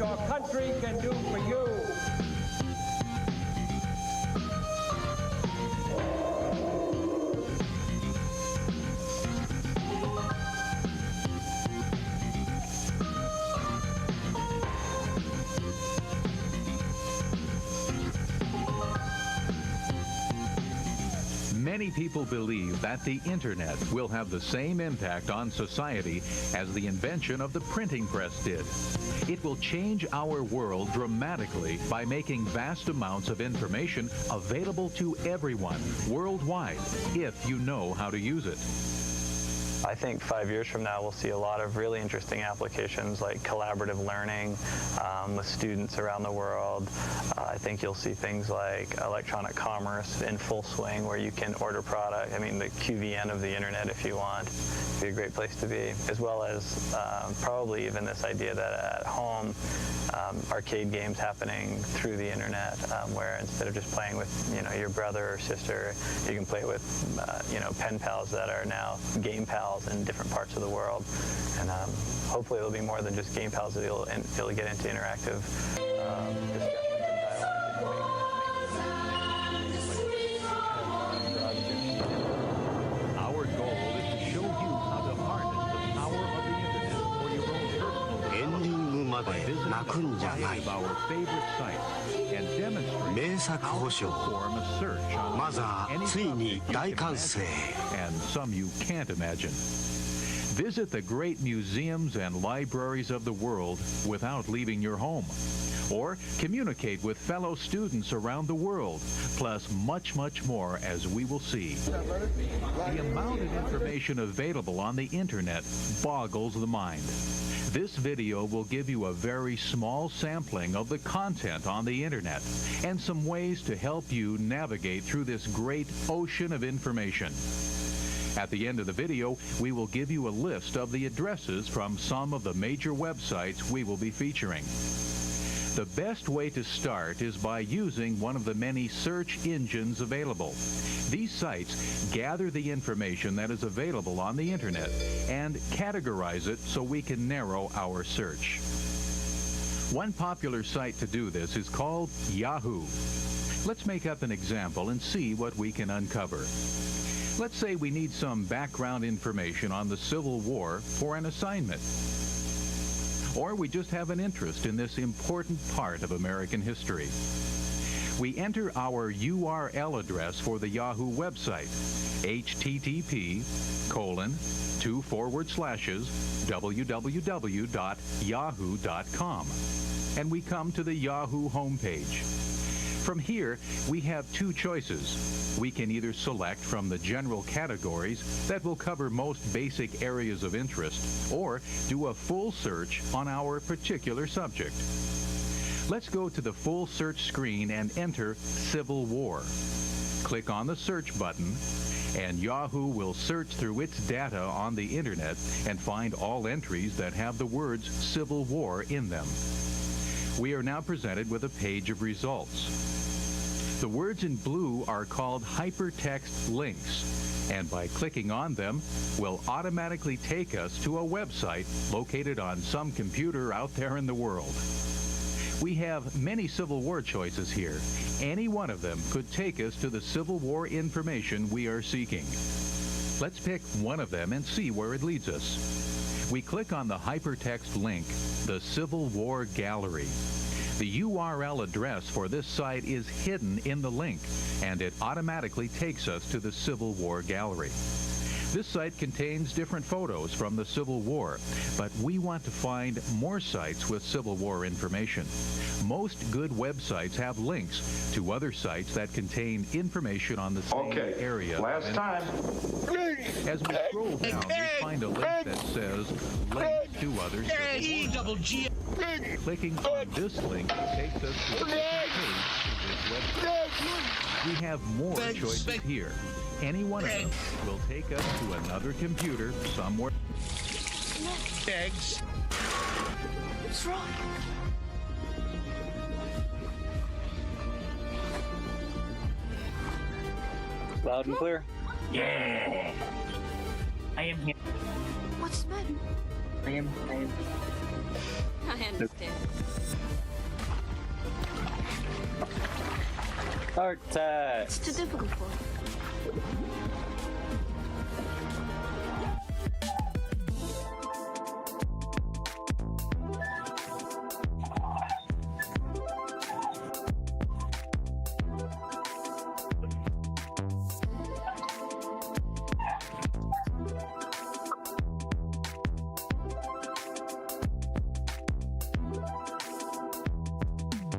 your country can do for you. Many people believe that the internet will have the same impact on society as the invention of the printing press did. It will change our world dramatically by making vast amounts of information available to everyone worldwide if you know how to use it. I think 5 years from now we'll see a lot of really interesting applications like collaborative learning with students around the world. I think you'll see things like electronic commerce in full swing where you can order product. I mean, the QVN of the internet if you want. It'd be a great place to be, as well as probably even this idea that at home arcade games happening through the internet where instead of just playing with your brother or sister, you can play with pen pals that are now game pals in different parts of the world, and hopefully it'll be more than just game pals. That you'll get into interactive discussions and dialogue. Our goal is to show you how to harness the power of the internet for your own personal by visiting our favorite sites and demonstrate how to perform a search on any topic you can imagine, and some you can't imagine. Visit the great museums and libraries of the world without leaving your home. Or communicate with fellow students around the world, plus much, much more, as we will see. The amount of information available on the internet boggles the mind. This video will give you a very small sampling of the content on the internet and some ways to help you navigate through this great ocean of information. At the end of the video, we will give you a list of the addresses from some of the major websites we will be featuring. The best way to start is by using one of the many search engines available. These sites gather the information that is available on the internet and categorize it so we can narrow our search. One popular site to do this is called Yahoo. Let's make up an example and see what we can uncover. Let's say we need some background information on the Civil War for an assignment. Or we just have an interest in this important part of American history. We enter our URL address for the Yahoo website, http://www.yahoo.com, and we come to the Yahoo homepage. From here, we have two choices. We can either select from the general categories that will cover most basic areas of interest, or do a full search on our particular subject. Let's go to the full search screen and enter Civil War. Click on the search button, and Yahoo will search through its data on the internet and find all entries that have the words Civil War in them. We are now presented with a page of results. The words in blue are called hypertext links, and by clicking on them, will automatically take us to a website located on some computer out there in the world. We have many Civil War choices here. Any one of them could take us to the Civil War information we are seeking. Let's pick one of them and see where it leads us. We click on the hypertext link, the Civil War Gallery. The URL address for this site is hidden in the link, and it automatically takes us to the Civil War Gallery. This site contains different photos from the Civil War, but we want to find more sites with Civil War information. Most good websites have links to other sites that contain information on the same area. Last time. As we scroll down, we find a link that says link to other Civil War sites. Clicking on this link takes us to the page of this website. We have more choices here. Any one of them will take us to another computer somewhere. Eggs. What's wrong? Loud and clear. Yeah. I am here. What's the matter? I am. I understand. Art tag. It's too difficult for me.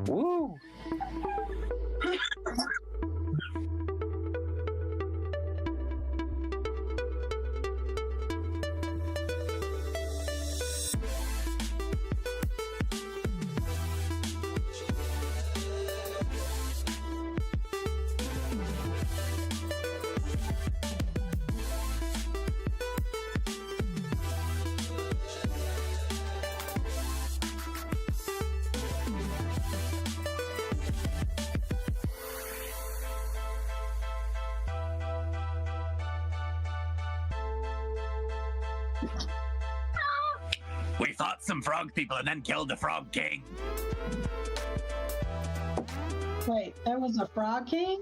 Woo! We fought some frog people and then killed the frog king. Wait, there was a frog king?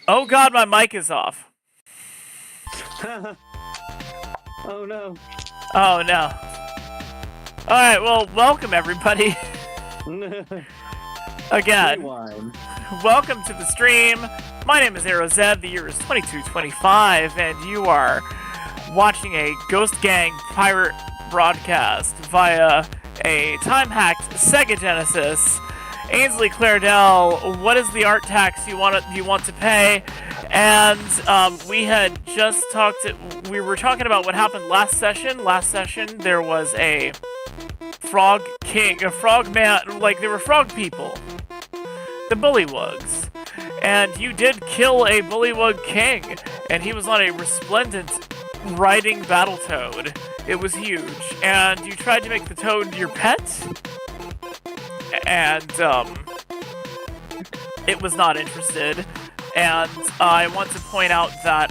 Oh god, my mic is off. Oh no. Oh no. Alright, well, welcome everybody. Again. Rewind. Welcome to the stream. My name is AeroZed, the year is 2225, and you are watching a Ghost Gang pirate broadcast via a time-hacked Sega Genesis. Ainsley Claredell, what is the art tax you want to pay? And we had just we were talking about what happened last session. Last session there was a frog king, a frog man, like there were frog people, the Bullywugs, and you did kill a Bullywug king, and he was on a resplendent riding Battletoad. It was huge, and you tried to make the toad your pet. And it was not interested. And I want to point out that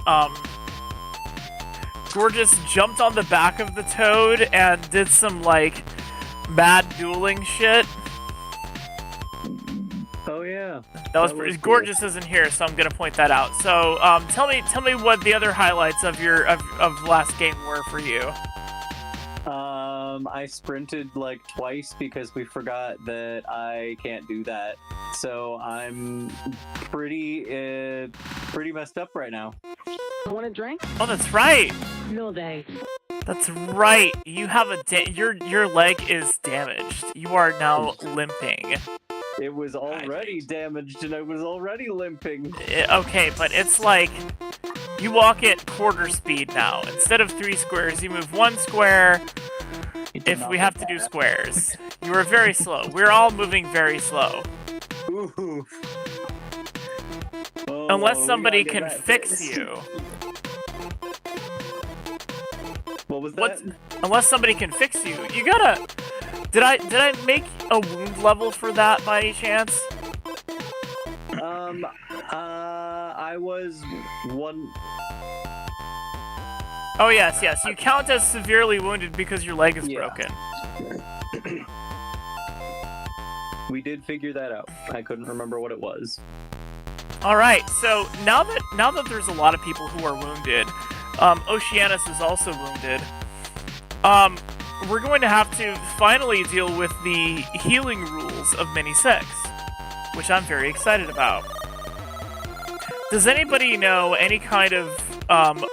Gorgeous jumped on the back of the toad and did some like mad dueling shit. Oh yeah. That was pretty. Gorgeous cool. Isn't here, so I'm gonna point that out. So tell me what the other highlights of your of last game were for you. I sprinted like twice because we forgot that I can't do that. So I'm pretty messed up right now. Want a drink? Oh, that's right. No thanks. That's right. You have your leg is damaged. You are now limping. It was already damaged and I was already limping. Okay, but it's like you walk at quarter speed now. Instead of 3 squares, you move 1 square. If we have to do squares. You are very slow. We're all moving very slow. Ooh. Oh, unless somebody can fix you. What was that? Unless somebody can fix you. You gotta... Did I make a wound level for that by any chance? I was one... Oh yes. You count as severely wounded because your leg is broken. We did figure that out. I couldn't remember what it was. All right. So now that there's a lot of people who are wounded, Oceanus is also wounded. We're going to have to finally deal with the healing rules of Mini 6, which I'm very excited about. Does anybody know any kind of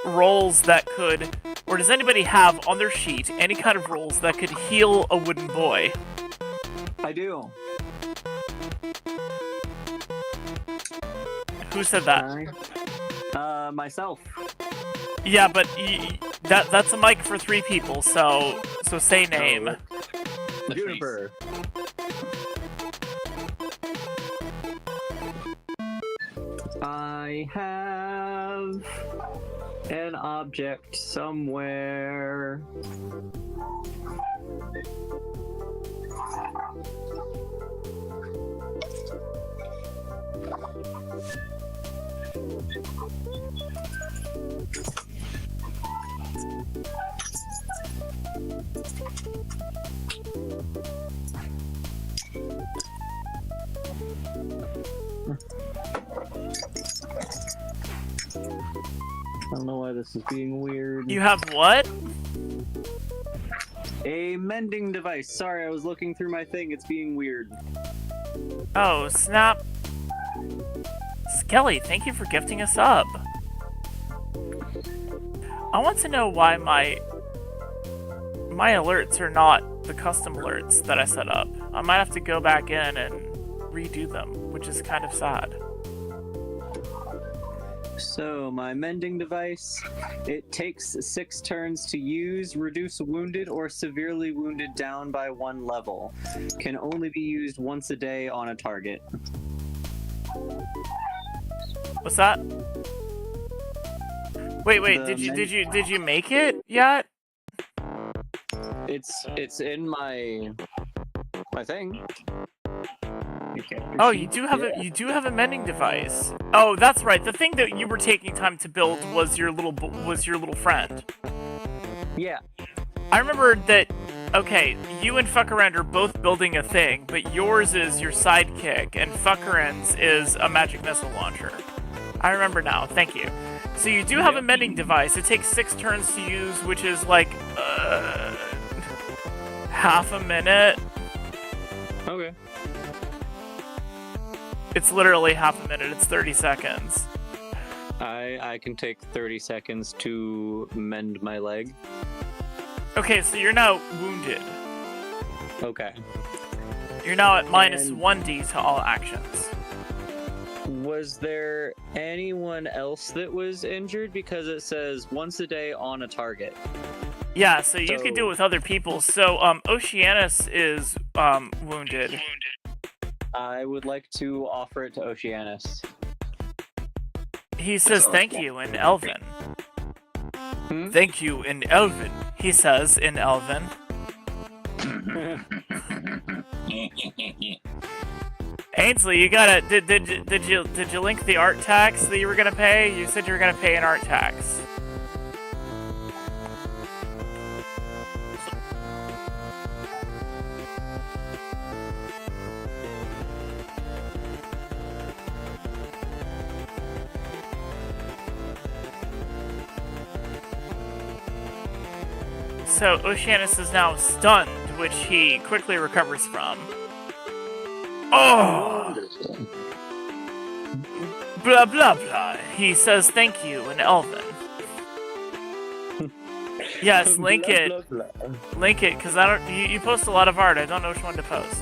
roles that could, or does anybody have on their sheet any kind of roles that could heal a wooden boy? I do. Who said that? Myself. Yeah, but That's a mic for 3 people, so say name. Juniper. I have an object somewhere. I don't know why this is being weird. You have what? A mending device. Sorry, I was looking through my thing. It's being weird. Oh, snap. Skelly, thank you for gifting a sub. I want to know why my alerts are not the custom alerts that I set up. I might have to go back in and redo them, which is kind of sad. So, my mending device, it takes 6 turns to use, reduce wounded or severely wounded down by 1 level. Can only be used once a day on a target. What's that? Wait, did you make it yet? It's in my thing. Oh, you do have a mending device. Oh, that's right. The thing that you were taking time to build was your little friend. Yeah. I remember that. Okay, you and Fuckerend are both building a thing, but yours is your sidekick, and Fuckerend's is a magic missile launcher. I remember now. Thank you. So you do have a mending device. It takes 6 turns to use, which is like half a minute. Okay. It's literally half a minute. It's 30 seconds. I can take 30 seconds to mend my leg. Okay, so you're now wounded. Okay. You're now at minus 1d to all actions. Was there anyone else that was injured? Because it says once a day on a target. Yeah, so you can do it with other people. So, Oceanus is wounded. I would like to offer it to Oceanus. He says thank you in Elven. Thank you in Elven, he says in Elven. Ainsley, you gotta did you link the art tax that you were gonna pay? You said you were gonna pay an art tax. So Oceanus is now stunned, which he quickly recovers from. Oh! Blah blah blah. He says thank you in Elven. Yes, link it. Link it, because I don't. You post a lot of art. I don't know which one to post.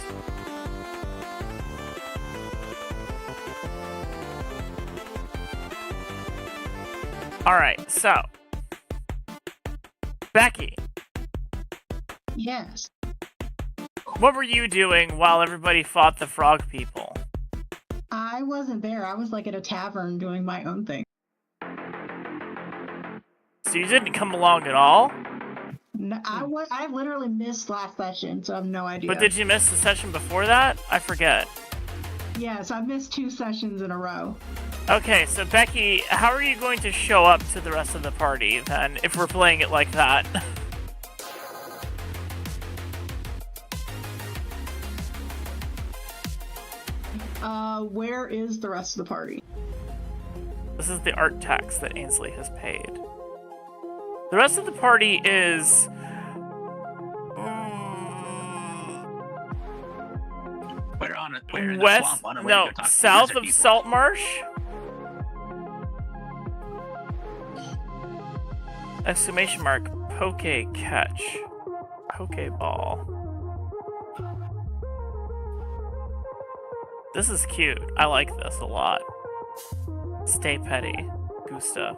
All right, so Becky. Yes. What were you doing while everybody fought the frog people? I wasn't there. I was like at a tavern doing my own thing. So you didn't come along at all? No, I literally missed last session, so I have no idea. But did you miss the session before that? I forget. Yes, I missed 2 sessions in a row. Okay, so Becky, how are you going to show up to the rest of the party then, if we're playing it like that? Where is the rest of the party? This is the art tax that Ainsley has paid. The rest of the party is... We're in the west, swamp on our way no, to talk to south lizard of people. Saltmarsh? Exclamation mark, poke catch. Pokeball. This is cute. I like this a lot. Stay petty, Gusta.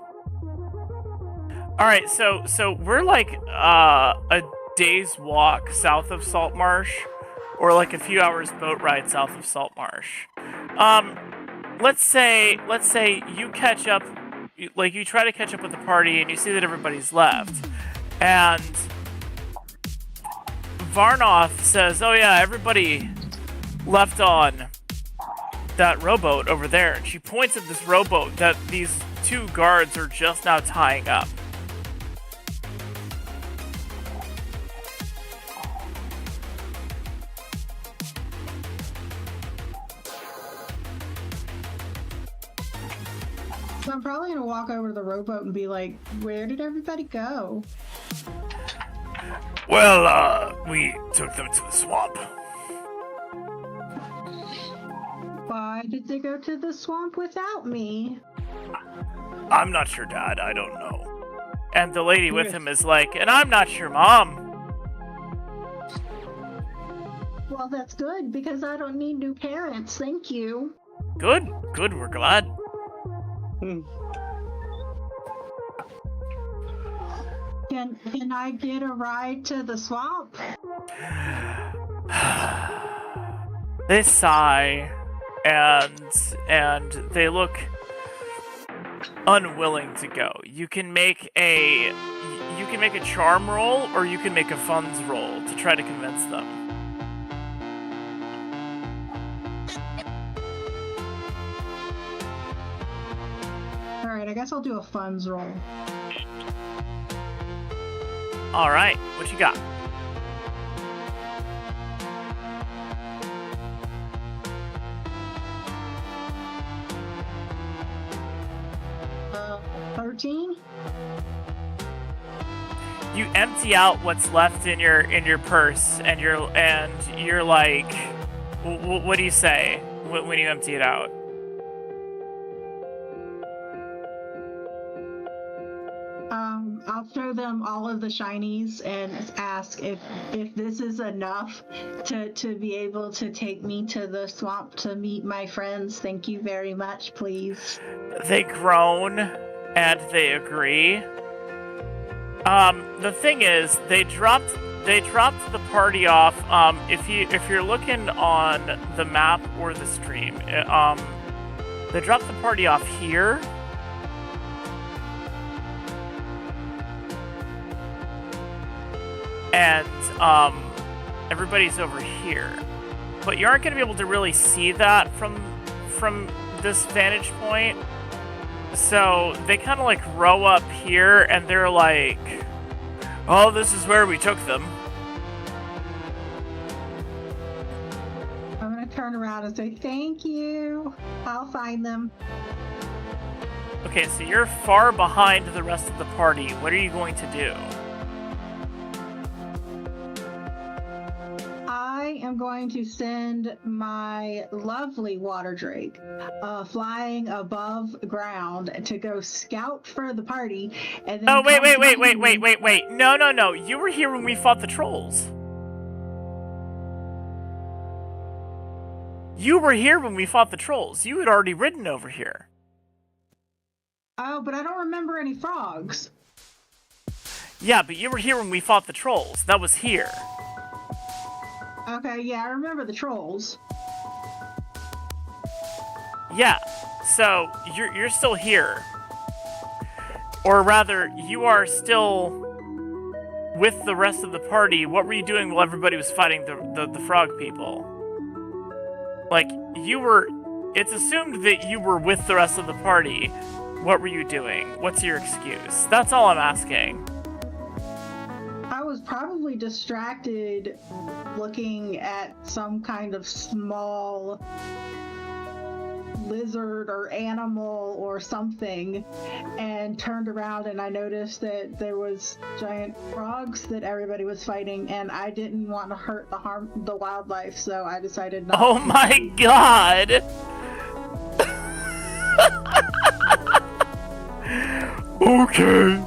All right, so we're like a day's walk south of Saltmarsh, or like a few hours boat ride south of Saltmarsh. Let's say you catch up, like you try to catch up with the party, and you see that everybody's left, and Varnoth says, "Oh yeah, everybody left on that rowboat over there," and she points at this rowboat that these two guards are just now tying up. So I'm probably gonna walk over to the rowboat and be like, "Where did everybody go?" Well, we took them to the swamp. Why did they go to the swamp without me? I'm not sure, Dad. I don't know. And the lady with him is like, and I'm not sure, Mom. Well, that's good, because I don't need new parents, thank you. Good, we're glad. Can I get a ride to the swamp? They sigh, and they look unwilling to go. You can make a charm roll, or you can make a funds roll to try to convince them. Alright, I guess I'll do a funds roll. Alright, what you got? Uh, 13? You empty out what's left in your purse, and you're like, what do you say when you empty it out? I'll show them all of the shinies and ask if this is enough to be able to take me to the swamp to meet my friends. Thank you very much, please. They groan and they agree. The thing is, they dropped the party off. If you're looking on the map or the stream, they dropped the party off here. And everybody's over here, but you aren't going to be able to really see that from this vantage point. So they kind of like row up here, and they're like, "Oh, this is where we took them." I'm gonna turn around and say, "Thank you. I'll find them." Okay, so you're far behind the rest of the party. What are you going to do? I am going to send my lovely water drake flying above ground to go scout for the party. And then Oh, wait. No. You were here when we fought the trolls. You were here when we fought the trolls. You had already ridden over here. Oh, but I don't remember any frogs. Yeah, but you were here when we fought the trolls. That was here. Okay, yeah, I remember the trolls. Yeah, so you're still here. Or rather, you are still with the rest of the party. What were you doing while everybody was fighting the frog people? Like, it's assumed that you were with the rest of the party. What were you doing? What's your excuse? That's all I'm asking. I was probably distracted looking at some kind of small lizard or animal or something, and turned around and I noticed that there was giant frogs that everybody was fighting, and I didn't want to hurt the wildlife, so I decided not. Oh my god! Okay.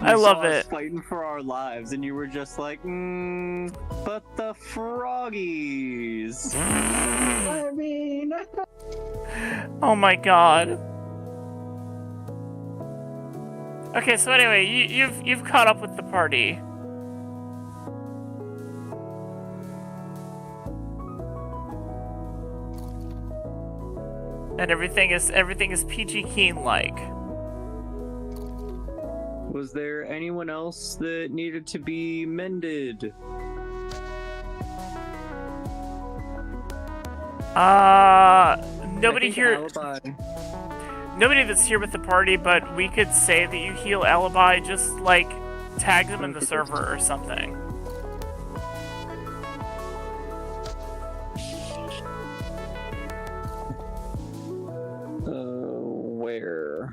I love it. Fighting for our lives, and you were just like, but the froggies. I mean, oh my god. Okay, so anyway, you've caught up with the party. And everything is peachy keen like. Was there anyone else that needed to be mended? Nobody here. Alibi. Nobody that's here with the party, but we could say that you heal Alibi, just like tag them in the server or something. Where?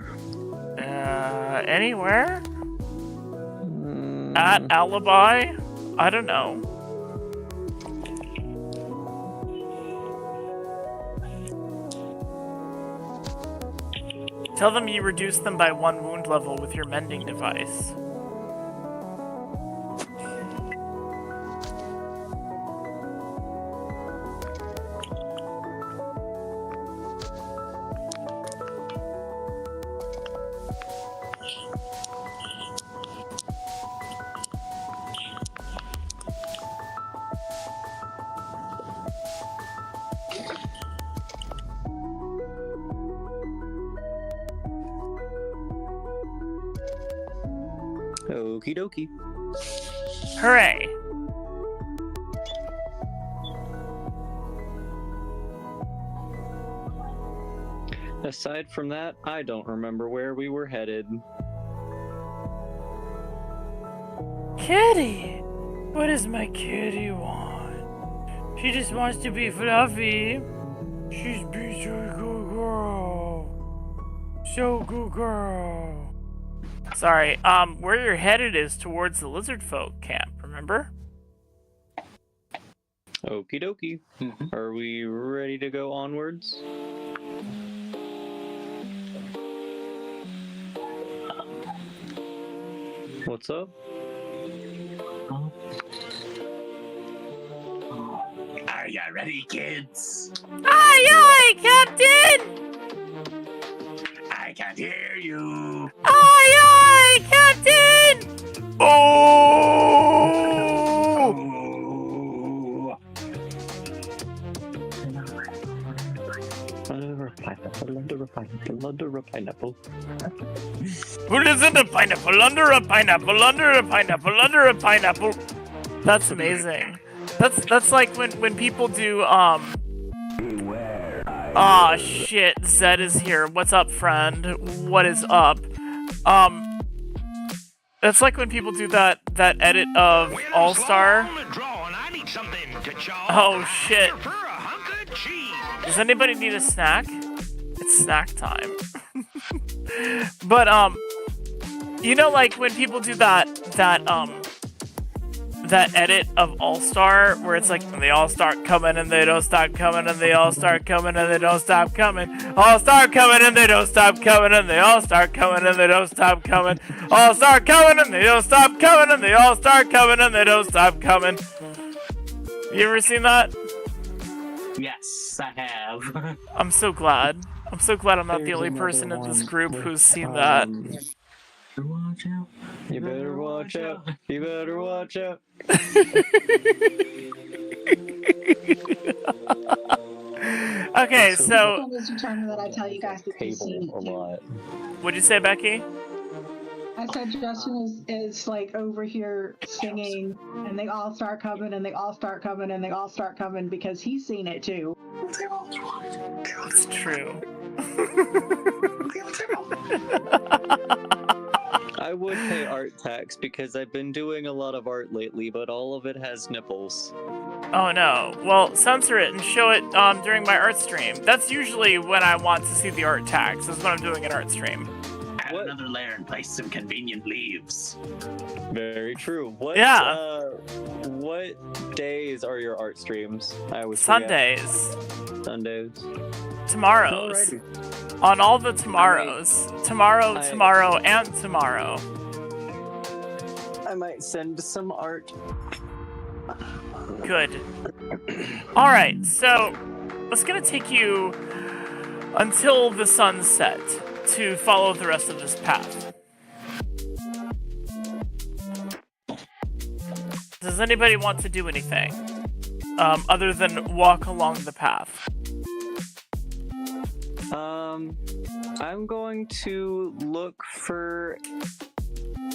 Anywhere? At Alibi? I don't know. Tell them you reduce them by 1 wound level with your mending device. Okie dokie. Hooray! Aside from that, I don't remember where we were headed. Kitty! What does my kitty want? She just wants to be fluffy. She's been so good girl. So good girl. Sorry, where you're headed is towards the lizard folk camp, remember? Okie dokie. Are we ready to go onwards? What's up? Are ya ready, kids? Aye, aye, Captain! I can't hear you. Aye, aye, Captain! Oh! Under a pineapple. What is in a pineapple? Under a pineapple, under a pineapple, under a pineapple. That's amazing. That's like when people do Aw, shit, Zed is here. What's up, friend? What is up? That's like when people do that edit of All-Star. Oh, shit. Does anybody need a snack? It's snack time. But, you know, like, when people do that edit of All-Star, where it's like, they all start coming and they don't stop coming and they all start coming and they don't stop coming. All start coming and they don't stop coming and they all start coming and they don't stop coming. All start coming and they don't stop coming and they all start coming and they don't stop coming. You ever seen that? Yes, I have. I'm so glad. I'm so glad I'm not the only person in this group who's seen that. Watch out. You better watch out. You better watch out. Okay, so When is your time that I tell you guys that you've seen it A too? lot. what'd you say, Becky? I said Justin is like over here singing, and they all start coming, and they all start coming, and they all start coming because he's seen it too. It's true. I would pay art tax because I've been doing a lot of art lately, but all of it has nipples. Oh no. Well, censor it and show it during my art stream. That's usually when I want to see the art tags, is when I'm doing an art stream. Add another layer and place some convenient leaves. Very true. What? What days are your art streams? I always forget. Sundays. Tomorrows. Alrighty. On all the tomorrows. Tomorrow, and tomorrow. I might send some art. Good. Alright, so it's gonna take you until the sunset to follow the rest of this path. Does anybody want to do anything other than walk along the path? I'm going to look for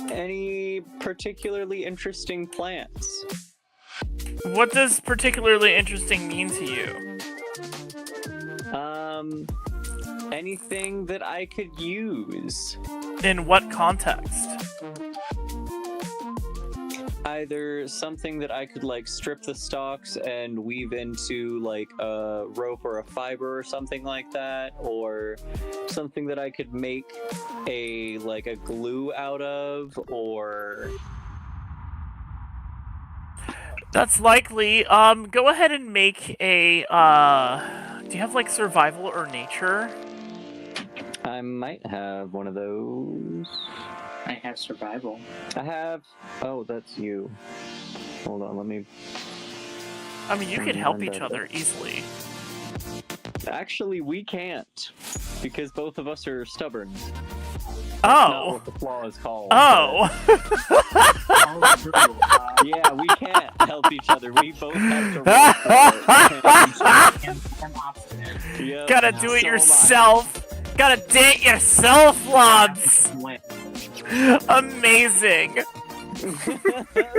any particularly interesting plants. What does particularly interesting mean to you? Anything that I could use. In what context? Either something that I could like strip the stalks and weave into like a rope or a fiber or something like that, or something that I could make a glue out of, or That's likely. Go ahead and make a, do you have, like, survival or nature? I might have one of those. I have survival. I have... Oh, that's you. Hold on, let me... I mean, you could help each other easily. Actually, we can't. Because both of us are stubborn. Oh! That's not what the flaw is called. Oh! Yeah, we can't help each other. We both have to roll. Yep, Gotta do it so yourself! Gotta date yourself, lads! Amazing!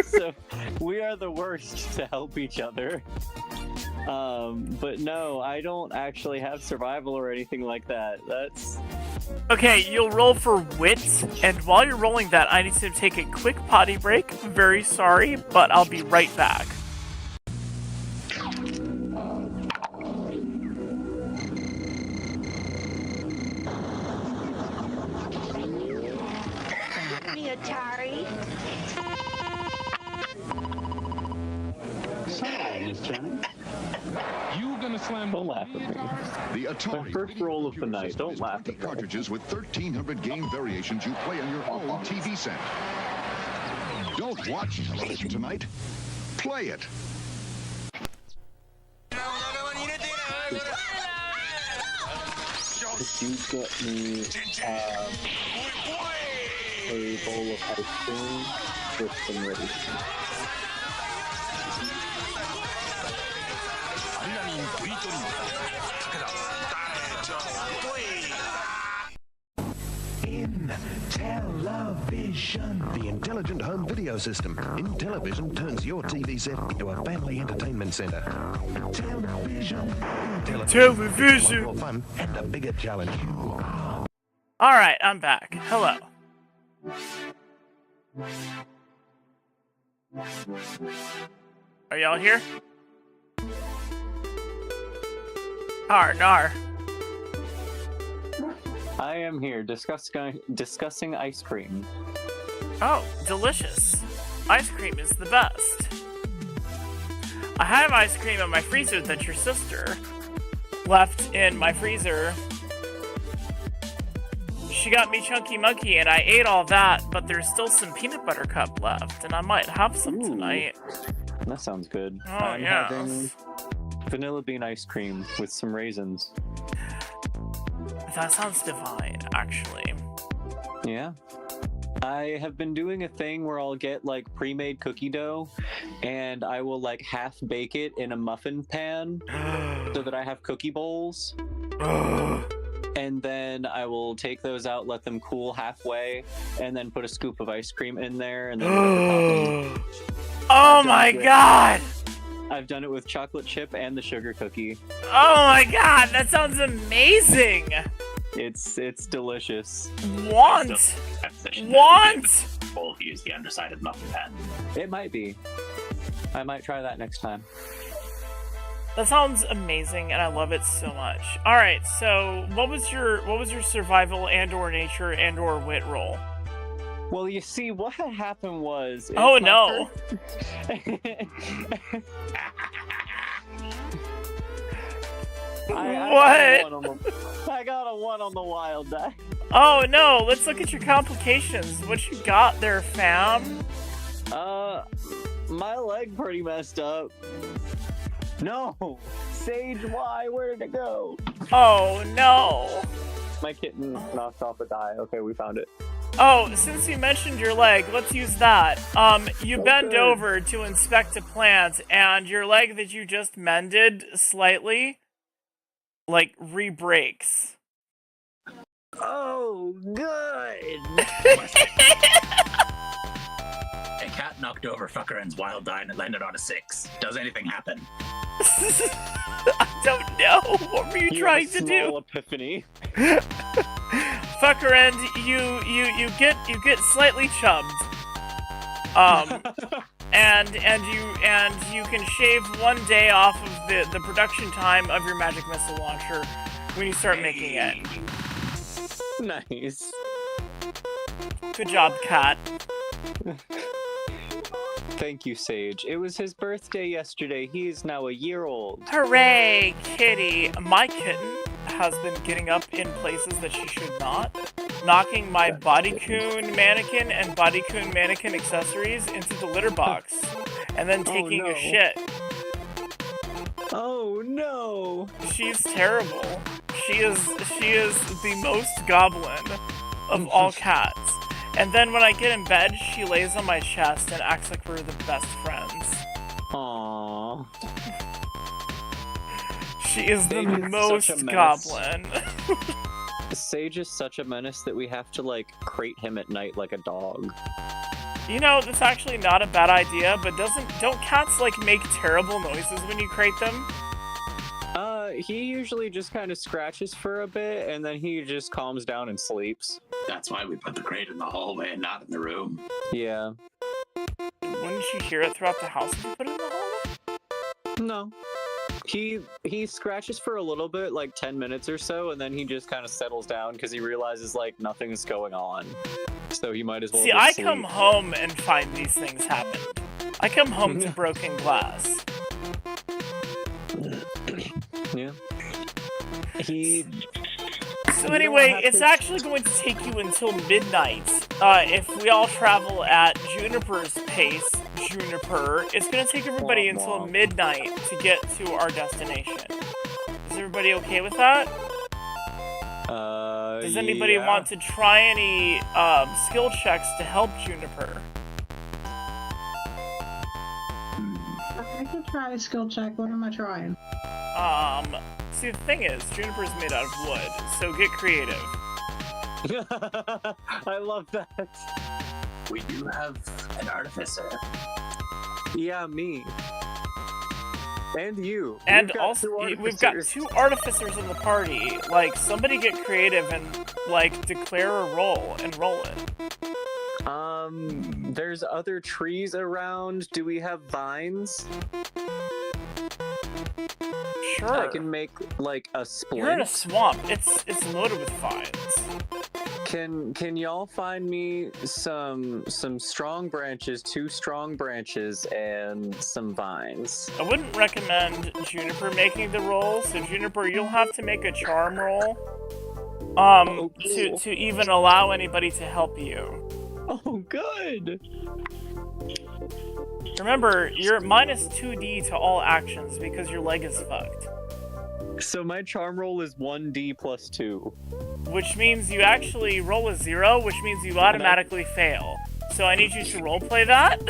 So, we are the worst to help each other. But no, I don't actually have survival or anything like that. That's... Okay, you'll roll for wit, and while you're rolling that, I need to take a quick potty break. Very sorry, but I'll be right back. Me Atari. You gonna slam? Don't laugh at me. The Atari My first roll of the night. system Don't is laugh 20 at me. cartridges with 1,300 game variations you play on your own TV set. Don't watch television tonight. Play it. Could you get me a bowl of ice cream with some raisins? In television. The intelligent home video system. In television turns your TV set into a family entertainment center. Television. Television. More fun and a bigger challenge. Alright, I'm back. Hello. Are y'all here? Nar. I am here discussing ice cream. Oh, delicious. Ice cream is the best. I have ice cream in my freezer that your sister left in my freezer. She got me Chunky Monkey and I ate all that, but there's still some peanut butter cup left, and I might have some tonight. That sounds good. Oh, I'm yeah. having vanilla bean ice cream with some raisins. That sounds divine, actually. Yeah. I have been doing a thing where I'll get like pre-made cookie dough and I will like half bake it in a muffin pan so that I have cookie bowls. And then I will take those out, let them cool halfway, and then put a scoop of ice cream in there. And then Oh my god! I've done it with chocolate chip and the sugar cookie. Oh my god, that sounds amazing! It's delicious. Want! We'll use the undersided muffin pan. It might be. I might try that next time. That sounds amazing, and I love it so much. All right, so what was your survival and/or nature and/or wit roll? Well, you see, what had happened was. Oh no! I got a 1 on the wild die. Oh no! Let's look at your complications. What you got there, fam? My leg pretty messed up. No! Sage Y, where did it go? Oh no! My kitten knocked off a die. Okay, we found it. Oh, since you mentioned your leg, let's use that. You bend over to inspect a plant, and your leg that you just mended slightly, like, re-breaks. Oh, good! A cat knocked over Fuckerand's wild die and it landed on a 6. Does anything happen? I don't know. What were you trying to do? Epiphany. Fuckerend, you get slightly chubbed. And you can shave 1 day off of the production time of your magic missile launcher when you start making it. Nice. Good job, cat. Thank you, Sage. It was his birthday yesterday. He is now a year old. Hooray, kitty! My kitten has been getting up in places that she should not, knocking my Bodycoon mannequin and Bodycoon mannequin accessories into the litter box, and then taking a shit. Oh no! She's terrible. She is the most goblin of all cats. And then when I get in bed, she lays on my chest and acts like we're the best friends. Aww. She is the most goblin. Sage is such a menace that we have to, like, crate him at night like a dog. You know, that's actually not a bad idea, but don't cats, like, make terrible noises when you crate them? He usually just kind of scratches for a bit, and then he just calms down and sleeps. That's why we put the crate in the hallway and not in the room. Yeah. Wouldn't you hear it throughout the house if you put it in the hallway? No. He scratches for a little bit, like 10 minutes or so, and then he just kind of settles down because he realizes, like, nothing's going on. So he might as well I sleep. come home and find these things happen. I come home to broken glass. Yeah. So anyway, it's actually going to take you until midnight. If we all travel at Juniper's pace, Juniper, it's going to take everybody until midnight to get to our destination. Is everybody okay with that? Does anybody want to try any skill checks to help Juniper? I can try a skill check. What am I trying? See, the thing is, Juniper's made out of wood, so get creative. I love that. We do have an artificer. Yeah, me. And you. And we've got 2 artificers in the party. Like, somebody get creative and, like, declare a roll and roll it. There's other trees around. Do we have vines? Sure. I can make, like, a splint. You're in a swamp. It's loaded with vines. Can y'all find me some strong branches, 2 strong branches, and some vines? I wouldn't recommend Juniper making the roll, so Juniper, you'll have to make a charm roll to even allow anybody to help you. Oh, good! Remember, you're minus 2d to all actions because your leg is fucked. So my charm roll is 1d plus 2. Which means you actually roll a 0, which means you automatically fail. So I need you to roleplay that.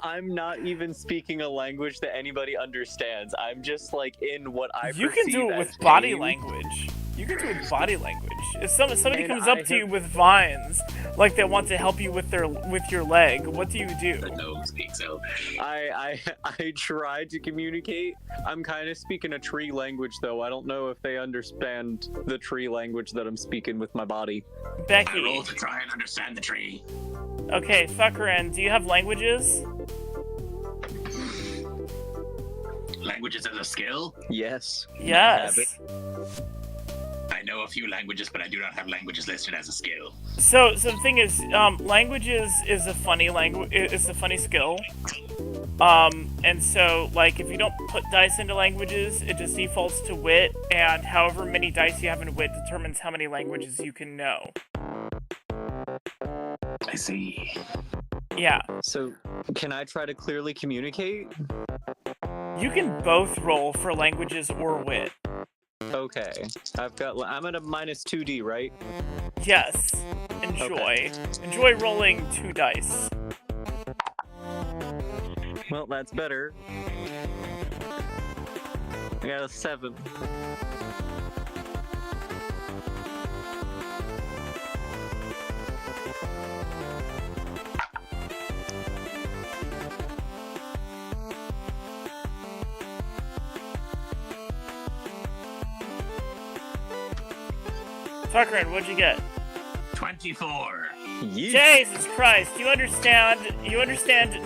I'm not even speaking a language that anybody understands. I'm just, like, in what I You can do it with body language. You can do it with body language. If somebody comes up to you with vines, like they want to help you with your leg, what do you do? The gnome speaks Elvish. I tried to communicate. I'm kind of speaking a tree language, though. I don't know if they understand the tree language that I'm speaking with my body. Becky. I roll to try and understand the tree. Okay, Fuckerin, do you have languages? Languages as a skill? Yes. Yes. I know a few languages, but I do not have languages listed as a skill. So the thing is, languages is a funny language. It's a funny skill. And so, like, if you don't put dice into languages, it just defaults to wit, and however many dice you have in wit determines how many languages you can know. I see. Yeah. So, can I try to clearly communicate? You can both roll for languages or wit. Okay. I'm at a -2D, right? Yes. Enjoy. Okay. Enjoy rolling 2 dice. Well, that's better. I got a 7. Tucker, what'd you get? 24. Jesus Christ, you understand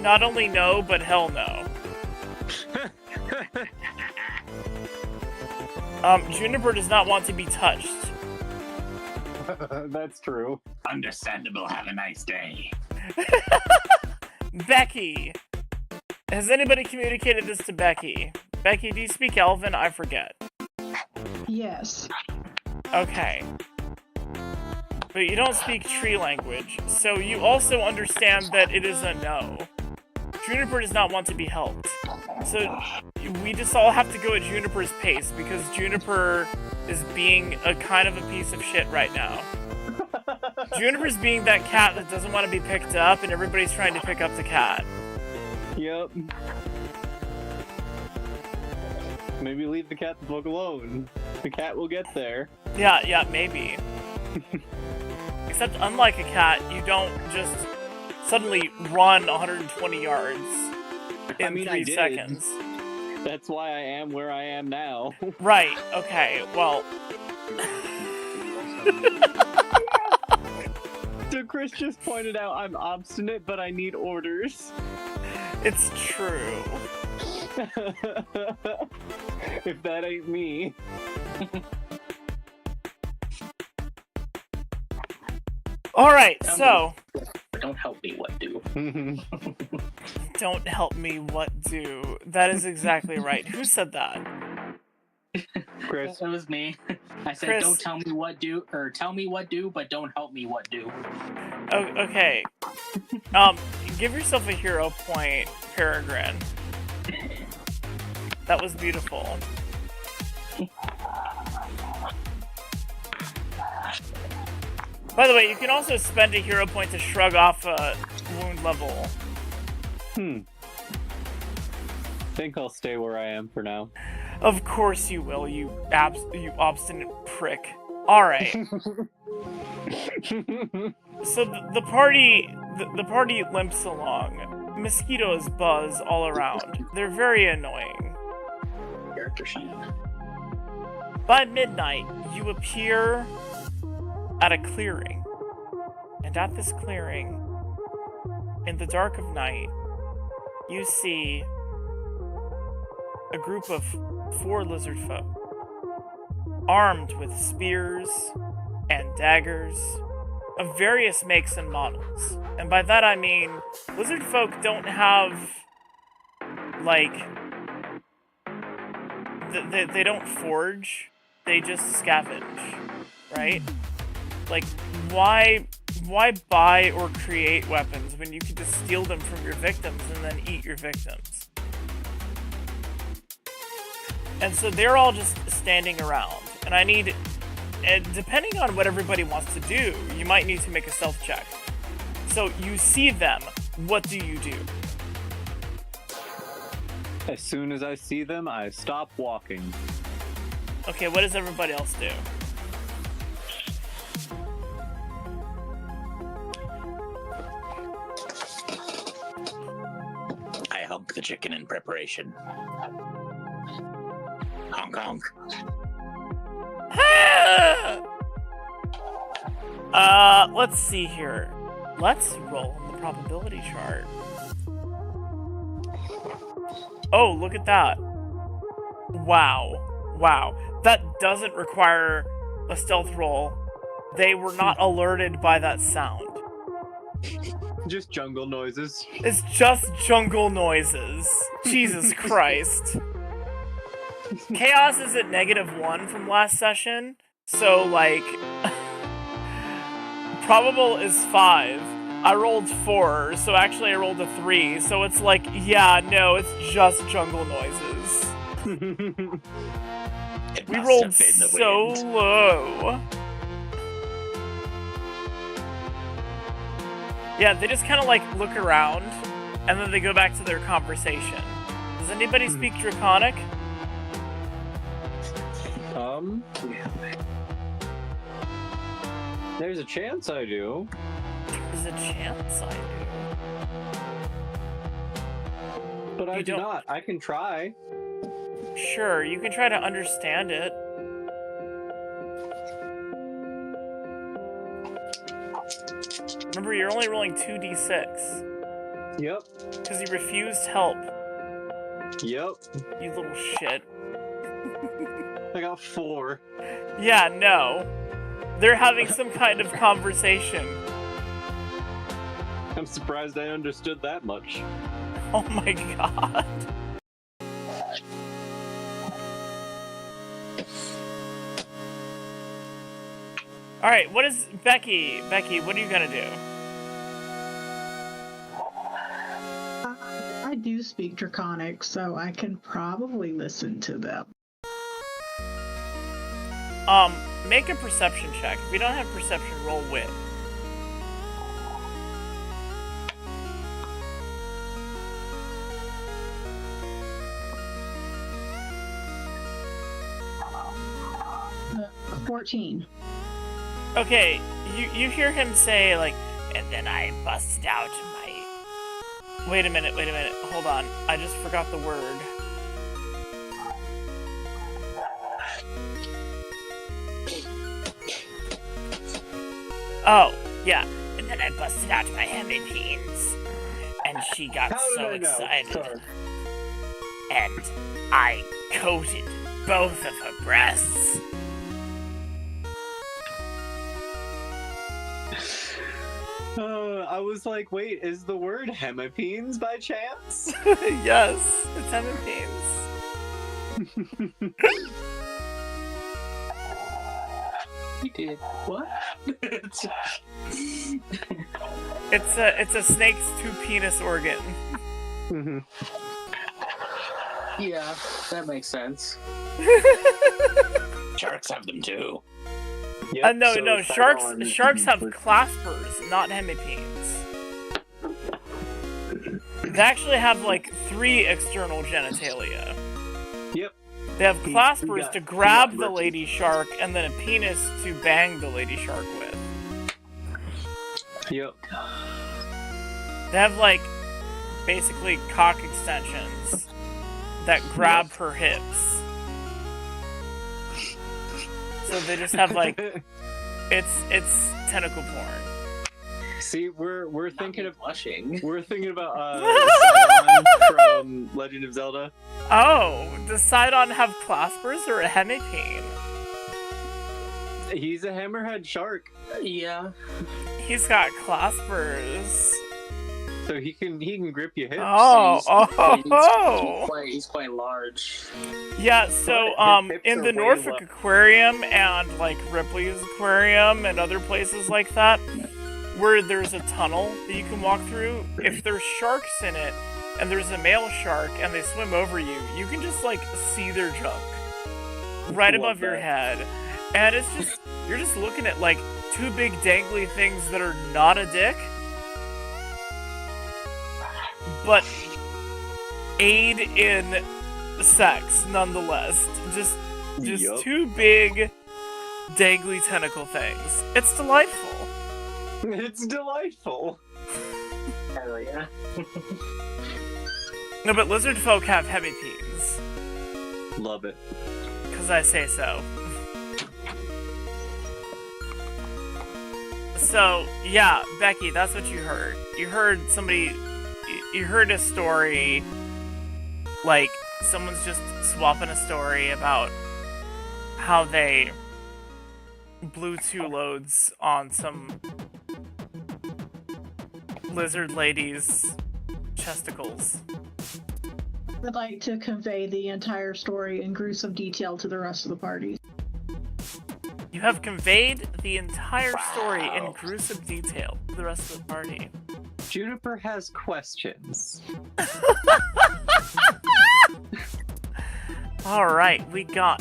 not only no, but hell no. Juniper does not want to be touched. That's true. Understandable. Have a nice day. Becky! Has anybody communicated this to Becky? Becky, do you speak Elven? I forget. Yes. Okay. But you don't speak tree language, so you also understand that it is a no. Juniper does not want to be helped. So we just all have to go at Juniper's pace, because Juniper is being a kind of a piece of shit right now. Juniper's being that cat that doesn't want to be picked up, and everybody's trying to pick up the cat. Yep. Maybe leave the cat the fuck alone. The cat will get there. Yeah, maybe. Except unlike a cat, you don't just suddenly run 120 yards in 3 seconds. That's why I am where I am now. Right, okay, well... So Chris just pointed out I'm obstinate, but I need orders. It's true. If that ain't me. Alright, so... Don't help me, what do? Don't help me, what do? That is exactly right. Who said that? Chris. It was me. I said, Chris. Don't tell me what do, or tell me what do, but don't help me what do. Okay. Give yourself a hero point, Peregrine. That was beautiful. By the way, you can also spend a hero point to shrug off a wound level. Think I'll stay where I am for now. Of course you will, you obstinate prick. Alright. So the party limps along. Mosquitoes buzz all around. They're very annoying. Character sheet. By midnight, you appear at a clearing. And at this clearing, in the dark of night, you see a group of 4 lizard folk, armed with spears and daggers of various makes and models. And by that I mean, lizard folk don't have, like, they don't forge, they just scavenge, right? Like, why buy or create weapons when you can just steal them from your victims and then eat your victims? And so they're all just standing around, and I need, and depending on what everybody wants to do, you might need to make a stealth check. So you see them, what do you do? As soon as I see them, I stop walking. Okay, what does everybody else do? I hunk the chicken in preparation. Honk honk. Let's see here. Let's roll on the probability chart. Oh, look at that. Wow. That doesn't require a stealth roll. They were not alerted by that sound. Just jungle noises. It's just jungle noises. Jesus Christ. Chaos is at -1 from last session, so, like, probable is 5. I rolled 4, so actually I rolled a 3, so it's like, yeah, no, it's just jungle noises. It We must rolled have been the so wind. low. Yeah, they just kind of like look around, and then they go back to their conversation. Does anybody speak Draconic? There's a chance I do. There's a chance I do. But I You do don't- not. I can try. Sure, you can try to understand it. Remember, you're only rolling 2d6. Yep. Because you refused help. Yep. You little shit. I got 4. Yeah, no. They're having some kind of conversation. I'm surprised I understood that much. Oh my god. Alright, what is... Becky, what are you gonna do? I do speak Draconic, so I can probably listen to them. Make a perception check. If you don't have perception, roll wit. Uh, 14. Okay, you hear him say, like, and then I busted out my... Wait a minute, hold on. I just forgot the word. Oh, yeah. And then I busted out my hemipenes. And she got so excited. Sorry. And I coated both of her breasts. I was like, wait, is the word hemipenes by chance? Yes, it's hemipenes. You did what? It's a snake's 2-penis organ. Yeah, that makes sense. Sharks have them too. Yep, No, so no, Sidon- sharks have claspers, not hemipenes. They actually have like 3 external genitalia. Yep. They have He claspers got- to he grab got the mercy. lady shark, and then a penis to bang the lady shark with. Yep. They have like basically cock extensions that grab her hips. So they just have like it's tentacle porn. See, we're thinking of blushing. We're thinking about Sidon from Legend of Zelda. Oh, does Sidon have claspers or a hemipene? He's a hammerhead shark, Yeah. He's got claspers. so he can grip your hips. He's quite large. Yeah, so But his hips in are the way Norfolk left. Aquarium and like Ripley's Aquarium and other places like that, where there's a tunnel that you can walk through, if there's sharks in it and there's a male shark and they swim over you, you can just like see their junk right Love above your that. head. And it's just, you're just looking at like 2 big dangly things that are not a dick, but aid in sex nonetheless. Just Yup. 2 big dangly tentacle things. It's delightful. It's delightful. Hell yeah. No, but lizard folk have hemipenes. Love it. Because I say so. So, yeah, Becky, that's what you heard. You heard somebody... You heard a story... Like, someone's just swapping a story about how they blew 2 loads on some lizard lady's chesticles. I'd like to convey the entire story in gruesome detail to the rest of the party. You have conveyed the entire story in gruesome detail to the rest of the party. Juniper has questions. right, we got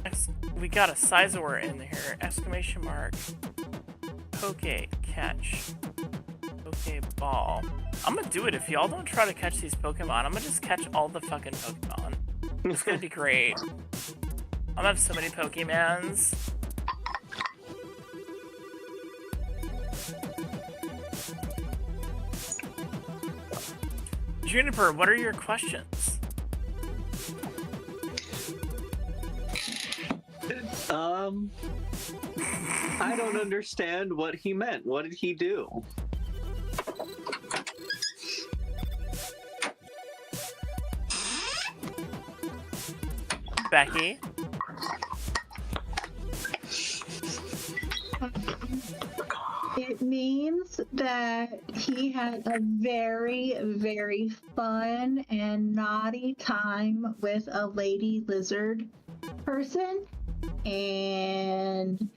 a Sizor in here. Exclamation mark. Poke catch. Pokeball. I'm gonna do it if y'all don't try to catch these Pokemon. I'm gonna just catch all the fucking Pokemon. It's gonna be great. I'm gonna have so many Pokemons. Juniper, what are your questions? I don't understand what he meant. What did he do? Becky? It means that he had a very, very fun and naughty time with a lady lizard person, and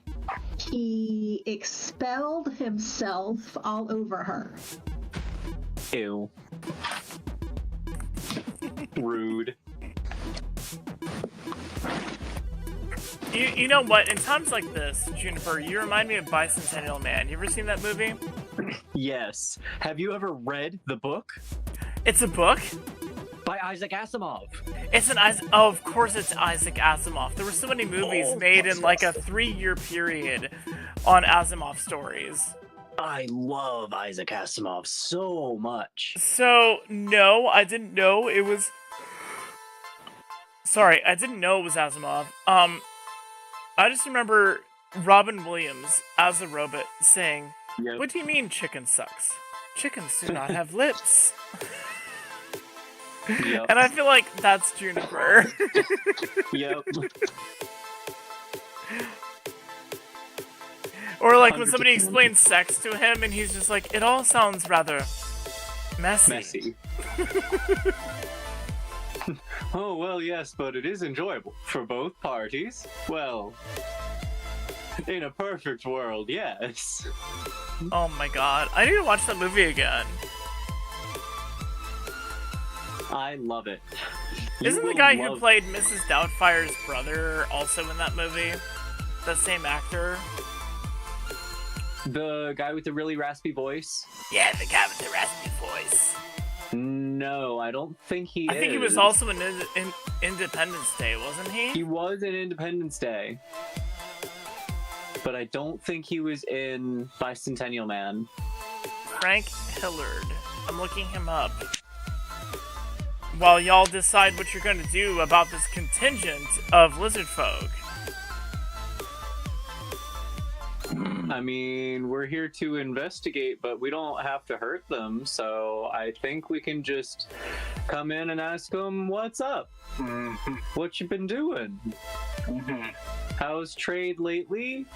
he expelled himself all over her. Ew. Rude. You know what? In times like this, Juniper, you remind me of Bicentennial Man. You ever seen that movie? Yes. Have you ever read the book? It's a book? By Isaac Asimov. It's an Oh, of course it's Isaac Asimov. There were so many movies made in like a 3-year period on Asimov stories. I love Isaac Asimov so much. So, no, I didn't know it was... Sorry, I didn't know it was Asimov. I just remember Robin Williams as a robot saying, Yep. "What do you mean chicken sucks? Chickens do not have lips." Yep. And I feel like that's Juniper. Yep. Or like when somebody explains sex to him and he's just like, "It all sounds rather messy." Oh, well, yes, but it is enjoyable for both parties. Well, in a perfect world, yes. Oh my god. I need to watch that movie again. I love it. Isn't the guy who played Mrs. Doubtfire's brother also in that movie? The same actor? The guy with the really raspy voice? Yeah, the guy with the raspy voice. No, I don't think he is. I think he was also in Independence Day, wasn't he? He was in Independence Day. But I don't think he was in Bicentennial Man. Frank Hillard. I'm looking him up. While y'all decide what you're going to do about this contingent of lizard folk. I mean, we're here to investigate, but we don't have to hurt them, so I think we can just come in and ask them, what's up? What you been doing? How's trade lately?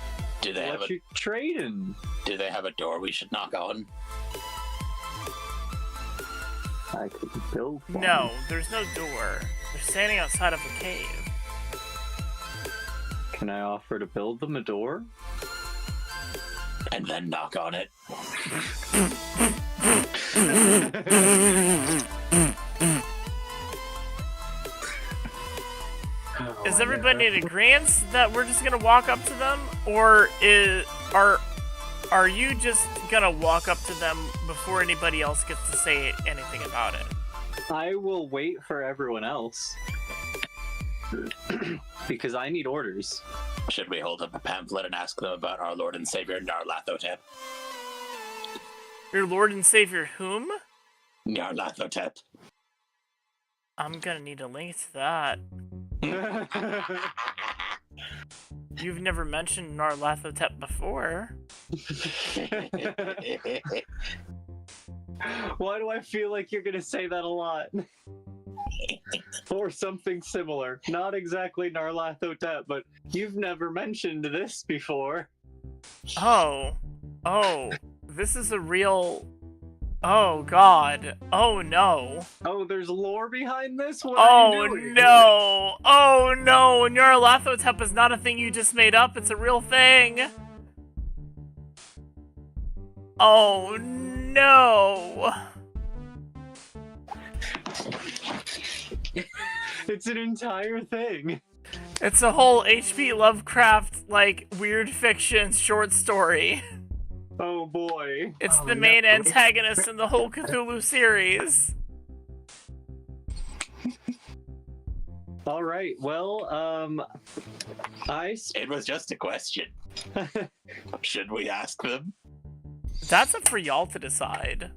Do they what you trading? Do they have a door we should knock on? I could build one. No, there's no door. They're standing outside of a cave. Can I offer to build them a door? And then knock on it. Is everybody in agreement that we're just gonna walk up to them, or are you just gonna walk up to them before anybody else gets to say anything about it? I will wait for everyone else. Because I need orders. Should we hold up a pamphlet and ask them about our Lord and Savior Nyarlathotep? Your Lord and Savior whom? Nyarlathotep. I'm gonna need a link to that. You've never mentioned Nyarlathotep before. Why do I feel like you're gonna say that a lot? Or something similar. Not exactly Nyarlathotep, but you've never mentioned this before. Oh, this is a real... Oh god. Oh no. Oh, there's lore behind this? What Oh are you doing? no. Oh no. Nyarlathotep is not a thing you just made up. It's a real thing. Oh no. It's an entire thing. It's a whole H.P. Lovecraft, like, weird fiction short story. Oh boy. It's the main antagonist in the whole Cthulhu series. All right. Well, It was just a question. Should we ask them? That's up for y'all to decide.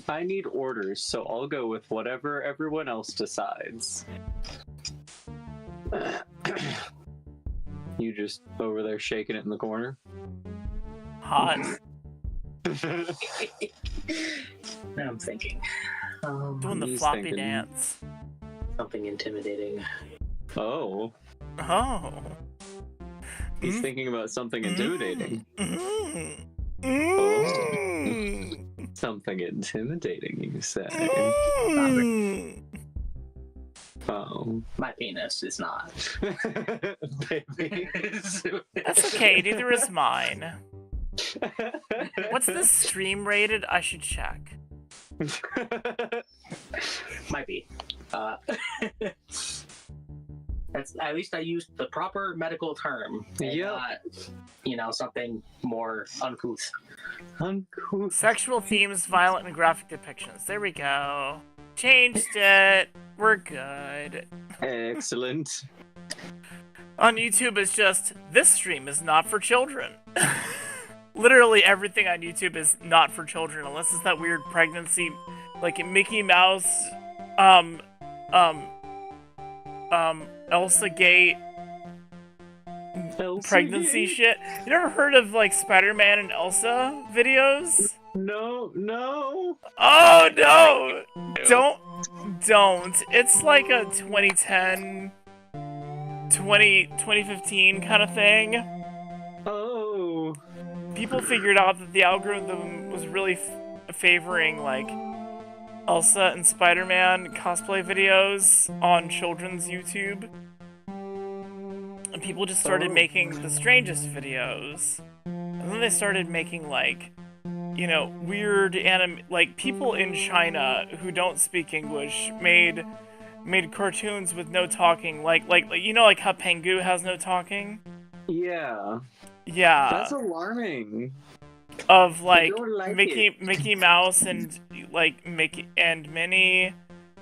I need orders, so I'll go with whatever everyone else decides. You just over there shaking it in the corner? Hot. Now I'm thinking. Doing the he's floppy thinking. dance. Something intimidating. Oh. Oh. He's thinking about something intimidating. Mm. Oh. Something intimidating, you say? Mm. Oh. My penis is not. Baby. That's okay, neither is mine. What's this stream rated? I should check. Might be. That's, at least I used the proper medical term. Yeah. Not, something more uncouth. Uncouth. Sexual themes, violent and graphic depictions. There we go. Changed it. We're good. Excellent. On YouTube, it's just, this stream is not for children. Literally everything on YouTube is not for children, unless it's that weird pregnancy, like Mickey Mouse, Elsa Gate pregnancy shit. You never heard of like Spider-Man and Elsa videos? No. Oh no! Don't. It's like a 2010, 2015 kind of thing. Oh. People figured out that the algorithm was really favoring like Elsa and Spider-Man cosplay videos on children's YouTube. And people just started making the strangest videos. And then they started making like, weird like people in China who don't speak English made cartoons with no talking, like how Pengu has no talking? Yeah. Yeah. That's alarming. Of like, like Mickey Mouse and like Mickey and Minnie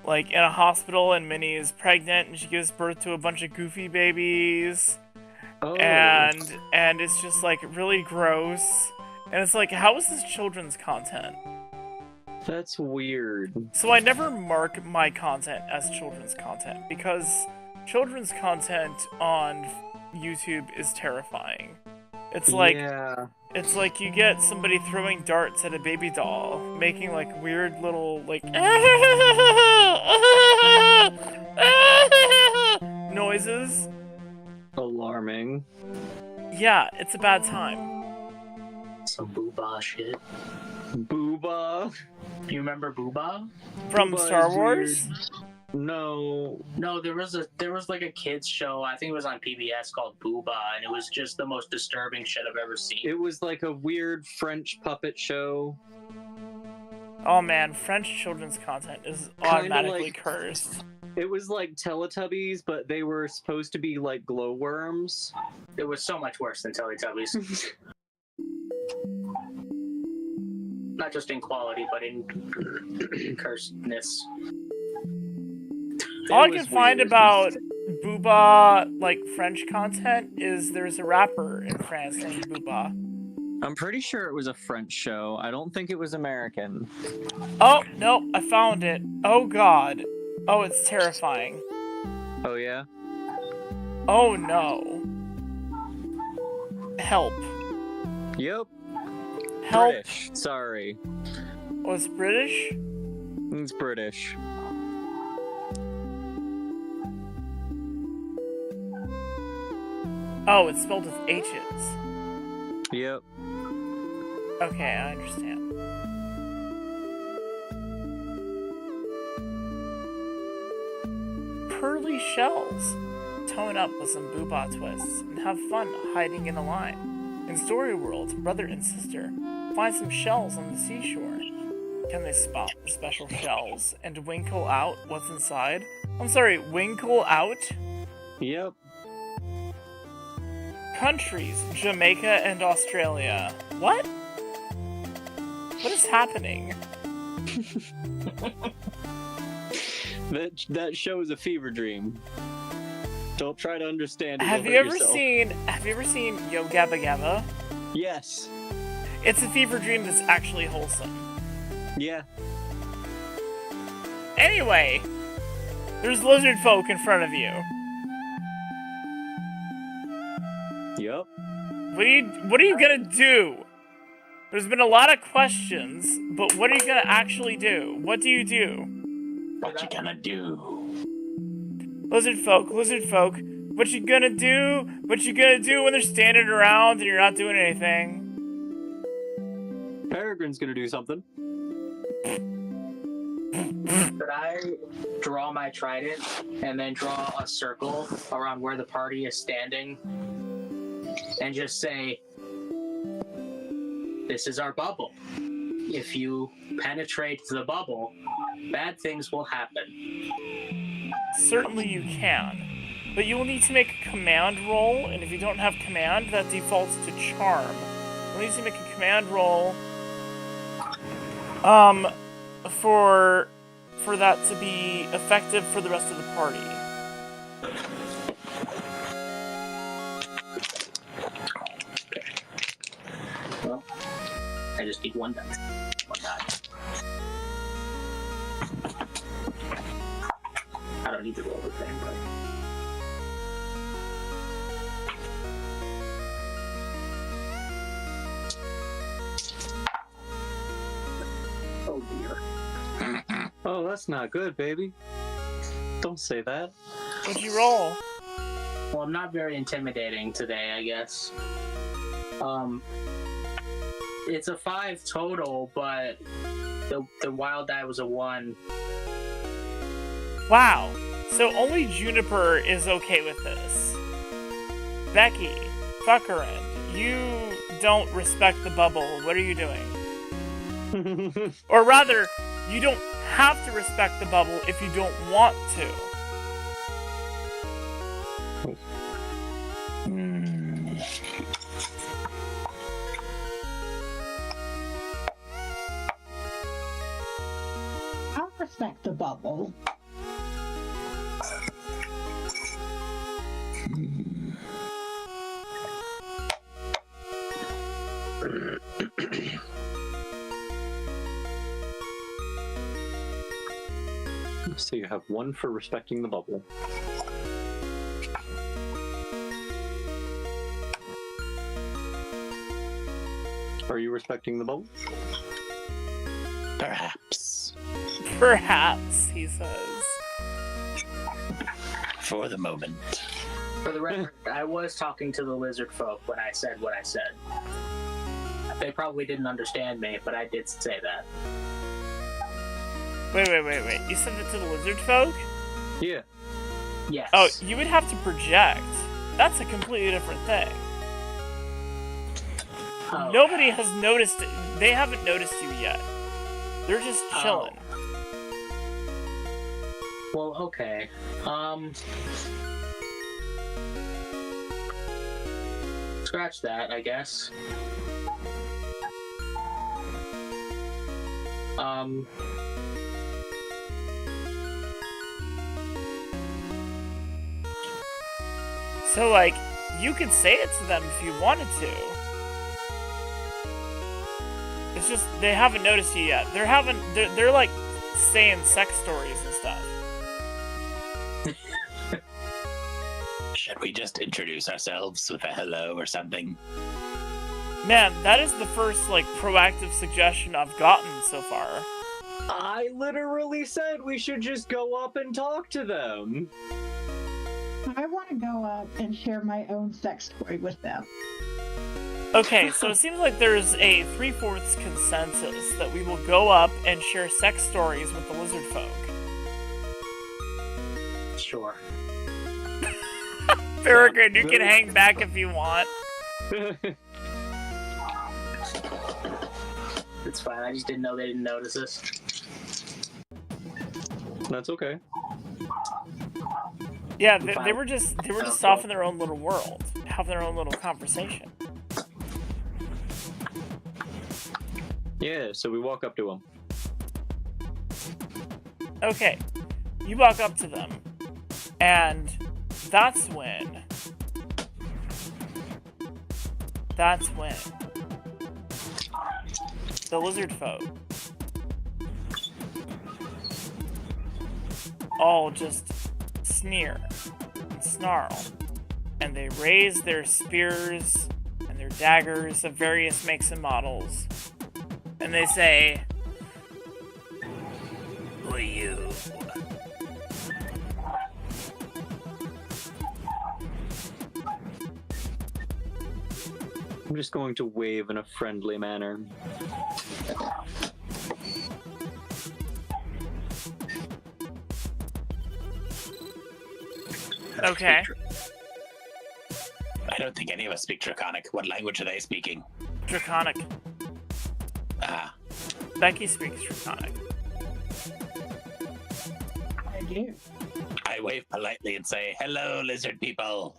like in a hospital, and Minnie is pregnant and she gives birth to a bunch of goofy babies. Oh. And it's just like really gross. And it's like, how is this children's content? That's weird. So I never mark my content as children's content, because children's content on YouTube is terrifying. It's like, It's like you get somebody throwing darts at a baby doll, making like weird little like noises. Alarming. Yeah, it's a bad time. Some booba shit. Booba? You remember Booba? From Booba Star is Wars? weird. No, there was like a kids show. I think it was on PBS called Booba, and it was just the most disturbing shit I've ever seen. it was like a weird French puppet show. Oh man, French children's content is automatically cursed. It was like Teletubbies, but they were supposed to be like glowworms. It was so much worse than Teletubbies. Not just in quality, but in cursedness. All I can find about Booba, like, French content is there's a rapper in France named Booba. I'm pretty sure it was a French show. I don't think it was American. Oh, no, I found it. Oh, God. Oh, it's terrifying. Oh, yeah? Oh, no. Help. Yep. Help. British. Sorry. Oh, it's British? It's British. Oh, it's spelled with H's. Yep. Okay, I understand. Pearly shells. Tone up with some Booba twists and have fun hiding in a line. In Story World, brother and sister find some shells on the seashore. can they spot the special shells and winkle out what's inside? I'm sorry, winkle out? Yep. Countries, Jamaica and Australia. What? What is happening? That show is a fever dream. Don't try to understand it. Have you ever seen Yo Gabba Gabba? Yes. It's a fever dream that's actually wholesome. Yeah. Anyway, there's lizard folk in front of you. Yep. What are you gonna do? There's been a lot of questions, but what are you gonna actually do? What do you do? What you gonna do? Lizard folk, what you gonna do? What you gonna do when they're standing around and you're not doing anything? Peregrine's gonna do something. Could I draw my trident and then draw a circle around where the party is standing and just say, this is our bubble. If you penetrate the bubble, bad things will happen. Certainly you can, but you will need to make a command roll, and if you don't have command, that defaults to charm. You'll need to make a command roll for that to be effective for the rest of the party. Well, I just need one die. I don't need to roll the thing, but... Oh dear. Oh, that's not good, baby. Don't say that. What'd you roll? Well, I'm not very intimidating today, I guess. It's a 5 total, but the wild die was a 1. Wow, so only Juniper is okay with this. Becky, Fuckerin, you don't respect the bubble. What are you doing? Or rather, you don't have to respect the bubble if you don't want to. I'll respect the bubble. So you have 1 for respecting the bubble. Are you respecting the bubble? Perhaps. Perhaps, he says. For the moment. For the record, I was talking to the lizard folk when I said what I said. They probably didn't understand me, but I did say that. Wait. You said that to the lizard folk? Yeah. Yes. Oh, you would have to project. That's a completely different thing. Oh. Nobody has noticed it. They haven't noticed you yet. They're just chilling. Well, okay. Scratch that, I guess. So, like, you could say it to them if you wanted to. It's just, they haven't noticed you yet. They're like, saying sex stories and stuff. Should we just introduce ourselves with a hello or something? Man, that is the first, like, proactive suggestion I've gotten so far. I literally said we should just go up and talk to them. I want to go up and share my own sex story with them. Okay, so it seems like there's a 3/4 consensus that we will go up and share sex stories with the lizard folk. Sure. Peregrine, you can hang back if you want. It's fine. I just didn't know they didn't notice us. That's okay. Yeah, they were just off in their own little world, having their own little conversation. Yeah, so we walk up to them. Okay, you walk up to them, and that's when the lizard folk all just sneer and snarl, and they raise their spears and their daggers of various makes and models, and they say, "Who are you?" I'm just going to wave in a friendly manner. Okay. I don't think any of us speak Draconic. What language are they speaking? Draconic. Ah. Becky speaks Draconic. I do. I wave politely and say, "Hello, lizard people."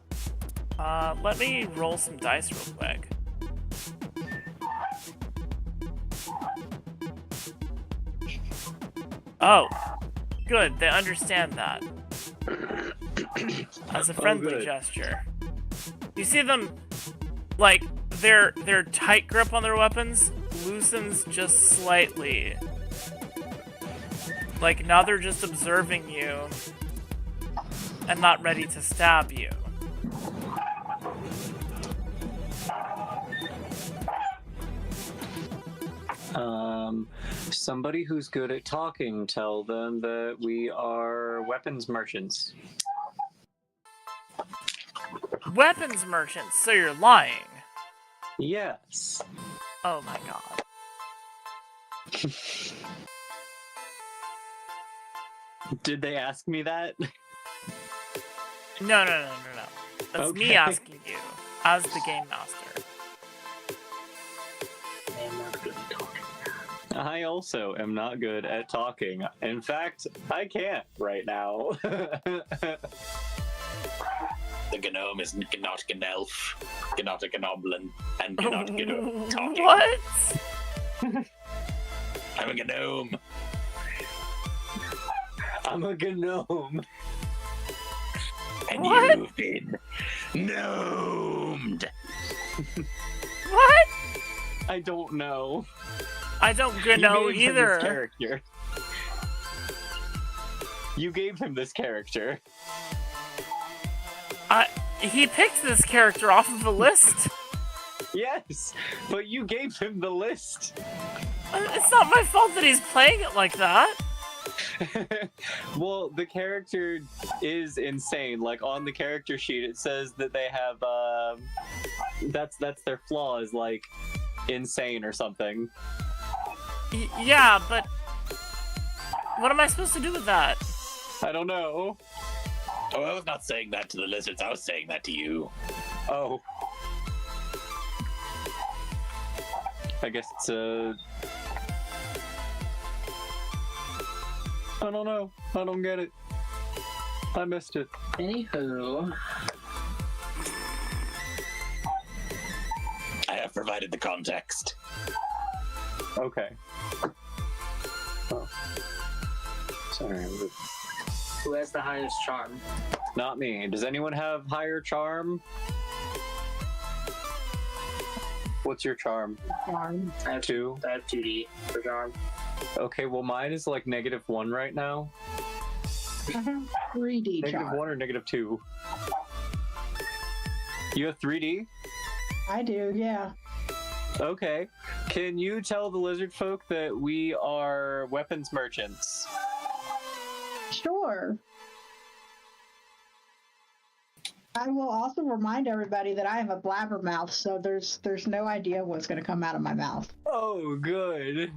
Let me roll some dice real quick. Oh, good. They understand that. As a friendly gesture. You see them, like, their tight grip on their weapons loosens just slightly. Like, now they're just observing you and not ready to stab you. Somebody who's good at talking, tell them that we are weapons merchants. Weapons merchants, so you're lying. Yes. Oh my god. Did they ask me that? No. That's me asking you, as the game master. I also am not good at talking. In fact, I can't right now. The gnome is not an elf, not a gnoblin, and not talking. What? I'm a gnome. I'm a gnome. And what? You've been gnomed. What? I don't know. I don't know you gave either. Him this character. You gave him this character. He picked this character off of a list. Yes, but you gave him the list. It's not my fault that he's playing it like that. Well, the character is insane. Like on the character sheet, it says that they have that's their flaw is like insane or something. Yeah, but what am I supposed to do with that? I don't know. Oh, I was not saying that to the lizards. I was saying that to you. Oh. I guess it's I don't know. I don't get it. I missed it. Anywho. I have provided the context. Okay. Oh. Sorry. Who has the highest charm? Not me. Does anyone have higher charm? What's your charm? Charm. I have 2? I have 2D for charm. Okay, well mine is like -1 right now. I have 3D charm. -1 or -2? You have 3D? I do, yeah. Okay. Can you tell the lizard folk that we are weapons merchants? Sure. I will also remind everybody that I have a blabbermouth, so there's no idea what's going to come out of my mouth. Oh, good.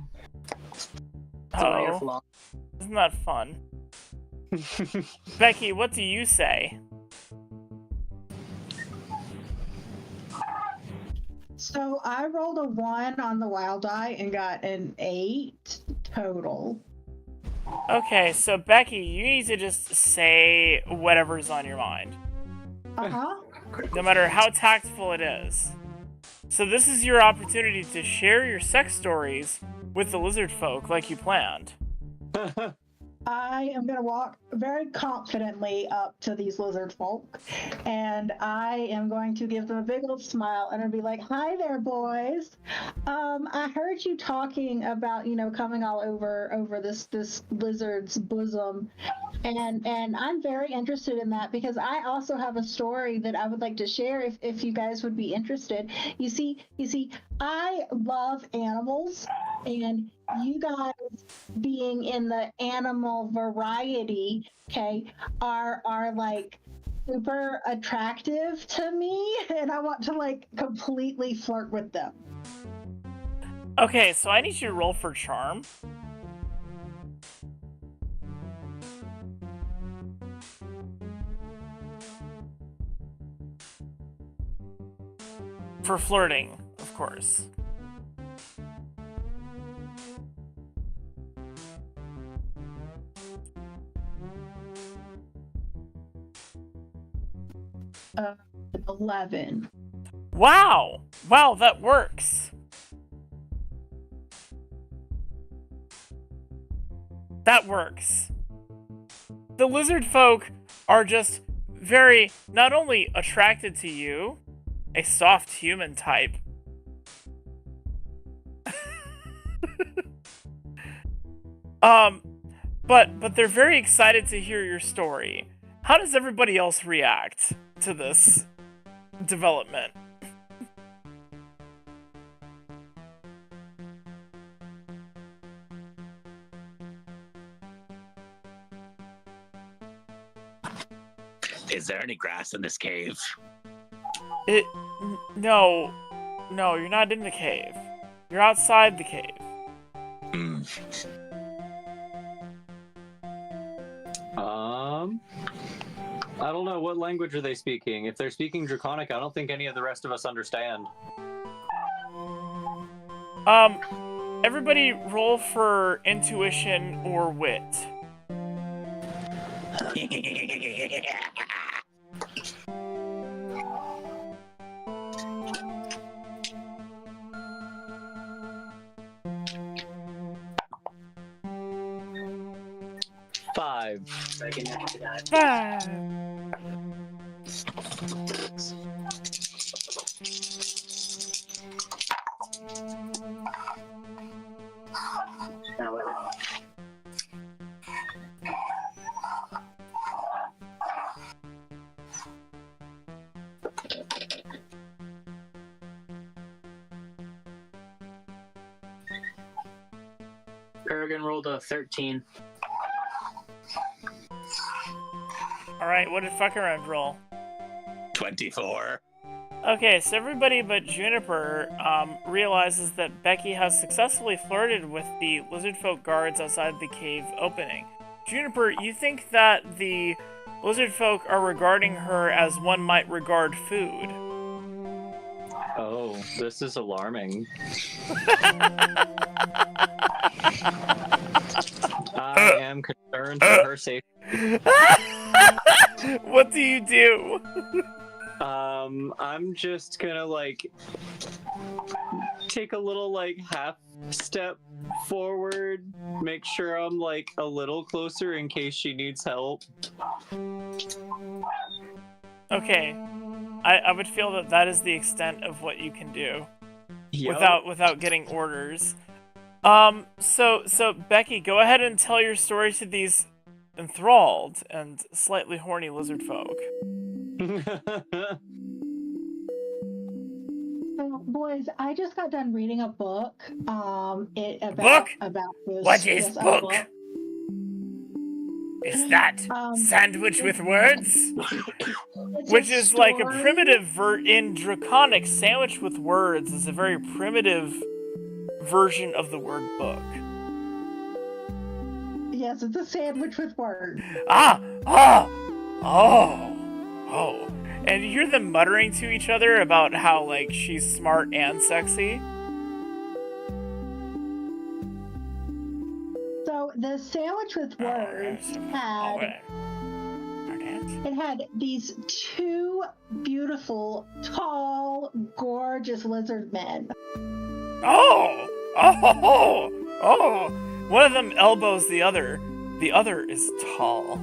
Oh, isn't that fun? Becky, what do you say? So I rolled a 1 on the wild die and got an 8 total. Okay, so Becky, you need to just say whatever's on your mind. Uh-huh. No matter how tactful it is. So this is your opportunity to share your sex stories with the lizard folk like you planned. I am going to walk very confidently up to these lizard folk, and I am going to give them a big old smile and I'll be like, "Hi there, boys. I heard you talking about, coming all over this lizard's bosom, and I'm very interested in that because I also have a story that I would like to share if you guys would be interested. You see, I love animals, and you guys being in the animal variety, okay, are like super attractive to me, and I want to like completely flirt with them." Okay, so I need you to roll for charm. For flirting, of course. Uh, 11. Wow! Wow, that works. That works. The lizard folk are just very, not only attracted to you, a soft human type, but they're very excited to hear your story. How does everybody else react to this development? Is there any grass in this cave? No, you're not in the cave. You're outside the cave. I don't know, what language are they speaking? If they're speaking Draconic, I don't think any of the rest of us understand. Everybody roll for intuition or wit. Five. Kurgan rolled a 13. Alright, what did Fuckaround roll? 24. Okay, so everybody but Juniper realizes that Becky has successfully flirted with the lizard folk guards outside the cave opening. Juniper, you think that the lizard folk are regarding her as one might regard food. Oh, this is alarming. I am concerned for her safety. What do you do? I'm just gonna take a little half step forward, make sure I'm a little closer in case she needs help. Okay, I would feel that that is the extent of what you can do. Yep. Without getting orders. So Becky, go ahead and tell your story to these enthralled and slightly horny lizard folk. So, boys, I just got done reading a book. About this. What is book? Is that sandwich with words? Which is like a primitive in Draconic. Sandwich with words is a very primitive version of the word book. Yes, it's a sandwich with words. Oh. And you hear them muttering to each other about how, like, she's smart and sexy. So the sandwich with words had these two beautiful, tall, gorgeous lizard men. Oh! One of them elbows the other. The other is tall.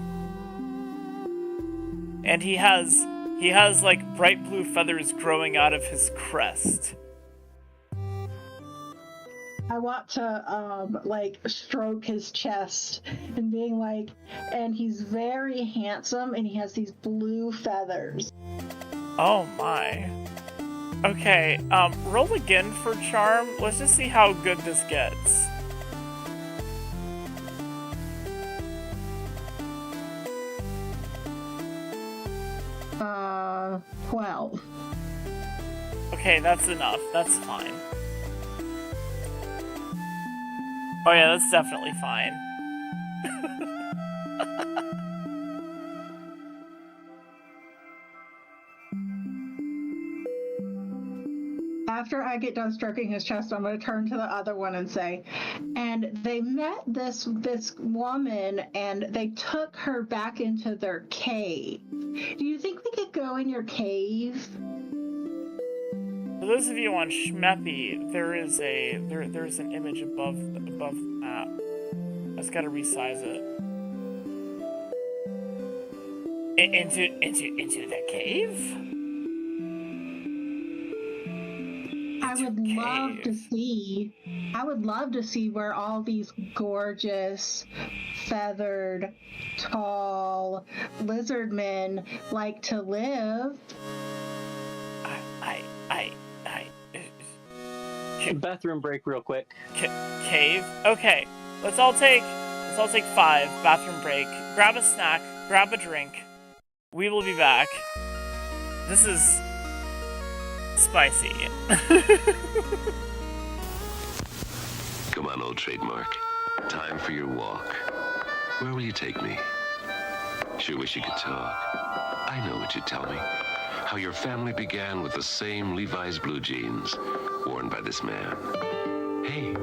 And he has like bright blue feathers growing out of his crest. I want to like stroke his chest and being like, and he's very handsome and he has these blue feathers. Oh my. Okay, roll again for charm. Let's just see how good this gets. Uh, 12. Okay, that's enough. That's fine. Oh yeah, that's definitely fine. After I get done stroking his chest, I'm going to turn to the other one and say, and they met this woman and they took her back into their cave. Do you think we could go in your cave? For those of you on Schmeppy, there's an image above the map. I just gotta resize it. Into the cave? I would love to see where all these gorgeous, feathered, tall lizard men like to live. Bathroom break real quick. Cave? Okay. Let's all take 5. Bathroom break. Grab a snack. Grab a drink. We will be back. This is spicy. Come on, old trademark. Time for your walk. Where will you take me? Sure wish you could talk. I know what you'd tell me. How your family began with the same Levi's blue jeans worn by this man. Hey,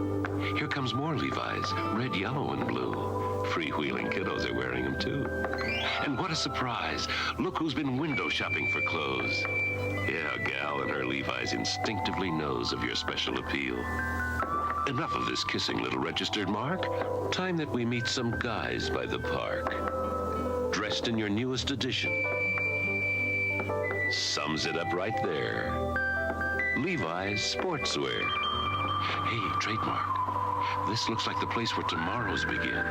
here comes more Levi's, red, yellow, and blue. Freewheeling kiddos are wearing them too. And what a surprise. Look who's been window shopping for clothes. Yeah, a gal in her Levi's instinctively knows of your special appeal. Enough of this kissing, little registered mark. Time that we meet some guys by the park. Dressed in your newest edition. Sums it up right there. Levi's Sportswear. Hey, trademark. This looks like the place where tomorrows begin.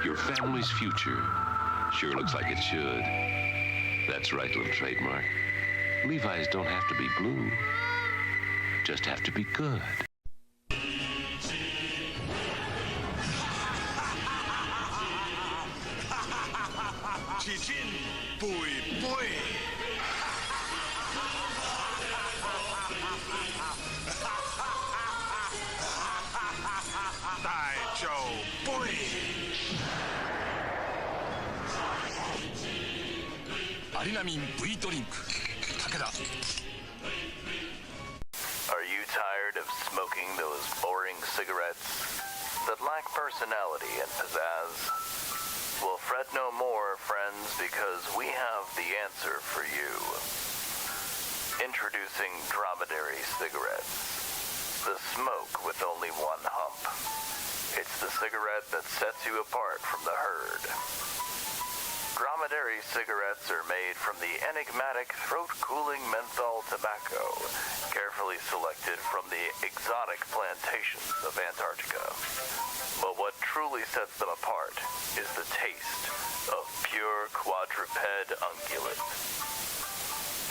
Your family's future. Sure looks like it should. That's right, little trademark. Levi's don't have to be blue. Just have to be good. Chichin, boy, boy. Daijo, boy. Arinamin V drink. Takeda. Are you tired of smoking those boring cigarettes that lack personality and pizzazz? Well, fret no more, friends, because we have the answer for you. Introducing Dromedary cigarettes. The smoke with only one hump. It's the cigarette that sets you apart from the herd. Dromedary cigarettes are made from the enigmatic throat-cooling menthol tobacco, carefully selected from the exotic plantations of Antarctica. But what truly sets them apart is the taste of pure quadruped ungulate.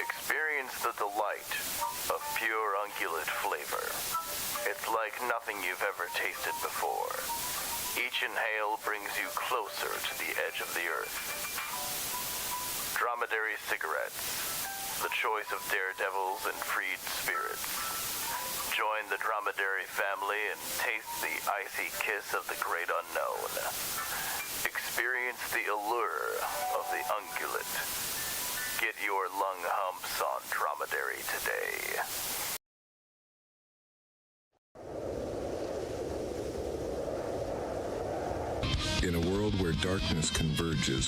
Experience the delight of pure ungulate flavor. It's like nothing you've ever tasted before. Each inhale brings you closer to the edge of the earth. Dromedary cigarettes, the choice of daredevils and freed spirits. Join the Dromedary family and taste the icy kiss of the great unknown. Experience the allure of the ungulate. Get your lung humps on Dromedary today. In a world where darkness converges,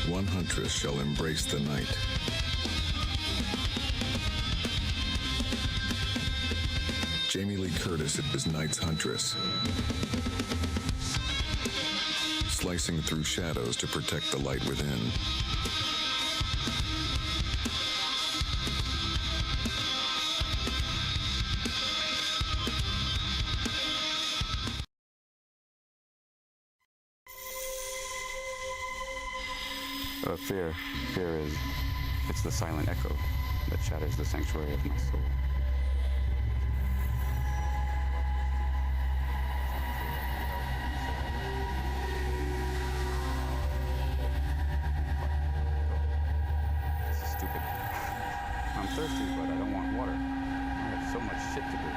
one huntress shall embrace the night. Jamie Lee Curtis is Night's Huntress, slicing through shadows to protect the light within. Fear it's the silent echo that shatters the sanctuary of my soul. This is stupid. I'm thirsty, but I don't want water. I have so much shit to do.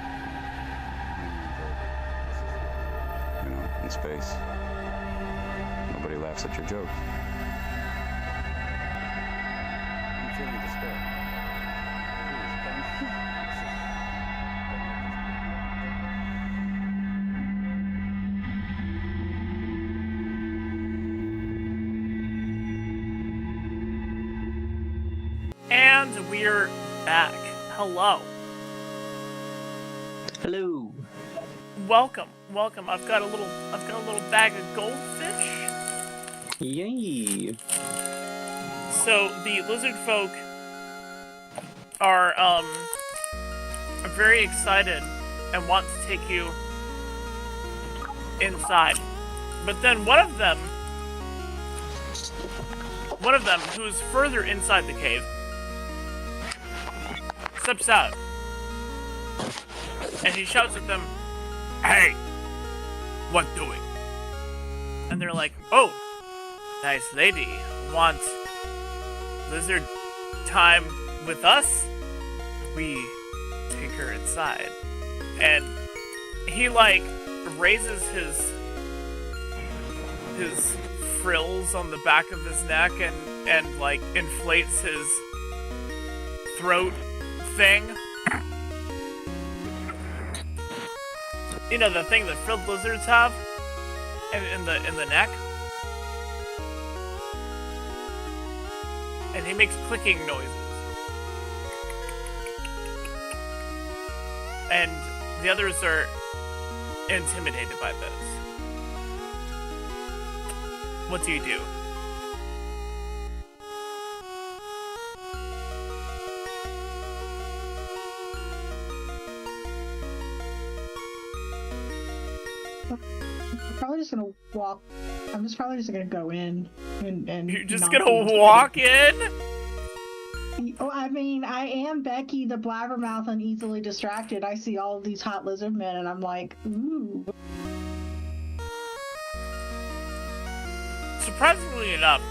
In space, nobody laughs at your jokes. Feeling despair. Please, And we're back. Hello. Hello. Welcome. I've got a little bag of goldfish. Yay. So the lizard folk are very excited and want to take you inside. But then one of them who's further inside the cave steps out and he shouts at them, "Hey, what doing?" And they're like, "Oh, nice lady, want lizard time with us?" We take her inside. And he raises his frills on the back of his neck and inflates his throat thing. You know, the thing that frilled lizards have in the neck. And he makes clicking noises. And the others are intimidated by this. What do you do? Probably just gonna walk. I'm probably just gonna go in and You're just gonna walk in? Oh, I mean, I am Becky the blabbermouth and easily distracted. I see all of these hot lizard men and I'm like, ooh. Surprisingly enough,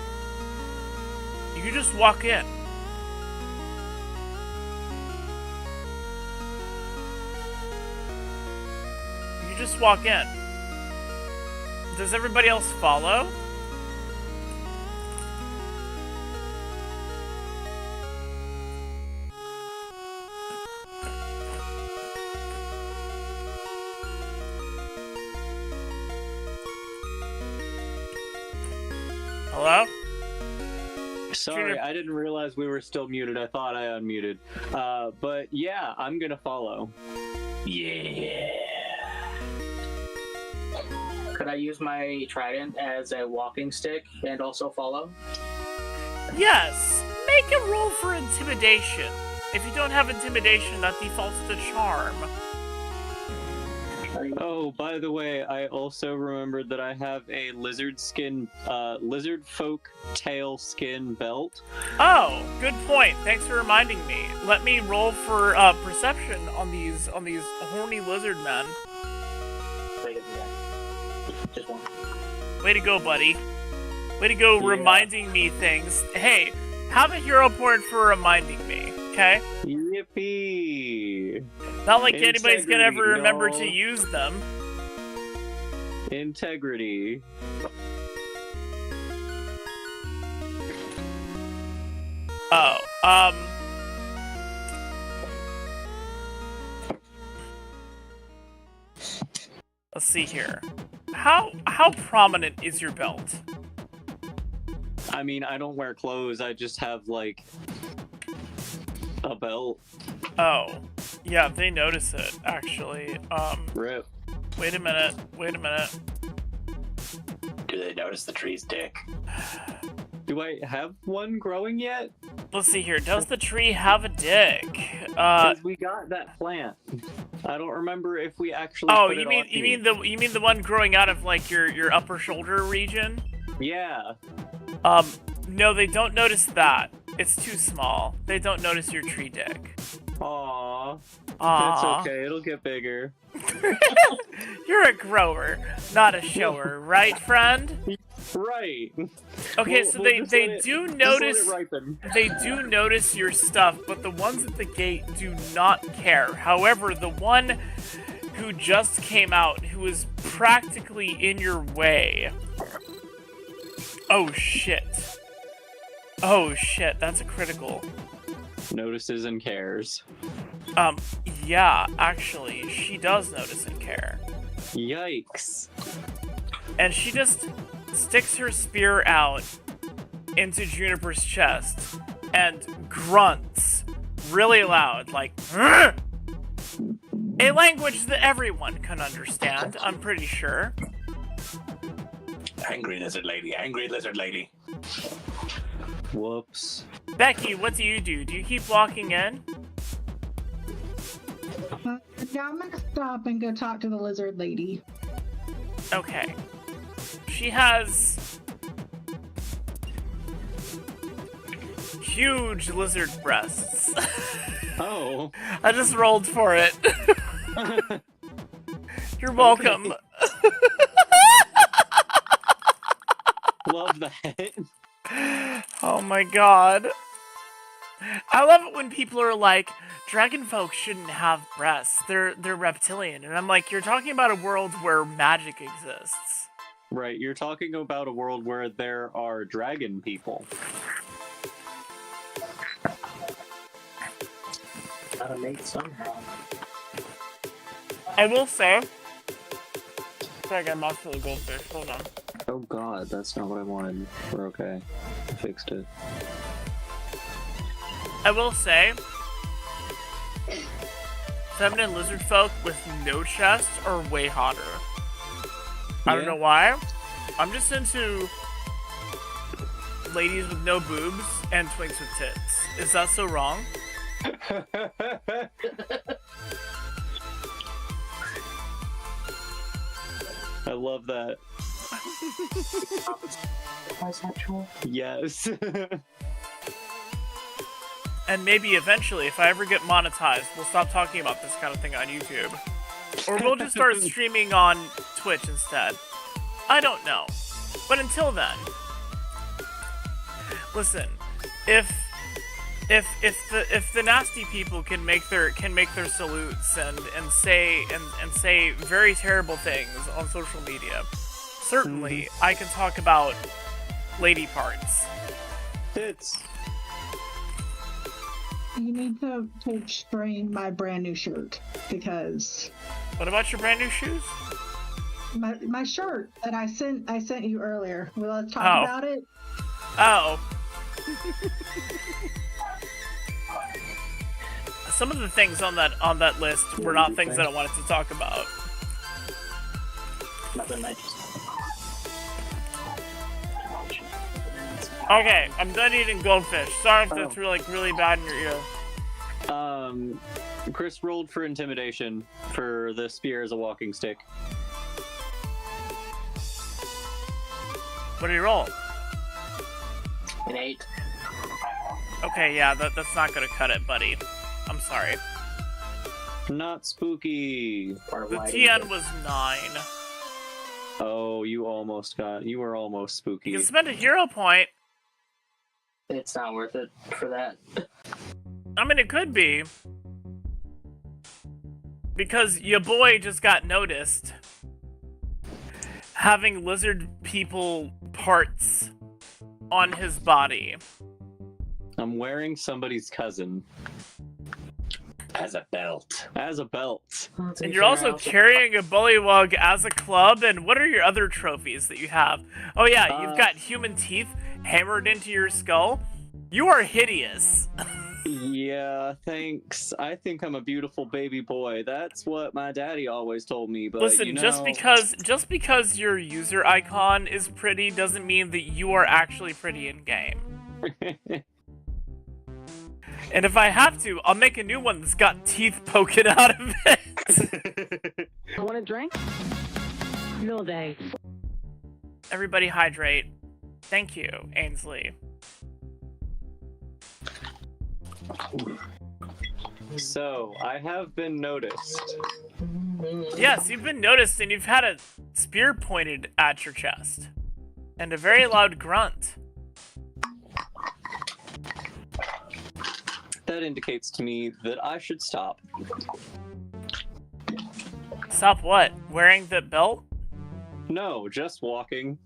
you just walk in. You just walk in. Does everybody else follow? Hello? Sorry, I didn't realize we were still muted. I thought I unmuted. But yeah, I'm gonna follow. Yeah. Could I use my trident as a walking stick and also follow? Yes! Make a roll for intimidation. If you don't have intimidation, that defaults to charm. Oh, by the way, I also remembered that I have a lizard folk tail skin belt. Oh, good point. Thanks for reminding me. Let me roll for perception on these horny lizard men. Just one. Way to go, buddy. Way to go, reminding me things. Hey, have a hero point for reminding me, okay? Yippee! Not like anybody's gonna ever remember to use them. Integrity. Oh, let's see here. How prominent is your belt? I mean, I don't wear clothes. I just have like a belt. Oh, yeah, they notice it actually. Rip. Wait a minute. Do they notice the tree's dick? Do I have one growing yet? Let's see here. Does the tree have a dick? 'Cause we got that plant. I don't remember if we actually. Oh, put you it mean on you mean the one growing out of like your upper shoulder region? Yeah. No, they don't notice that. It's too small. They don't notice your tree dick. Aww. Aww. It's okay. It'll get bigger. You're a grower, not a shower, right, friend? Right. Okay, We'll- so we'll they do notice. Just let it ripen. They do notice your stuff, but the ones at the gate do not care. However, the one who just came out, who is practically in your way. Oh shit. Oh shit, that's a critical. Notices and cares. Yeah, actually, she does notice and care. Yikes. And she just sticks her spear out into Juniper's chest and grunts really loud, like, "Rrr!" A language that everyone can understand, I'm pretty sure. Angry lizard lady, angry lizard lady. Whoops. Becky, what do? Do you keep walking in? Yeah, I'm gonna stop and go talk to the lizard lady. Okay. She has huge lizard breasts. Oh. I just rolled for it. You're welcome. Love that. Oh my god. I love it when people are like, dragon folk shouldn't have breasts. They're reptilian. And I'm like, you're talking about a world where magic exists. Right, you're talking about a world where there are dragon people. Gotta make somehow. I will say. Sorry, I mouse for the goldfish. Hold on. Oh god, that's not what I wanted. We're okay. I fixed it. I will say, feminine lizard folk with no chest are way hotter. I don't know why. I'm just into ladies with no boobs and twinks with tits. Is that so wrong? I love that. Bisexual? Yes. And maybe eventually, if I ever get monetized, we'll stop talking about this kind of thing on YouTube. Or we'll just start streaming on Twitch instead. I don't know. But until then, listen, if the nasty people can make their salutes and say very terrible things on social media, certainly I can talk about lady parts. Tits. You need to stream my brand new shirt because. What about your brand new shoes? My shirt that I sent you earlier. Well, let's talk about it. Oh. Some of the things on that list were not things that I wanted to talk about. Okay, I'm done eating goldfish. Sorry if that's really bad in your ear. Chris rolled for intimidation for the spear as a walking stick. What did you roll? An 8. Okay, yeah, that's not gonna cut it, buddy. I'm sorry. Not spooky. The TN was 9. Oh, you were almost spooky. You can spend a hero point. It's not worth it for that. I mean, it could be. Because your boy just got noticed having lizard people parts on his body. I'm wearing somebody's cousin. As a belt. As a belt. And you're also carrying a bullywug as a club, and what are your other trophies that you have? Oh yeah, you've got human teeth hammered into your skull. You are hideous. Yeah, thanks. I think I'm a beautiful baby boy. That's what my daddy always told me, but listen, you know... just because your user icon is pretty doesn't mean that you are actually pretty in game. And if I have to, I'll make a new one that's got teeth poking out of it. Want a drink? No thanks. Everybody hydrate. Thank you, Ainsley. So, I have been noticed. Yes, you've been noticed, and you've had a spear pointed at your chest. And a very loud grunt. That indicates to me that I should stop. Stop what? Wearing the belt? No, just walking.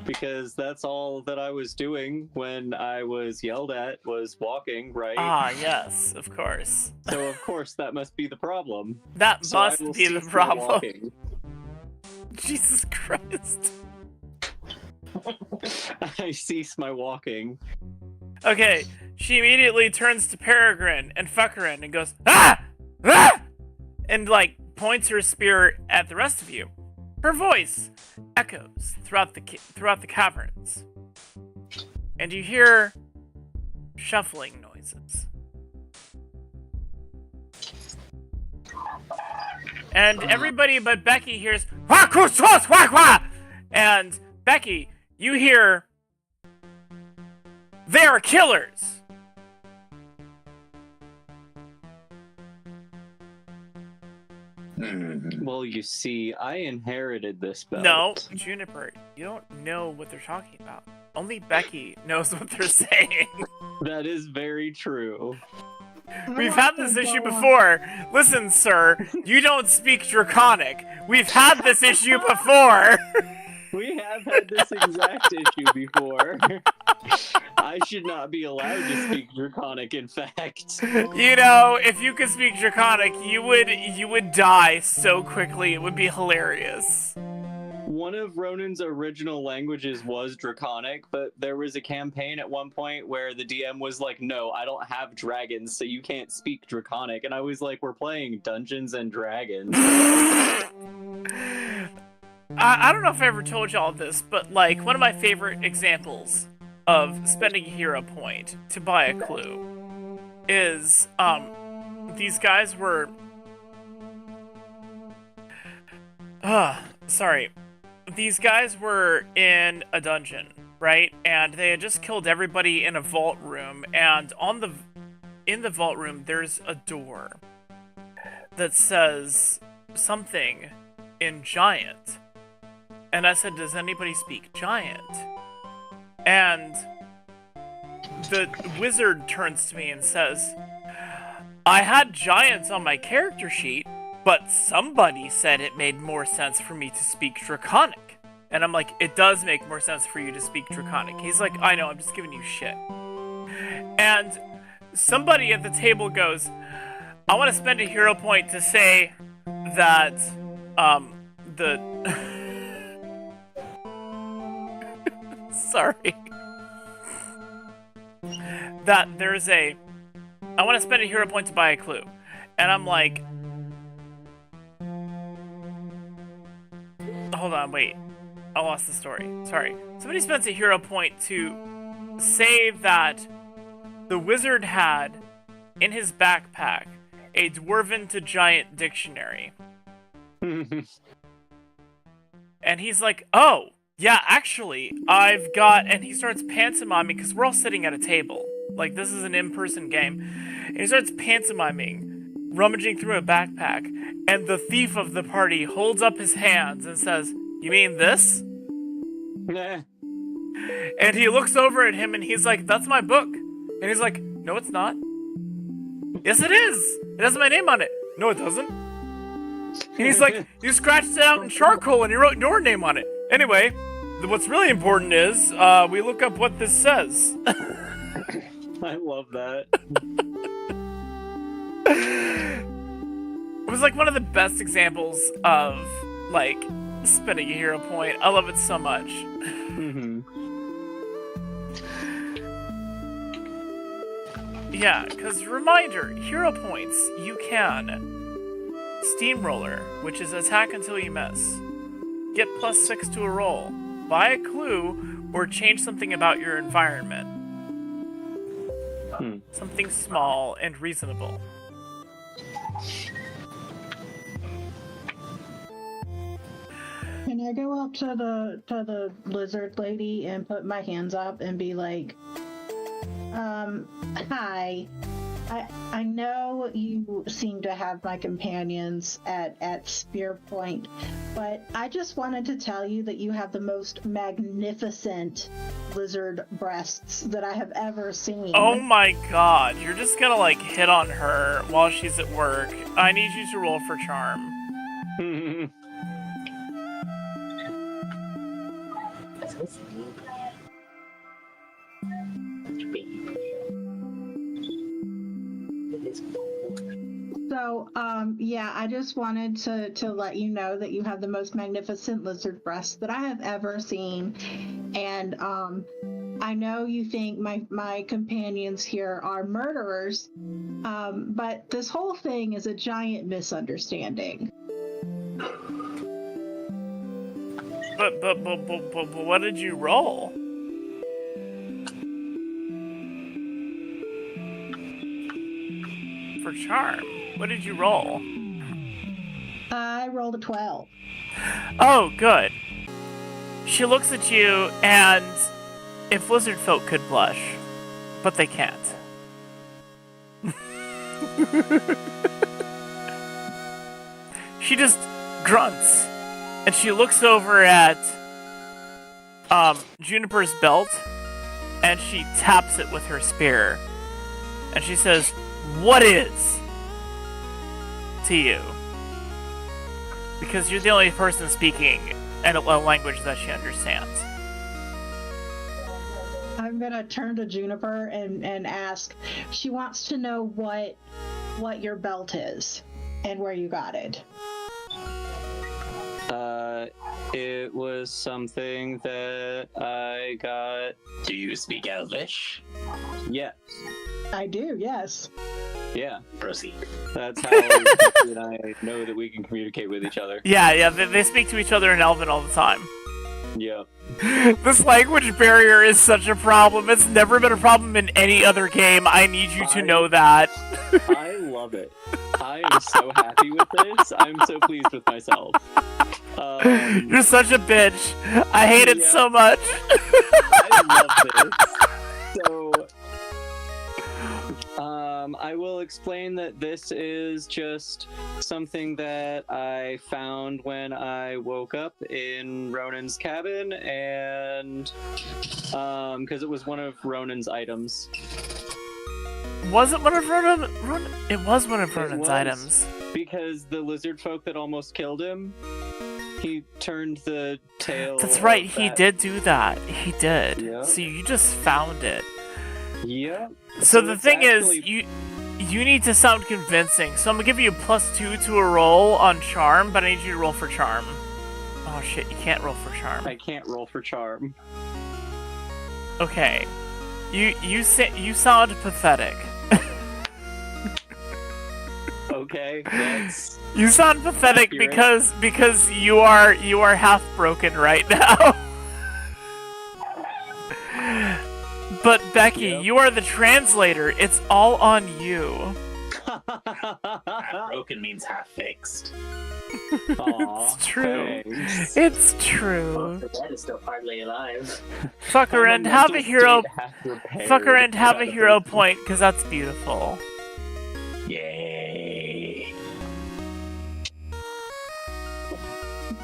Because that's all that I was doing when I was yelled at, was walking, right? Ah, yes, of course. So of course that must be the problem. That So I must will be the cease my problem. walking. Jesus Christ. I cease my walking. Okay, she immediately turns to Peregrine and Fuckerin and goes, "Ah! Ah!" and, like, points her spear at the rest of you. Her voice echoes throughout the caverns. And you hear shuffling noises. And everybody but Becky hears, and Becky, you hear, "They are killers!" Well, you see, I inherited this belt. No, Juniper, you don't know what they're talking about. Only Becky knows what they're saying. That is very true. We've had this issue before. Listen, sir, you don't speak Draconic. We've had this issue before. We have had this exact issue before. I should not be allowed to speak Draconic, in fact. You know, if you could speak Draconic, you would die so quickly. It would be hilarious. One of Ronan's original languages was Draconic, but there was a campaign at one point where the DM was like, "No, I don't have dragons, so you can't speak Draconic." And I was like, "We're playing Dungeons and Dragons." I don't know if I ever told y'all this, but, like, one of my favorite examples of spending a hero point to buy a clue is, these guys were... These guys were in a dungeon, right? And they had just killed everybody in a vault room, and in the vault room, there's a door that says something in Giant. And I said, "Does anybody speak Giant?" And the wizard turns to me and says, "I had Giants on my character sheet, but somebody said it made more sense for me to speak Draconic." And I'm like, "It does make more sense for you to speak Draconic." He's like, "I know, I'm just giving you shit." And somebody at the table goes, "I want to spend a hero point to say that, sorry. That there's I want to spend a hero point to buy a clue." And I'm like, hold on, wait. I lost the story. Sorry. Somebody spends a hero point to say that the wizard had in his backpack a dwarven to giant dictionary. And he's like, "Oh, yeah, actually, I've got..." And he starts pantomiming, because we're all sitting at a table. Like, this is an in-person game. And he starts pantomiming, rummaging through a backpack, and the thief of the party holds up his hands and says, "You mean this?" Nah. And he looks over at him and he's like, "That's my book." And he's like, "No, it's not." "Yes, it is. It has my name on it." "No, it doesn't." And he's like, "You scratched it out in charcoal and you wrote your name on it." "Anyway, what's really important is we look up what this says." I love that. It was like one of the best examples of like spending a hero point. I love it so much. Yeah, because reminder, hero points, you can Steamroller, which is attack until you miss. Get +6 to a roll. Buy a clue or change something about your environment. Something small and reasonable. Can I go up to the lizard lady and put my hands up and be like, hi. I know you seem to have my companions at spear point, but I just wanted to tell you that you have the most magnificent lizard breasts that I have ever seen. Oh my god, you're just gonna like hit on her while she's at work. I need you to roll for charm. So, yeah, I just wanted to let you know that you have the most magnificent lizard breasts that I have ever seen. And, I know you think my companions here are murderers, but this whole thing is a giant misunderstanding. But what did you roll? For charm, what did you roll? I rolled a 12. Oh, good. She looks at you, and if lizard folk could blush, but they can't. She just grunts, and she looks over at Juniper's belt, and she taps it with her spear, and she says, "What is?" to you. Because you're the only person speaking in a language that she understands. I'm gonna turn to Juniper and ask. She wants to know what your belt is and where you got it. It was something that I got. Do you speak Elvish? Yes. I do, yes. Yeah. Proceed. That's how Becky and I know that we can communicate with each other. Yeah, they speak to each other in Elven all the time. Yeah. This language barrier is such a problem. It's never been a problem in any other game. I need you to know that. I love it. I am so happy with this. I'm so pleased with myself. You're such a bitch. I hate it so much. I love this. So, I will explain that this is just something that I found when I woke up in Ronan's cabin, and because it was one of Ronan's items. Was it one of Ronan? It was one of Ronan's items. Because the lizard folk that almost killed him, he turned the tail. That's right, he did do that. He did. Yeah. So you just found it. Yeah. So the thing is, you need to sound convincing. So I'm gonna give you a +2 to a roll on charm, but I need you to roll for charm. Oh shit, you can't roll for charm. I can't roll for charm. Okay. You sound pathetic. Okay, that's... You sound pathetic accurate. because you are half broken right now. But Becky, you are the translator. It's all on you. Half broken means half fixed. It's true. Thanks. It's true. The dead is still hardly alive. Fucker and have a hero. Repaired. Fucker and have a hero point, because that's beautiful. Yay.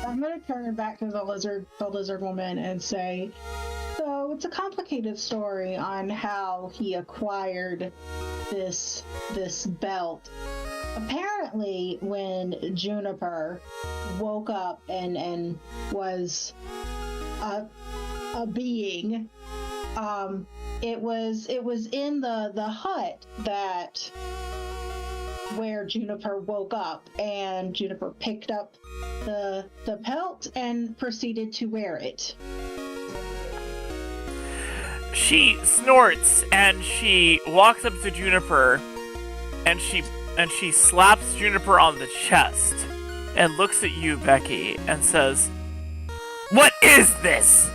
I'm gonna turn back to the lizard woman and say, so it's a complicated story on how he acquired this belt. Apparently, when Juniper woke up and was a being, It was in the hut that where Juniper woke up, and Juniper picked up the pelt and proceeded to wear it. She snorts and she walks up to Juniper and she slaps Juniper on the chest and looks at you, Becky, and says, "What is this?"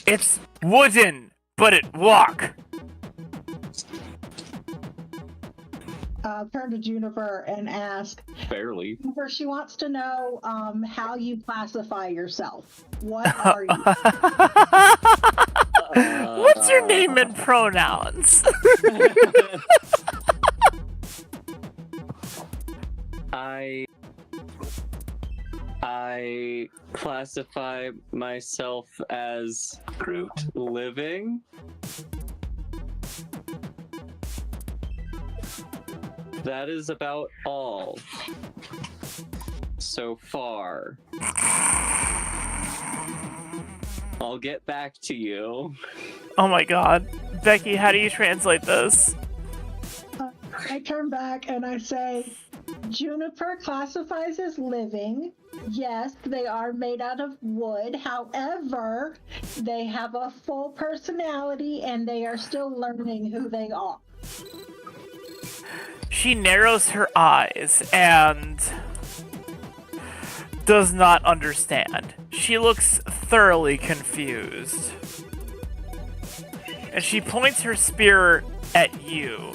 "It's wooden, but it walk." Turn to Juniper and ask. Barely. Juniper, she wants to know how you classify yourself. What are you? What's your name and pronouns? I classify myself as Groot. Living. That is about all so far. I'll get back to you. Oh my god. Becky, how do you translate this? I turn back and I say, Juniper classifies as living. Yes, they are made out of wood. However, they have a full personality and they are still learning who they are. She narrows her eyes and does not understand. She looks thoroughly confused. And she points her spear at you.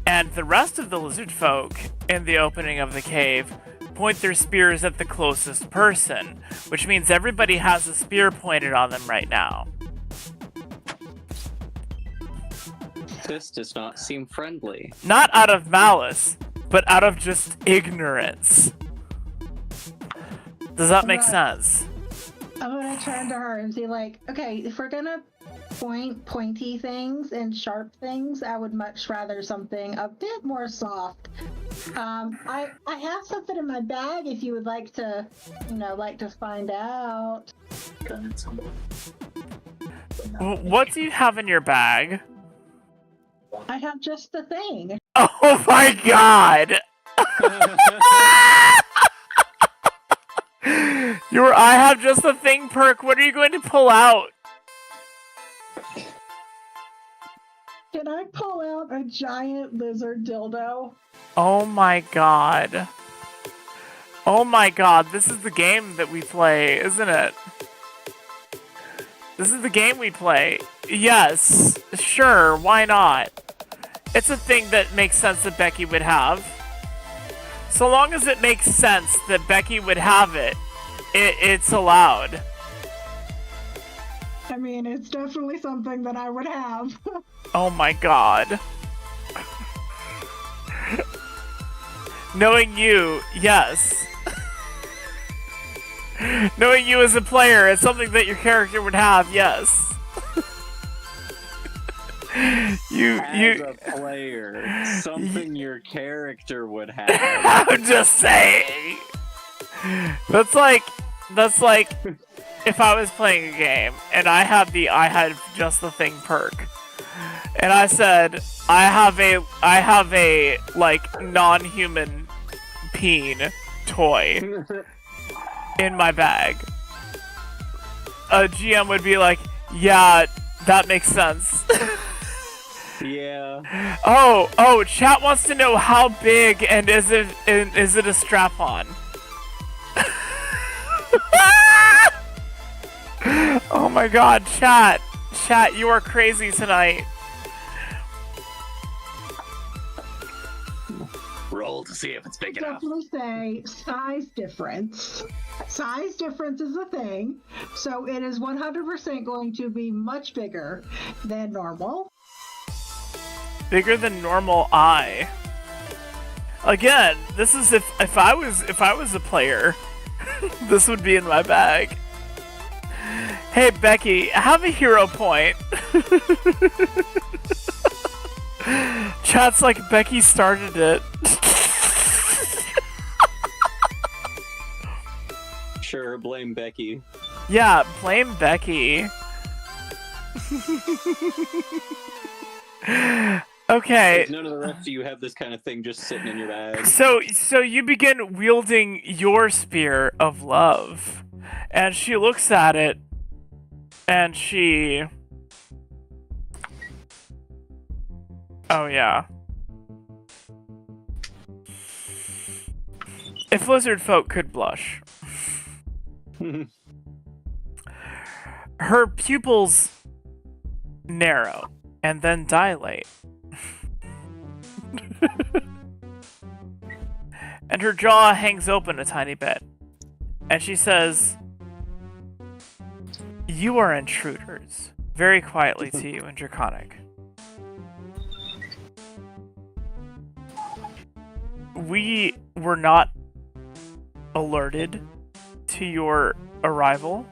And the rest of the lizard folk in the opening of the cave point their spears at the closest person, which means everybody has a spear pointed on them right now. This does not seem friendly. Not out of malice, but out of just ignorance. Does that make sense? I'm gonna turn to her and be like, okay, if we're gonna point pointy things and sharp things, I would much rather something a bit more soft. I have something in my bag if you would like to, like to find out. What do you have in your bag? I have just the thing. Oh my god! Your I have just the thing perk, what are you going to pull out? Can I pull out a giant lizard dildo? Oh my god. Oh my god, this is the game that we play, isn't it? This is the game we play. Yes, sure, why not? It's a thing that makes sense that Becky would have. So long as it makes sense that Becky would have it, it's allowed. I mean, it's definitely something that I would have. Oh my god. Knowing you, yes. Knowing you as a player, it's something that your character would have, yes. As a player, something your character would have. I'm just saying. That's like if I was playing a game and I had just the thing perk, and I said I have a like non-human peen toy in my bag. A GM would be like, yeah, that makes sense. Yeah. Oh, chat wants to know how big and is it a strap-on? Oh my god, chat, you are crazy tonight. Roll to see if it's big enough. Definitely say size difference. Size difference is a thing, so it is 100% going to be much bigger than normal. Bigger than normal eye. Again, this is if I was a player, this would be in my bag. Hey Becky, have a hero point. Chat's like Becky started it. Sure, blame Becky. Yeah, blame Becky. Okay. None of the rest of you have this kind of thing just sitting in your bag. So you begin wielding your spear of love, and she looks at it, and she... Oh, yeah. If lizard folk could blush. Her pupils narrow and then dilate. And her jaw hangs open a tiny bit. And she says, "You are intruders," very quietly to you in Draconic. We were not alerted to your arrival.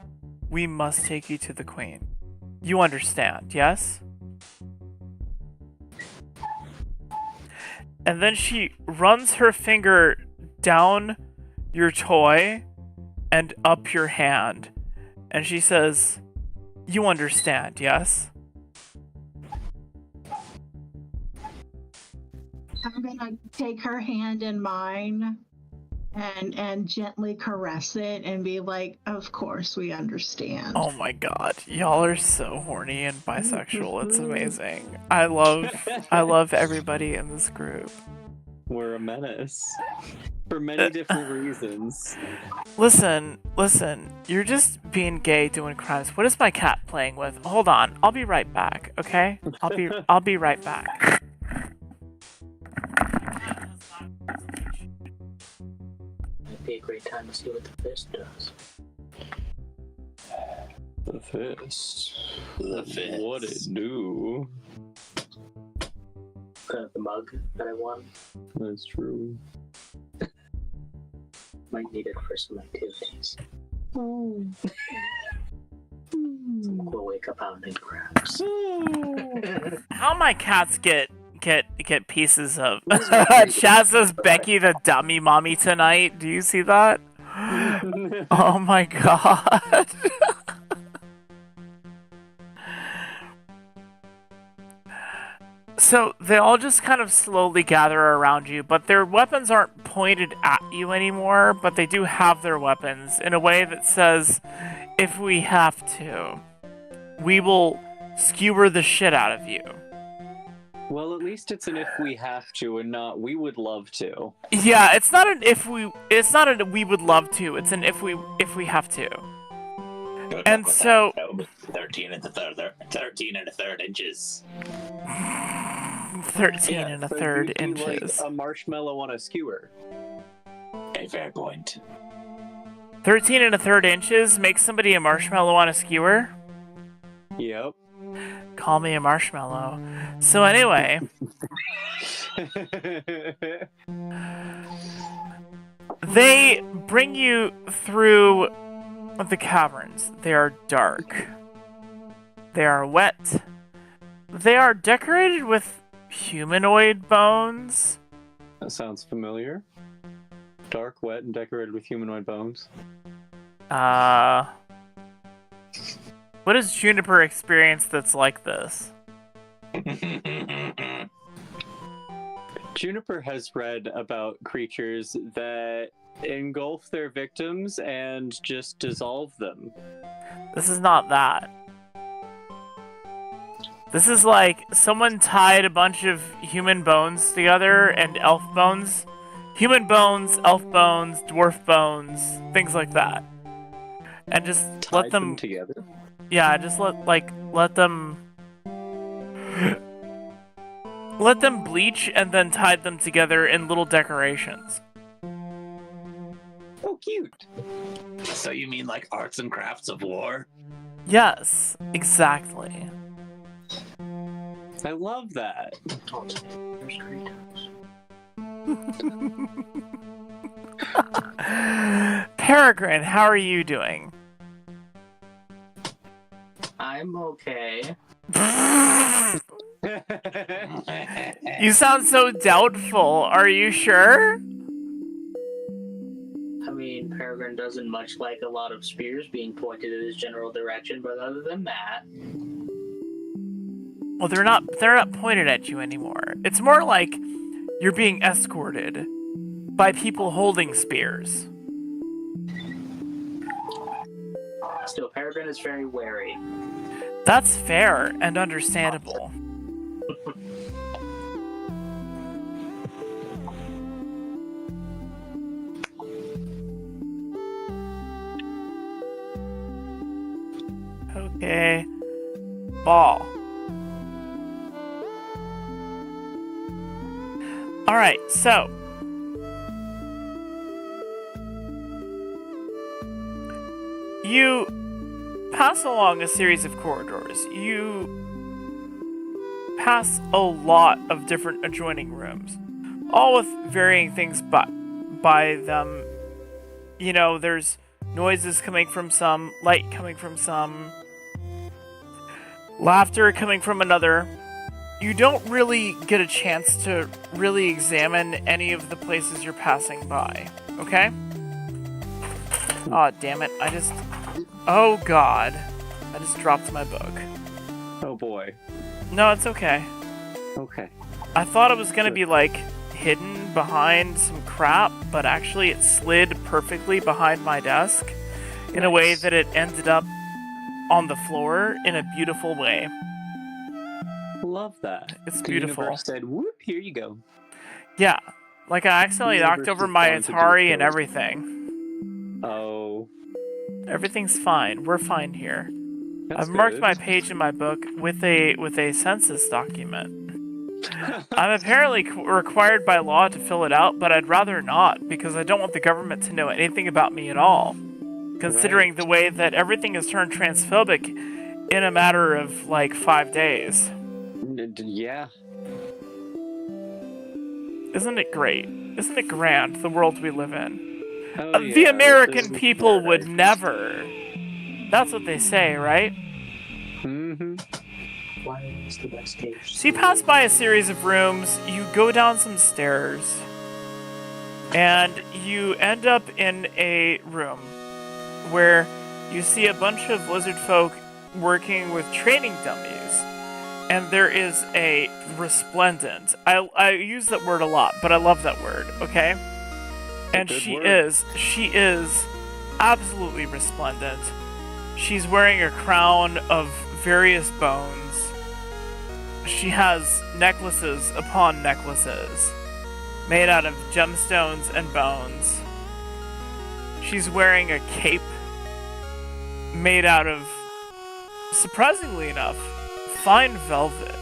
We must take you to the Queen. You understand, yes? And then she runs her finger down your toy and up your hand. And she says, "You understand, yes?" I'm gonna take her hand in mine and gently caress it and be like, "Of course we understand." Oh my god, y'all are so horny and bisexual. It's amazing. I love everybody in this group. We're a menace. For many different reasons. Listen, you're just being gay doing crimes. What is my cat playing with? Hold on, I'll be right back, okay? I'll be right back. Might be a great time to see what the fist does. The fist. The fist. What it do? The mug that I won. That's true. Might need it for some activities. Oh. We'll wake up pounding crabs. How my cats get pieces of Chaz says Becky the dummy mommy tonight. Do you see that? Oh my god. So they all just kind of slowly gather around you, but their weapons aren't pointed at you anymore, but they do have their weapons in a way that says, if we have to, we will skewer the shit out of you. Well, at least it's an if we have to and not we would love to. Yeah, it's not an we would love to, it's an if we have to. And so 13 and a third inches. 13 and a third you'd be inches. like a marshmallow on a skewer. A fair point. 13 and a third inches makes somebody a marshmallow on a skewer? Yep. Call me a marshmallow. So anyway. They bring you through the caverns. They are dark. They are wet. They are decorated with humanoid bones. That sounds familiar. Dark, wet, and decorated with humanoid bones. What has Juniper experienced that's like this? Juniper has read about creatures that engulf their victims and just dissolve them. This is not that. This is like someone tied a bunch of human bones together and elf bones. Human bones, elf bones, dwarf bones, things like that. And just let them together. Yeah, just let them bleach and then tied them together in little decorations. Oh, cute. So you mean like arts and crafts of war? Yes, exactly. I love that. Peregrine, how are you doing? I'm okay. You sound so doubtful. Are you sure? I mean, Peregrine doesn't much like a lot of spears being pointed in his general direction, but other than that... Well, they're not pointed at you anymore. It's more like you're being escorted by people holding spears. Still, Peregrine is very wary. That's fair and understandable. Okay. Ball. Alright, so. You pass along a series of corridors. You pass a lot of different adjoining rooms, all with varying things by them. You know, there's noises coming from some, light coming from some, laughter coming from another. You don't really get a chance to really examine any of the places you're passing by, okay? Aw, damn it, oh god. I just dropped my book. Oh boy. No, it's okay. Okay. I thought it was gonna be, like, hidden behind some crap, but actually it slid perfectly behind my desk in a way that it ended up on the floor in a beautiful way. Love that. It's The beautiful. universe said, whoop, here you go. Yeah. Like, I accidentally knocked over my Atari and everything. everything. Oh. Everything's fine. We're fine here. That's I've marked good. my page in my book with a census document. I'm apparently required by law to fill it out, but I'd rather not, because I don't want the government to know anything about me at all. Considering the way that everything has turned transphobic in a matter of, like, 5 days. Yeah. Isn't it great? Isn't it grand, the world we live in? Oh, The yeah, American people would never. That's what they say, right? Mm-hmm. Why is the best case? So you pass by a series of rooms, you go down some stairs, and you end up in a room where you see a bunch of lizard folk working with training dummies. And there is a resplendent. I use that word a lot, but I love that word, okay? And she is absolutely resplendent. She's wearing a crown of various bones. She has necklaces upon necklaces made out of gemstones and bones. She's wearing a cape made out of, surprisingly enough, fine velvet.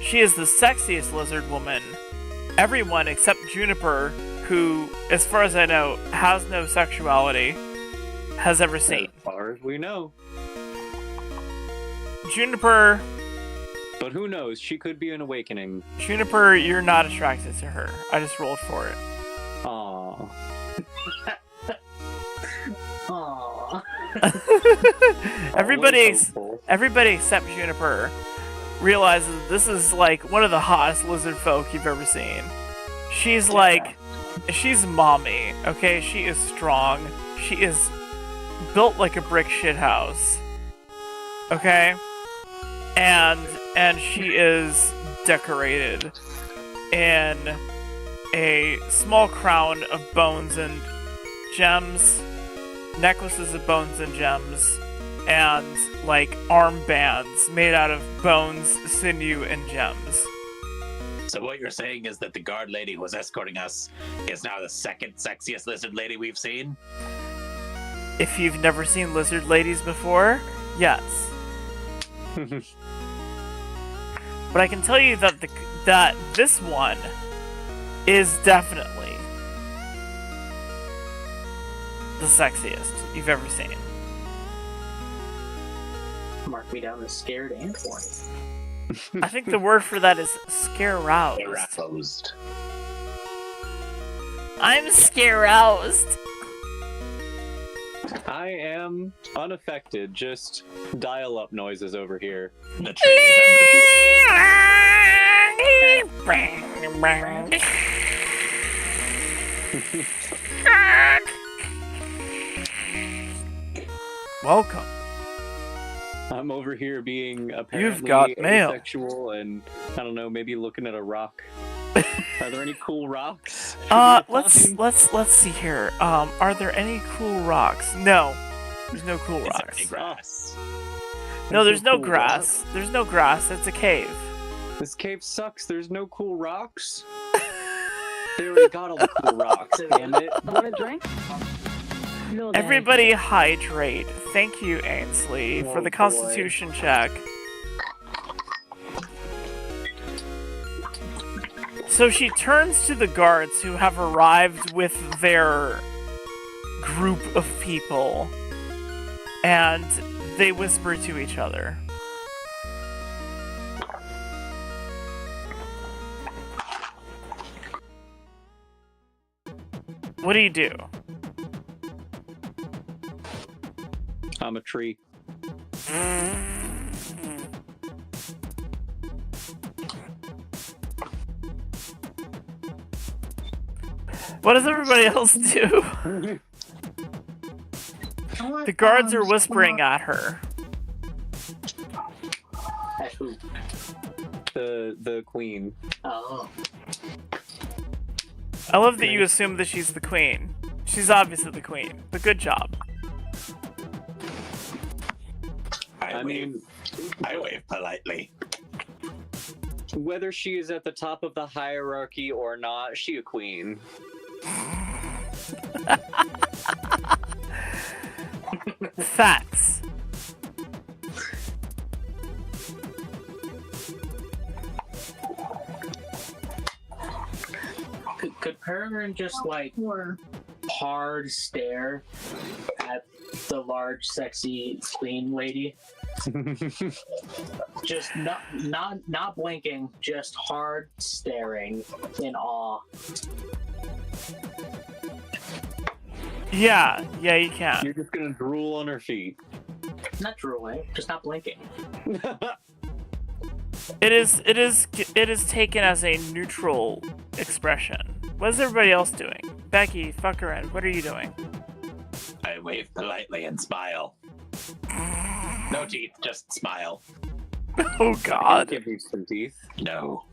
She is the sexiest lizard woman everyone except Juniper, who, as far as I know, has no sexuality, has ever seen. As far as we know. Juniper... But who knows? She could be an awakening. Juniper, you're not attracted to her. I just rolled for it. Aww. Aww. Everybody except Juniper realizes this is like one of the hottest lizard folk you've ever seen. She's like, she's mommy, okay? She is strong. She is built like a brick shithouse, okay? And she is decorated in a small crown of bones and gems, necklaces of bones and gems, and like armbands made out of bones, sinew, and gems. So what you're saying is that the guard lady who was escorting us is now the second sexiest lizard lady we've seen? If you've never seen lizard ladies before, yes. But I can tell you that that this one is definitely the sexiest you've ever seen. Mark me down as scared and horny. I think the word for that is scare-roused. Aroused. I'm scare-roused. I am unaffected, just dial-up noises over here. The tree is Welcome. I'm over here being apparently You've got mail. asexual and I don't know, maybe looking at a rock. Are there any cool rocks? Let's see here. Are there any cool rocks? No. There's no cool rocks. Is there any grass? No, there's no cool grass. There's no grass. It's a cave. This cave sucks. There's no cool rocks. They already got all the cool rocks, damn it. Want a drink? No, Everybody hydrate. Thank you, Ainsley, for the Constitution check. So she turns to the guards who have arrived with their group of people, and they whisper to each other. What do you do? I'm a tree. What does everybody else do? The guards are whispering at her. At who? The queen. Oh. I love that you assume that she's the queen. She's obviously the queen, but good job. I wave politely. Whether she is at the top of the hierarchy or not, she a queen. Facts. Could Peregrine just like hard stare at the large, sexy queen lady? Just not blinking, just hard staring in awe. Yeah, you can. You're just gonna drool on her feet. Not drooling, just not blinking. It is taken as a neutral expression. What is everybody else doing? Becky, fuckerin, what are you doing? I wave politely and smile. No teeth, just smile. Oh God. Give you some teeth. No.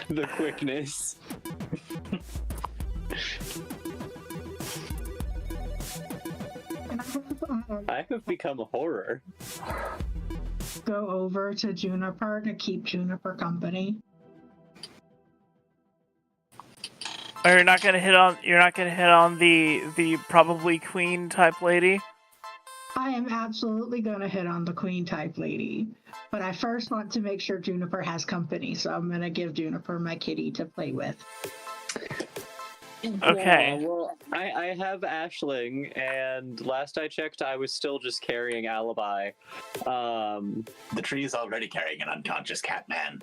The quickness. I have become a horror. Go over to Juniper to keep Juniper company. Oh, you're not gonna hit on the probably queen type lady? I am absolutely gonna hit on the queen type lady, but I first want to make sure Juniper has company, so I'm gonna give Juniper my kitty to play with. Okay. Yeah, well, I have Ashling, and last I checked, I was still just carrying Alibi. The tree is already carrying an unconscious cat man.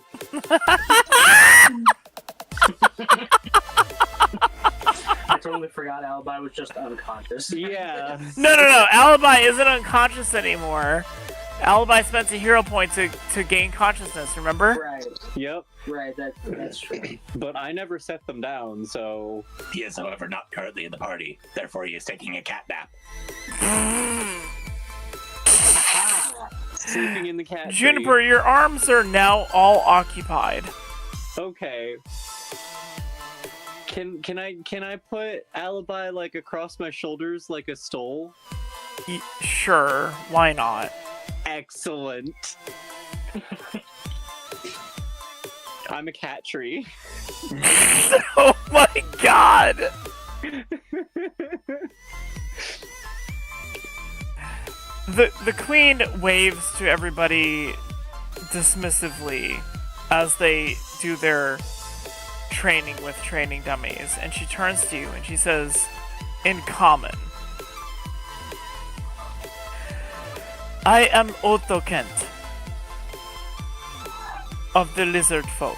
I totally forgot Alibi was just unconscious. Yeah. No. Alibi isn't unconscious anymore. Alibi spent a hero point to gain consciousness, remember? Right. Yep. Right, that's true. But I never set them down, so... He is, however, not currently in the party. Therefore, he is taking a cat nap. Sleeping in the cat Juniper, tree. your arms are now all occupied. Okay. Can I put Alibi like across my shoulders like a stole? Sure, why not? Excellent. I'm a cat tree. Oh my God! The queen waves to everybody dismissively as they do their training with training dummies, and she turns to you and she says, in common, I am Otto Kent of the lizard folk.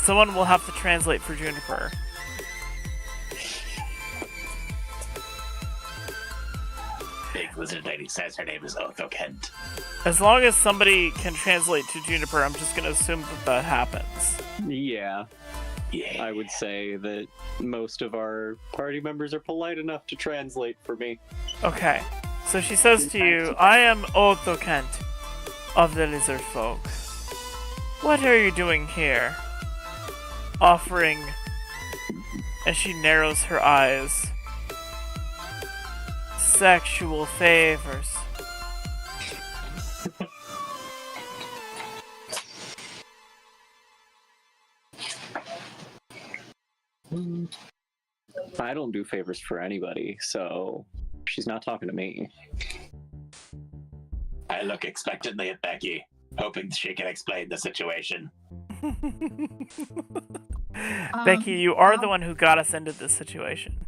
Someone will have to translate for Juniper. Big lizard lady says her name is Otho Kent. As long as somebody can translate to Juniper, I'm just going to assume that happens. Yeah. I would say that most of our party members are polite enough to translate for me. Okay. So she says to you, I am Otho Kent of the Lizard Folk. What are you doing here? Offering... And she narrows her eyes. Sexual favors. I don't do favors for anybody, so she's not talking to me. I look expectantly at Becky, hoping she can explain the situation. Becky, you are the one who got us into this situation.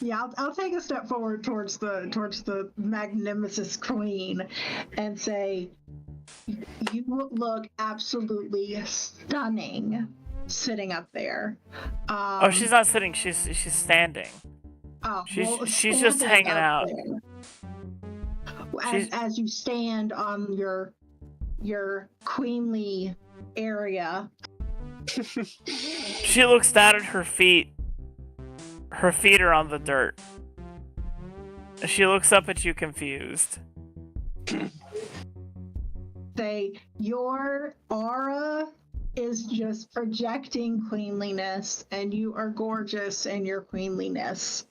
Yeah, I'll take a step forward towards the magnanimous queen and say, you look absolutely stunning sitting up there. Oh, she's not sitting, she's standing. Oh, she's just hanging out. As you stand on your queenly area. She looks down at her feet. Her feet are on the dirt. She looks up at you confused. Say, your aura is just projecting queenliness, and you are gorgeous in your queenliness.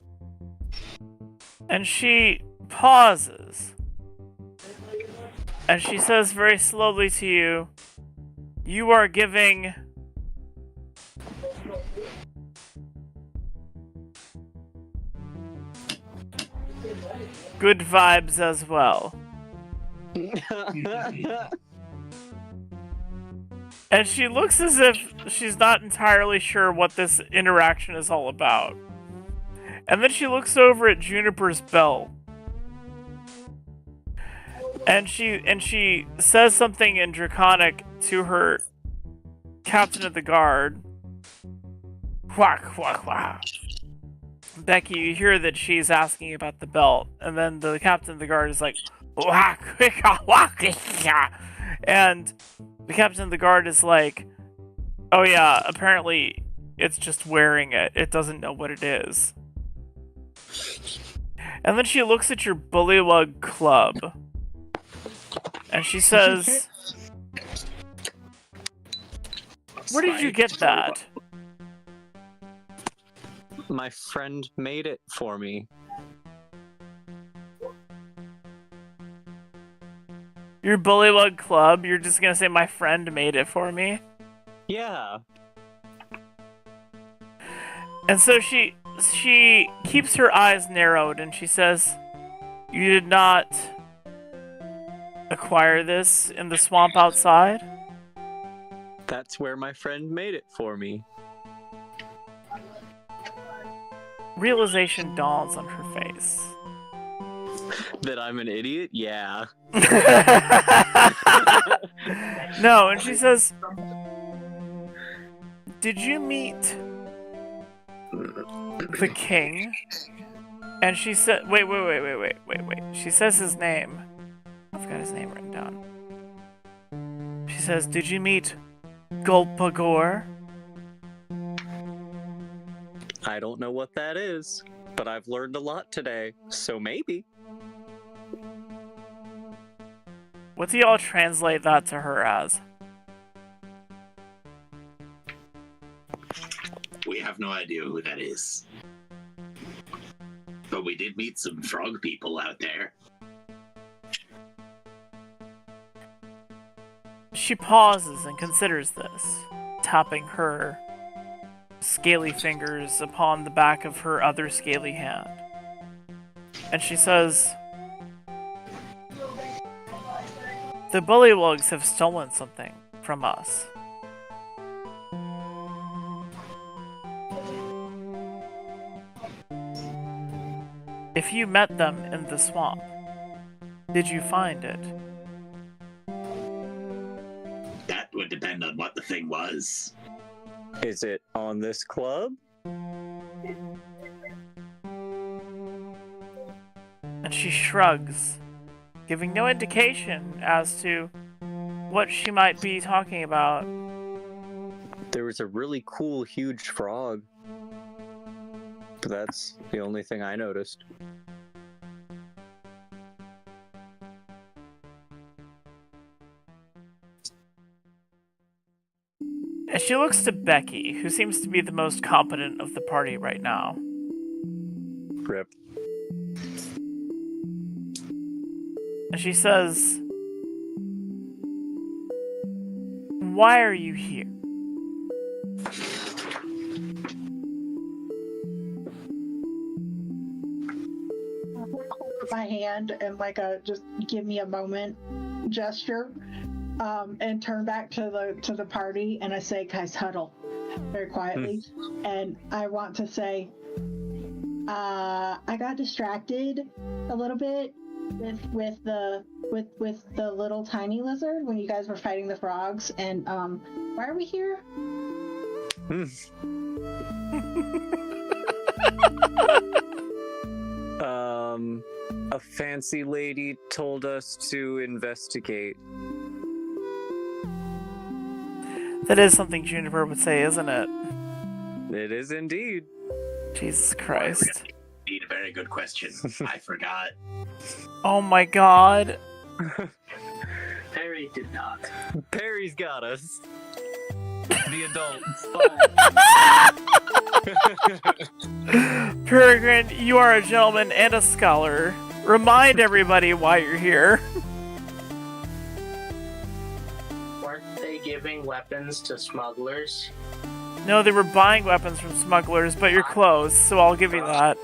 And she pauses. And she says very slowly to you, you are giving... good vibes as well. And she looks as if she's not entirely sure what this interaction is all about. And then she looks over at Juniper's belt. And she says something in Draconic to her captain of the guard. Quack, quack, quack. Becky, you hear that she's asking about the belt, and then the captain of the guard is like, and the captain of the guard is like, oh yeah, apparently it's just wearing it. It doesn't know what it is. And then she looks at your bullywug club, and she says, where did you get that? My friend made it for me. Your bullywug club? You're just gonna say my friend made it for me? Yeah. And so she keeps her eyes narrowed and she says, you did not acquire this in the swamp outside? That's where my friend made it for me. Realization dawns on her face. That I'm an idiot? Yeah. No, and she says, did you meet the king? And she said, wait. She says his name. I've got his name written down. She says, did you meet Gulpagor? I don't know what that is, but I've learned a lot today, so maybe. What do y'all translate that to her as? We have no idea who that is. But we did meet some frog people out there. She pauses and considers this, tapping her scaly fingers upon the back of her other scaly hand. And she says, the bullywugs have stolen something from us. If you met them in the swamp, did you find it? That would depend on what the thing was. Is it on this club? And she shrugs, giving no indication as to what she might be talking about. There was a really cool, huge frog. But that's the only thing I noticed. And she looks to Becky, who seems to be the most competent of the party right now. Rip. And she says, "Why are you here?" Hold my hand and like a just give me a moment gesture, and turn back to the party, and I say, "Guys, huddle," very quietly, and I want to say, I got distracted a little bit with the little tiny lizard when you guys were fighting the frogs, and why are we here? A fancy lady told us to investigate. That is something Juniper would say, isn't it? It is indeed. Jesus Christ. Indeed, a very good question. I forgot. Oh my god. Perry did not. Perry's got us. The adults. Peregrine, you are a gentleman and a scholar. Remind everybody why you're here. Weren't they giving weapons to smugglers? No, they were buying weapons from smugglers, but you're close, so I'll give you that.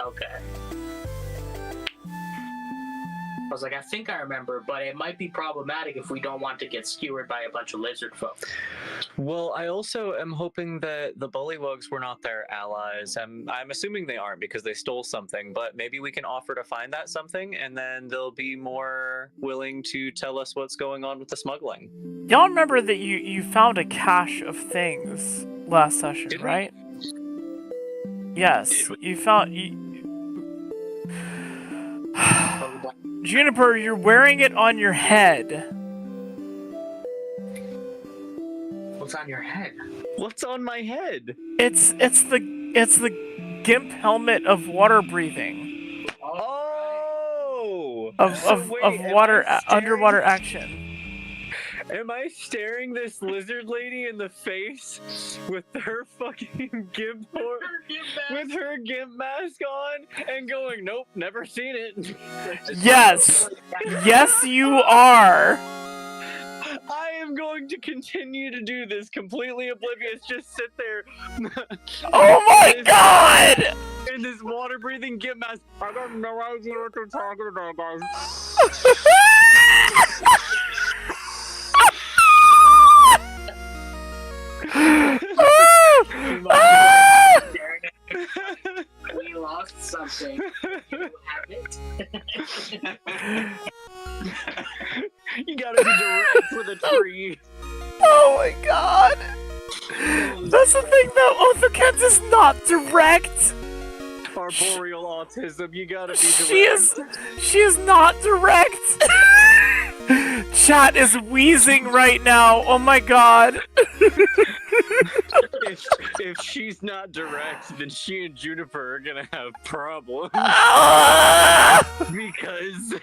Okay. I was like, I think I remember, but it might be problematic if we don't want to get skewered by a bunch of lizard folk. Well, I also am hoping that the bullywugs were not their allies. I'm assuming they aren't because they stole something, but maybe we can offer to find that something, and then they'll be more willing to tell us what's going on with the smuggling. Y'all remember that you found a cache of things last session, right? Yes, you found... Juniper, you're wearing it on your head. What's on your head? What's on my head? It's the gimp helmet of water breathing. Oh! Of water underwater action. Am I staring this lizard lady in the face with her fucking gimp with her gimp mask on and going, "Nope, never seen it"? Yes. Yes, you are. I am going to continue to do this completely oblivious, just sit there. Oh my god! In this water breathing gimp mask. I got no idea what they're talking about, guys. We lost something. You have it. You gotta be direct with a tree. Oh my god! That's the thing though, Othokens is not direct! Arboreal autism, you gotta be direct. She is not direct! Chat is wheezing right now, oh my god! If she's not direct, then she and Juniper are gonna have problems. Because...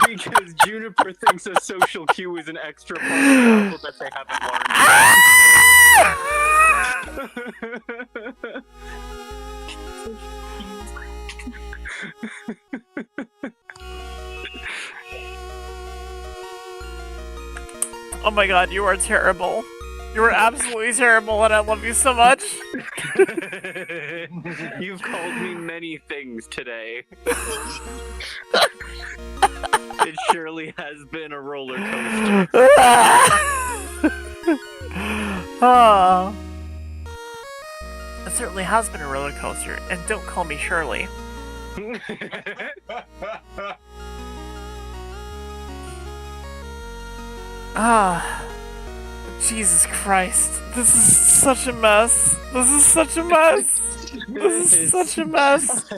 because Juniper thinks a social cue is an extra part of the alphabet they haven't learned. Oh my god, you are terrible. You are absolutely terrible, and I love you so much. You've called me many things today. It surely has been a roller coaster. Oh. It certainly has been a roller coaster, and don't call me Shirley. Jesus Christ. This is such a mess. This is such a mess. This is such a mess.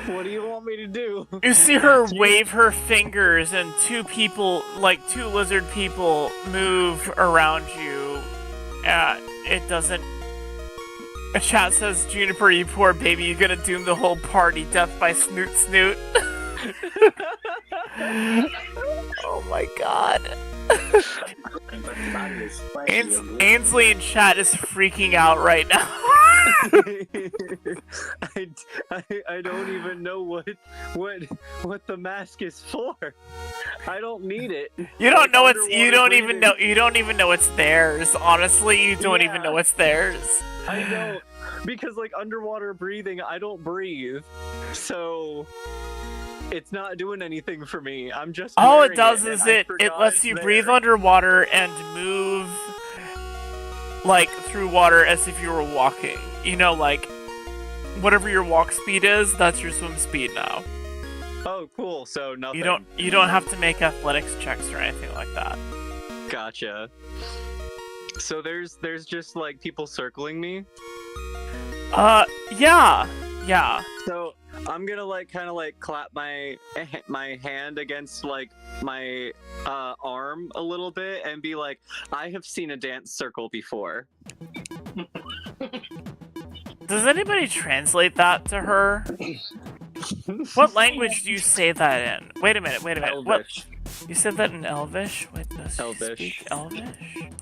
What do you want me to do? You see her wave her fingers and two lizard people move around you. It doesn't... A chat says, Juniper, you poor baby, you're gonna doom the whole party. Death by Snoot Snoot. Oh my god. Ainsley in chat is freaking out right now. I don't even know what the mask is for. I don't need it. You don't know you don't even know it's theirs. Honestly, you don't even know it's theirs. I don't, because like underwater breathing, I don't breathe, so it's not doing anything for me. I'm just all it does is it lets you breathe underwater and move like through water as if you were walking. You know, like whatever your walk speed is, that's your swim speed now. Oh, cool. So nothing. You don't have to make athletics checks or anything like that. Gotcha. So there's just like people circling me. Yeah. So I'm gonna like kind of like clap my hand against like my arm a little bit and be like, I have seen a dance circle before. Does anybody translate that to her? What language do you say that in? Wait a minute. Elvish. What? You said that in Elvish? Wait, does she Elvish. speak Elvish?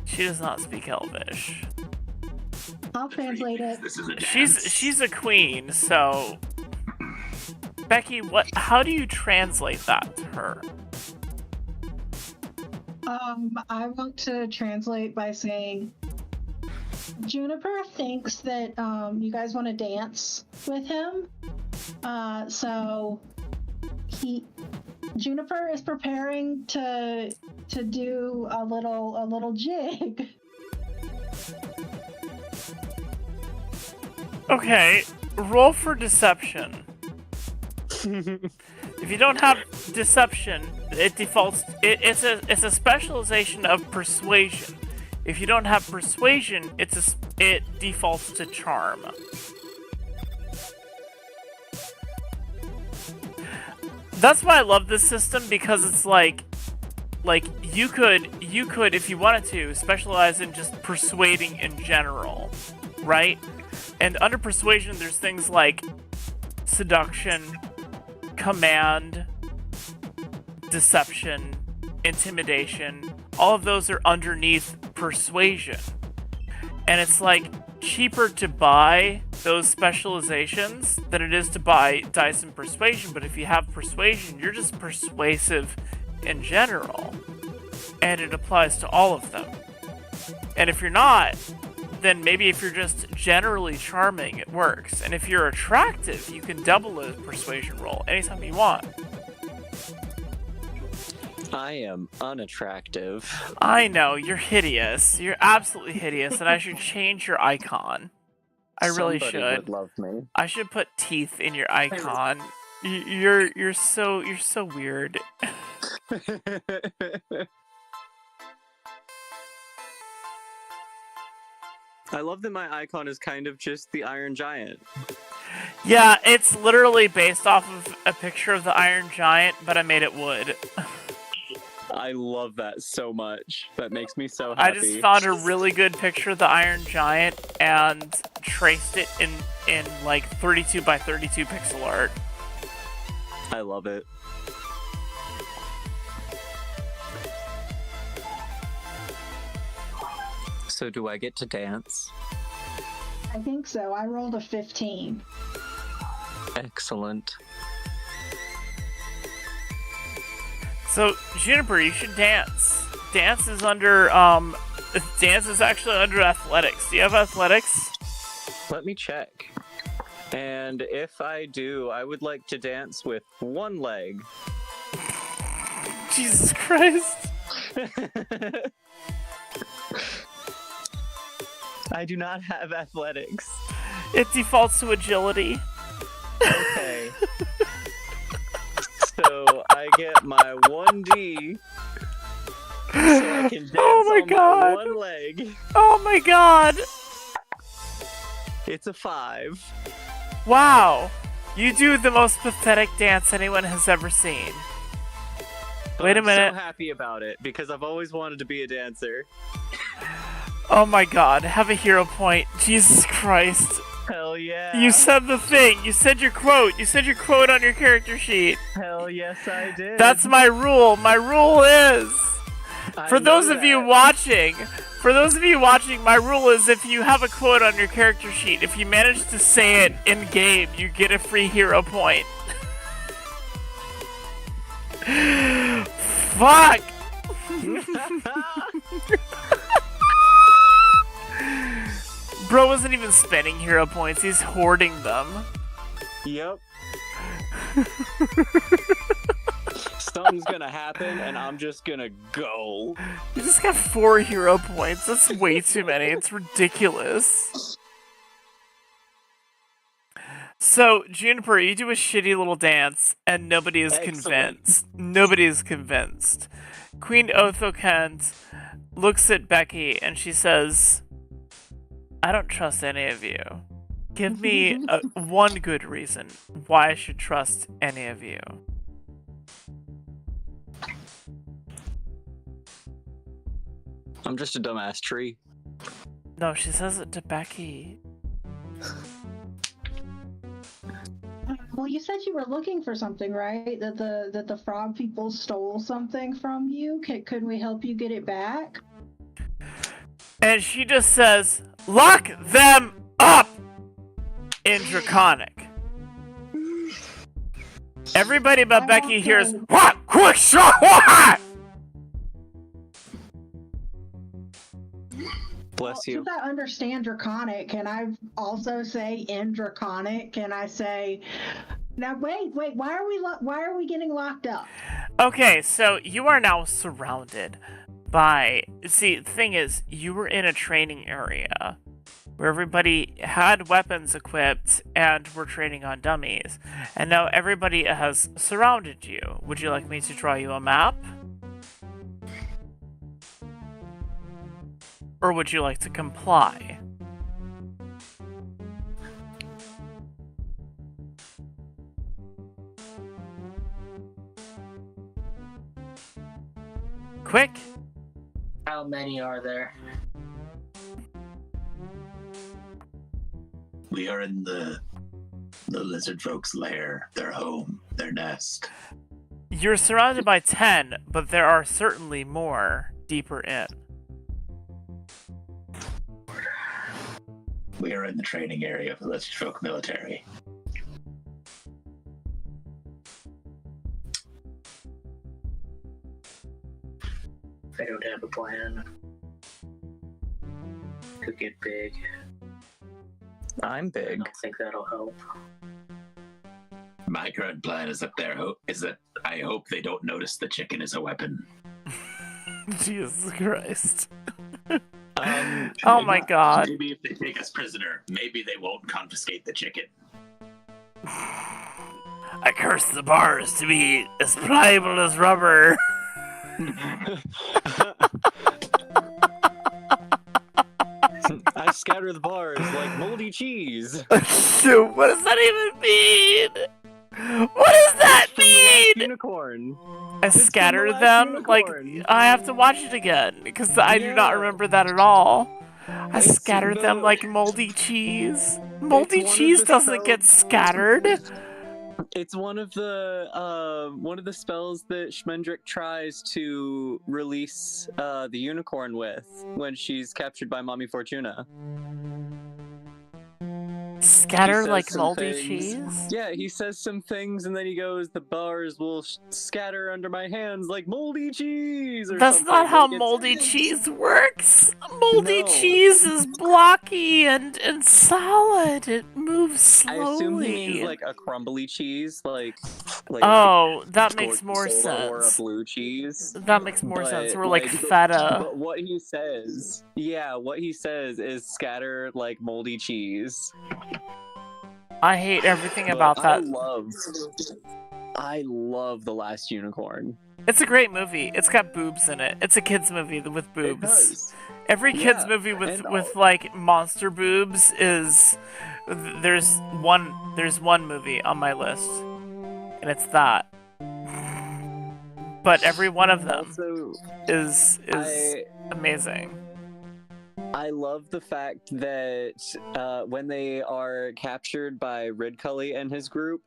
She does not speak Elvish. I'll translate it. She's a queen, so Becky, how do you translate that to her? I want to translate by saying Juniper thinks that you guys want to dance with him. So Juniper is preparing to do a little jig. Okay, roll for deception. If you don't have deception, it defaults. It's a specialization of persuasion. If you don't have persuasion, it defaults to charm. That's why I love this system, because it's like you could if you wanted to specialize in just persuading in general, right? And under persuasion, there's things like seduction, command, deception, intimidation. All of those are underneath persuasion. And it's like cheaper to buy those specializations than it is to buy dice in persuasion. But if you have persuasion, you're just persuasive in general. And it applies to all of them. And if you're not, then maybe if you're just generally charming, it works. And if you're attractive, you can double a persuasion roll anytime you want. I am unattractive. I know, you're hideous. You're absolutely hideous, and I should change your icon. I really Somebody should. would love me. I should put teeth in your icon. You're so weird. I love that my icon is kind of just the Iron Giant. Yeah, it's literally based off of a picture of the Iron Giant, but I made it wood. I love that so much. That makes me so happy. I just found a really good picture of the Iron Giant and traced it in like 32 by 32 pixel art. I love it. So do I get to dance? I think so. I rolled a 15. Excellent. So, Juniper, you should dance. Dance is actually under athletics. Do you have athletics? Let me check. And if I do, I would like to dance with one leg. Jesus Christ. I do not have athletics. It defaults to agility. Okay. So I get my 1D I can dance my on God. my one leg. Oh my god! It's a 5. Wow! You do the most pathetic dance anyone has ever seen. But Wait a I'm minute. so happy about it because I've always wanted to be a dancer. Oh my god, have a hero point. Jesus Christ. Hell yeah. You said the thing. You said your quote. You said your quote on your character sheet. Hell yes, I did. That's my rule. My rule is, for those of you watching, my rule is if you have a quote on your character sheet, if you manage to say it in game, you get a free hero point. Fuck. Bro wasn't even spending hero points, he's hoarding them. Yep. Something's gonna happen and I'm just gonna go. You just got 4 hero points, that's way too many, it's ridiculous. So, Juniper, you do a shitty little dance, and nobody is convinced. Nobody is convinced. Queen Othokent looks at Becky, and she says, I don't trust any of you. Give me one good reason why I should trust any of you. I'm just a dumbass tree. No, she says it to Becky. Well, you said you were looking for something, right? That the frog people stole something from you. Could we help you get it back? And she just says, lock them up! In Draconic. Everybody but Becky hears, what? Quick shot! What? Bless you. Since I understand Draconic, can I also say in Draconic? Can I say, now wait, why are we getting locked up? Okay, so you are now surrounded by, see, the thing is, you were in a training area where everybody had weapons equipped and were training on dummies, and now everybody has surrounded you. Would you like me to draw you a map? Or would you like to comply? Quick! How many are there? We are in the lizard folks' lair, their home, their nest. You're surrounded by 10, but there are certainly more deeper in. We are in the training area of the lizard folk military. I don't have a plan. Could get big. I'm I big. don't think that'll help. My current plan is that I hope they don't notice the chicken is a weapon. Jesus Christ. Oh my god. Maybe if they take us prisoner, maybe they won't confiscate the chicken. I curse the bars to be as pliable as rubber. I scatter the bars like moldy cheese. Dude, what does that even mean? What does that mean? Unicorn. I scatter them? Unicorn. Like, I have to watch it again, because I do not remember that at all. I scattered them like moldy cheese. Moldy cheese doesn't get scattered. It's one of the spells that Schmendrick tries to release the unicorn with when she's captured by Mommy Fortuna. Scatter like moldy cheese? Yeah, he says some things and then he goes, the bars will scatter under my hands like moldy cheese or That's something. not how Like, moldy cheese works. Moldy cheese is blocky and solid. It moves slowly. I assume he means like a crumbly cheese, like oh, that makes more soda or a sense. blue cheese. That makes more sense. Or like But feta. what he says, is scatter like moldy cheese. I hate everything But about that. I love The Last Unicorn. It's a great movie. It's got boobs in it. It's a kids movie with boobs. It does. Every kids movie with like monster boobs is there's one movie on my list, and it's that. But every one of them is amazing. I love the fact that when they are captured by Ridcully and his group,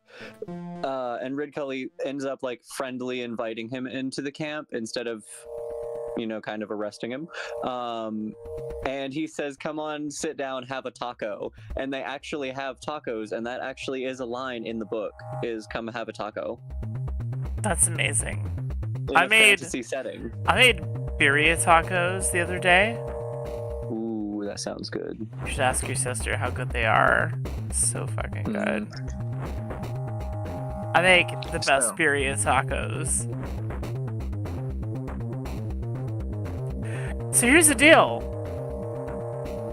and Ridcully ends up like friendly inviting him into the camp instead of, kind of arresting him. And he says, "Come on, sit down, have a taco." And they actually have tacos, and that actually is a line in the book, is "Come have a taco." That's amazing. In a fantasy setting. I made birria tacos the other day. Ooh, that sounds good. You should ask your sister how good they are. So fucking good. I make the best birria tacos. So here's the deal.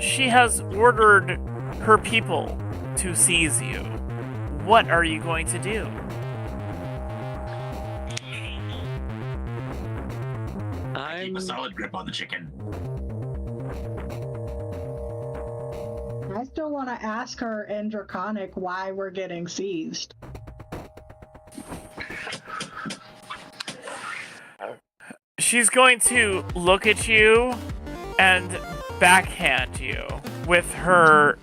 She has ordered her people to seize you. What are you going to do? Keep a solid grip on the chicken. I still want to ask her in Draconic why we're getting seized. She's going to look at you and backhand you with her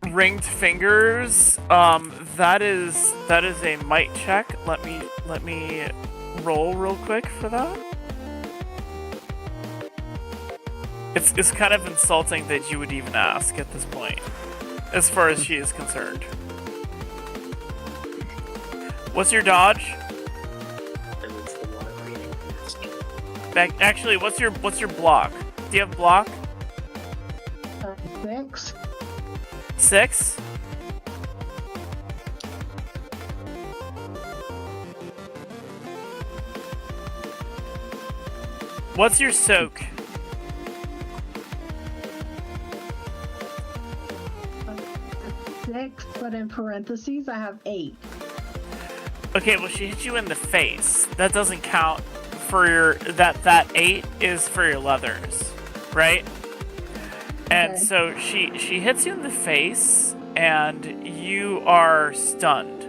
ringed fingers. That is a might check. Let me roll real quick for that. It's kind of insulting that you would even ask at this point, as far as she is concerned. What's your dodge? Actually, what's your block? Do you have block? 6. 6? What's your soak? 6, but in parentheses I have 8. Okay, well she hit you in the face. That doesn't count for your that 8 is for your leathers, right? And so she hits you in the face and you are stunned.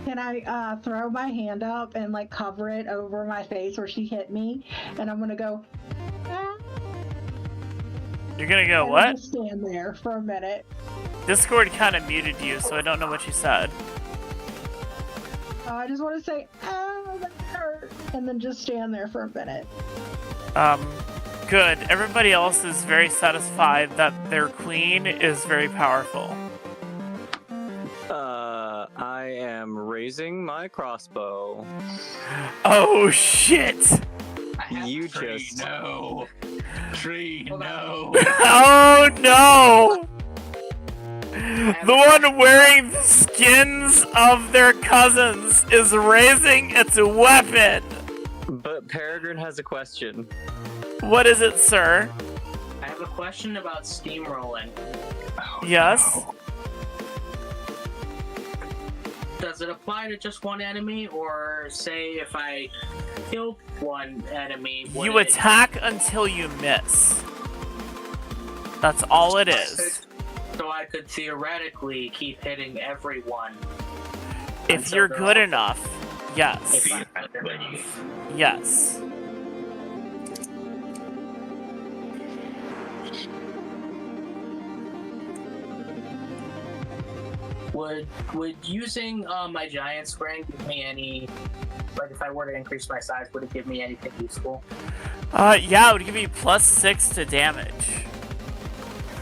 Can I throw my hand up and like cover it over my face where she hit me, and I'm gonna go. Ah. You're gonna go and what? I'll just stand there for a minute. Discord kind of muted you, so I don't know what you said. I just want to say, "Oh, that hurt," and then just stand there for a minute. Good. Everybody else is very satisfied that their queen is very powerful. I am raising my crossbow. Oh shit! You just no. Tree, no. Oh no! The one wearing the skins of their cousins is raising its weapon. But Peregrine has a question. What is it, sir? I have a question about steamrolling. Yes? No. Does it apply to just one enemy, or say if I kill one enemy? You attack until you miss. That's all it is. So I could theoretically keep hitting everyone. If you're good enough, yes. If I'm good enough. Yes. Would using my giant spring give me any, like if I were to increase my size, would it give me anything useful? Yeah, it would give you +6 to damage.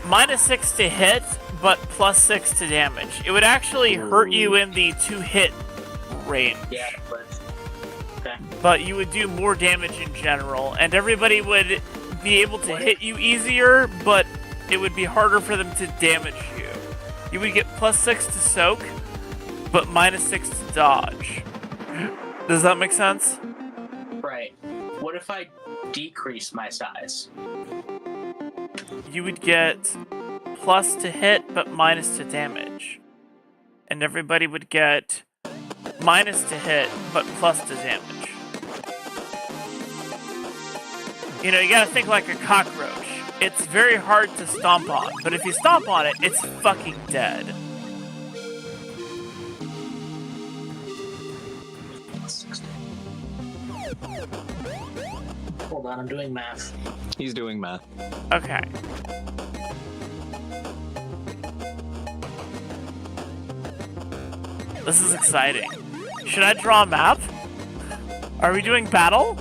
-6 to hit, but +6 to damage. It would actually hurt you in the 2-hit range. Yeah, but okay. But you would do more damage in general, and everybody would be able to hit you easier, but it would be harder for them to damage you. You would get +6 to soak, but -6 to dodge. Does that make sense? Right. What if I decrease my size? You would get plus to hit, but minus to damage. And everybody would get minus to hit, but plus to damage. You know, you gotta think like a cockroach. It's very hard to stomp on, but if you stomp on it, it's fucking dead. Hold on, I'm doing math. He's doing math. Okay. This is exciting. Should I draw a map? Are we doing battle?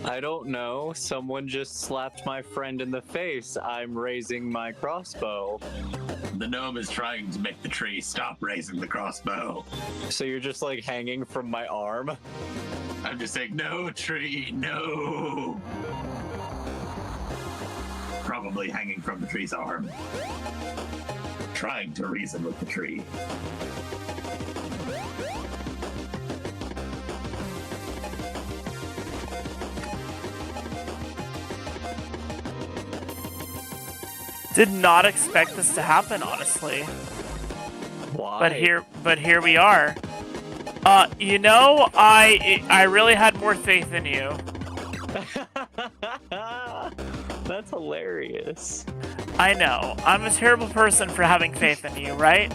I don't know. Someone just slapped my friend in the face. I'm raising my crossbow. The gnome is trying to make the tree stop raising the crossbow. So you're just like hanging from my arm? I'm just saying, no, tree, no. Probably hanging from the tree's arm. Trying to reason with the tree. Did not expect this to happen, honestly. Why? But here we are. You know, I really had more faith in you. That's hilarious. I know. I'm a terrible person for having faith in you, right?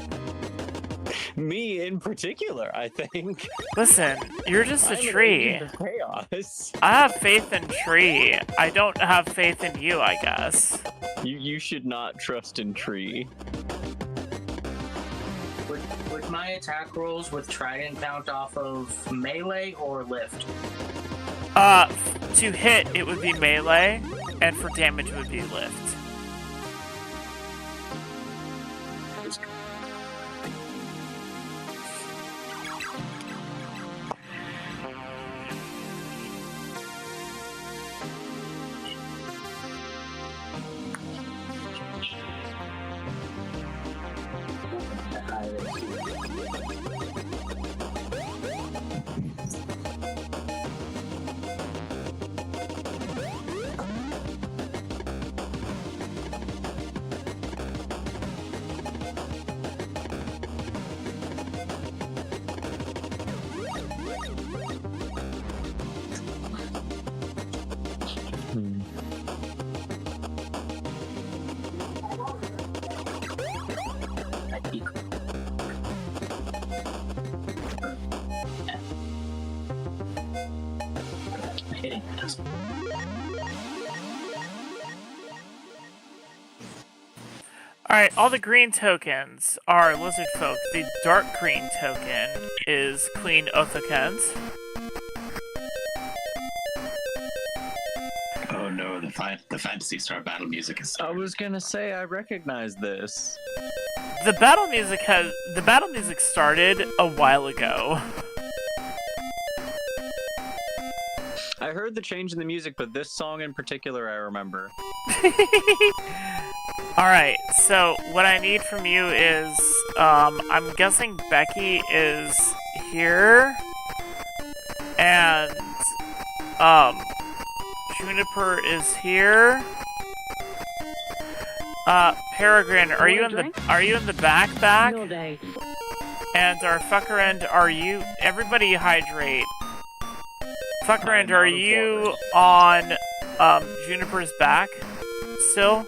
Me in particular, I think. Listen, you're just a tree. I'm an agent of chaos. I have faith in Tree. I don't have faith in you, I guess. You should not trust in Tree. Would my attack rolls with Trident count off of melee or lift? To hit, it would be melee, and for damage, it would be lift. Alright, all the green tokens are lizard folk. The dark green token is Queen Othokent. Oh no, the Fantasy Star battle music is... I was gonna say, I recognize this. The battle music started a while ago. I heard the change in the music, but this song in particular I remember. Alright, so what I need from you is, I'm guessing Becky is here, and, Juniper is here. Peregrine, are you in the back? And our fucker end, are you, everybody hydrate. Fucker end, are you on, Juniper's back still?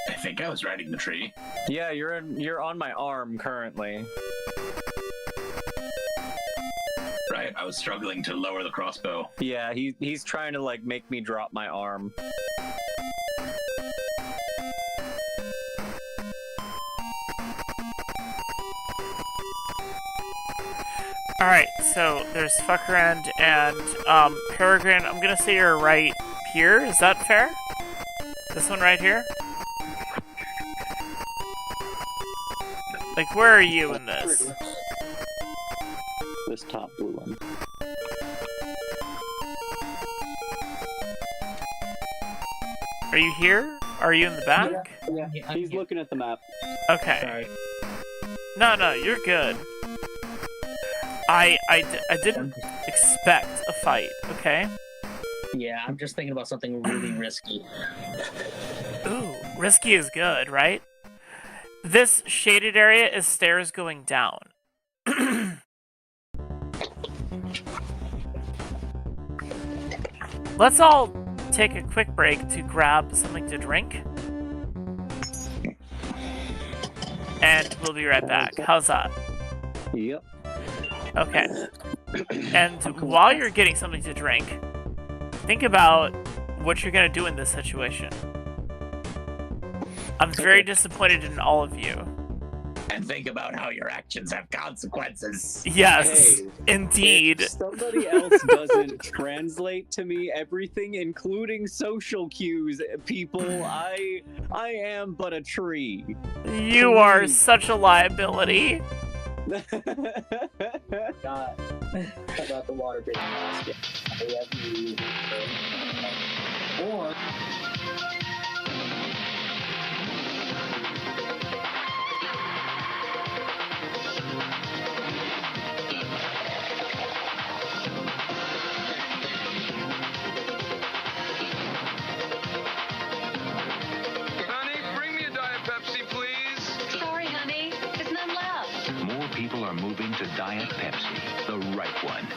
I think I was riding the tree. Yeah, you're on my arm currently. Right, I was struggling to lower the crossbow. Yeah, he's trying to like make me drop my arm. Alright, so there's Fuckerend and Peregrine. I'm gonna say you're right here. Is that fair? This one right here? Like, where are you in this? This top blue one. Are you here? Are you in the back? Yeah. He's looking at the map. Okay. No, you're good. I didn't expect a fight, okay? Yeah, I'm just thinking about something really risky. Ooh, Risky is good, right? This shaded area is stairs going down. Let's all take a quick break to grab something to drink. And we'll be right back. How's that? Yep. Okay. And while you're getting something to drink, think about what you're going to do in this situation. I'm very disappointed in all of you. And think about how your actions have consequences. Yes, Hey, indeed. If somebody else doesn't translate to me everything, including social cues, people, I am but a tree. You are such a liability. God. How about the water getting basket? Or People are moving to Diet Pepsi, the right one.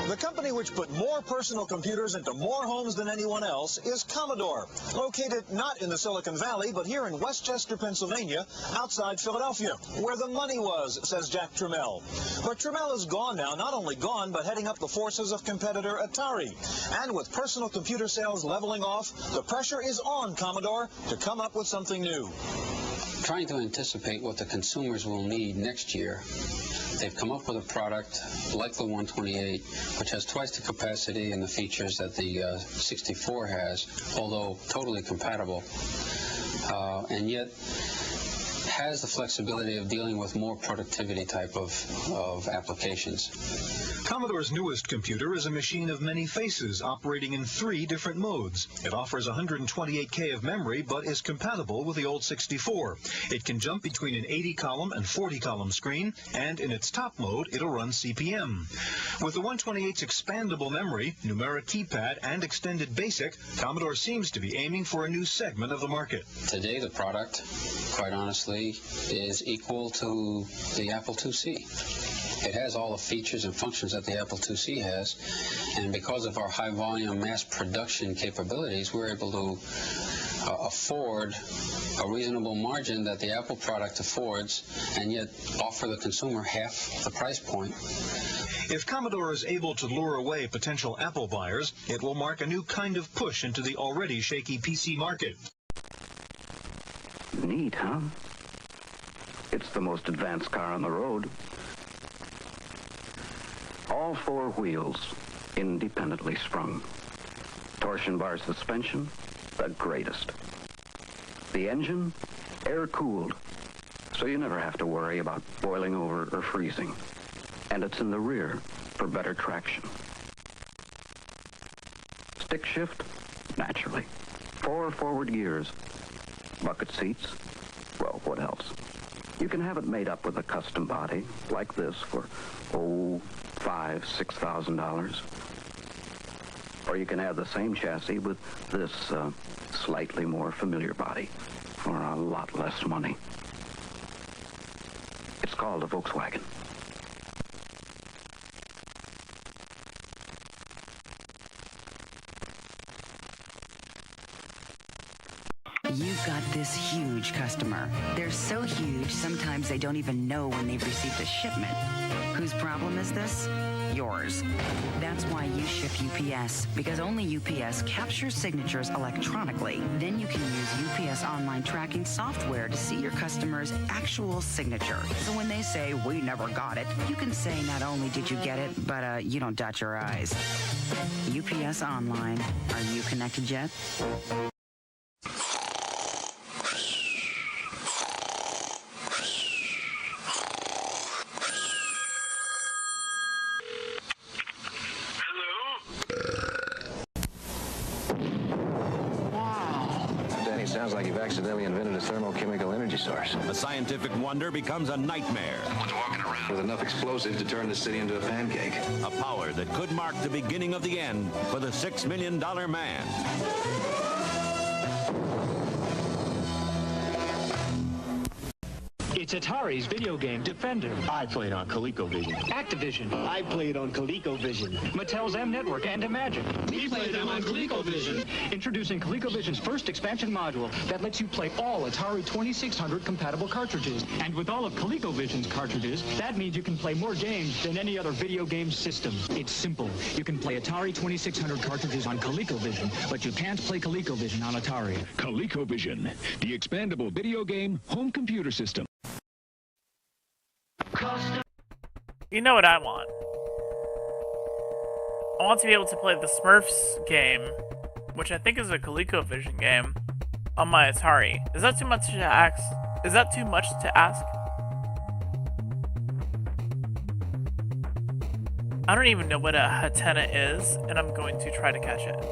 The company which put more personal computers into more homes than anyone else is Commodore, located not in the Silicon Valley, but here in Westchester, Pennsylvania, outside Philadelphia, where the money was, says Jack Tramiel. But Tramiel is gone now, not only gone, but heading up the forces of competitor Atari. And with personal computer sales leveling off, the pressure is on Commodore to come up with something new. Trying to anticipate what the consumers will need next year, they've come up with a product like the 128, which has twice the capacity and the features that the 64 has, although totally compatible, and yet has the flexibility of dealing with more productivity type of applications. Commodore's newest computer is a machine of many faces operating in 3 different modes. It offers 128K of memory, but is compatible with the old 64. It can jump between an 80-column and 40-column screen, and in its top mode, it'll run CP/M. With the 128's expandable memory, numeric keypad, and extended BASIC, Commodore seems to be aiming for a new segment of the market. Today, the product, quite honestly, is equal to the Apple IIc. It has all the features and functions that the Apple IIc has, and because of our high volume mass production capabilities, we're able to afford a reasonable margin that the Apple product affords, and yet offer the consumer half the price point. If Commodore is able to lure away potential Apple buyers, it will mark a new kind of push into the already shaky PC market. Neat, huh? It's the most advanced car on the road. All 4 wheels independently sprung. Torsion bar suspension, the greatest. The engine, air-cooled, so you never have to worry about boiling over or freezing. And it's in the rear for better traction. Stick shift, naturally. 4 forward gears. Bucket seats, well, what else? You can have it made up with a custom body, like this, for, $5,000, $6,000. Or you can have the same chassis with this slightly more familiar body for a lot less money. It's called a Volkswagen. You've got this huge customer. They're so huge, sometimes they don't even know when they've received a shipment. Whose problem is this? Yours. That's why you ship UPS, because only UPS captures signatures electronically. Then you can use UPS online tracking software to see your customer's actual signature. So when they say, "We never got it," you can say not only did you get it, but you don't dot your I's. UPS Online. Are you connected yet? Sounds like you've accidentally invented a thermochemical energy source. A scientific wonder becomes a nightmare. Someone's walking around with enough explosives to turn the city into a pancake. A power that could mark the beginning of the end for the $6 million man. It's Atari's video game Defender. I played on ColecoVision. Activision. I played on ColecoVision. Mattel's M Network and Imagine. We played them on ColecoVision. Introducing ColecoVision's first expansion module that lets you play all Atari 2600 compatible cartridges. And with all of ColecoVision's cartridges, that means you can play more games than any other video game system. It's simple. You can play Atari 2600 cartridges on ColecoVision, but you can't play ColecoVision on Atari. ColecoVision, the expandable video game home computer system. You know what I want? I want to be able to play the Smurfs game, which I think is a ColecoVision game, on my Atari. Is that too much to ask? Is that too much to ask? I don't even know what a Hatena is, and I'm going to try to catch it.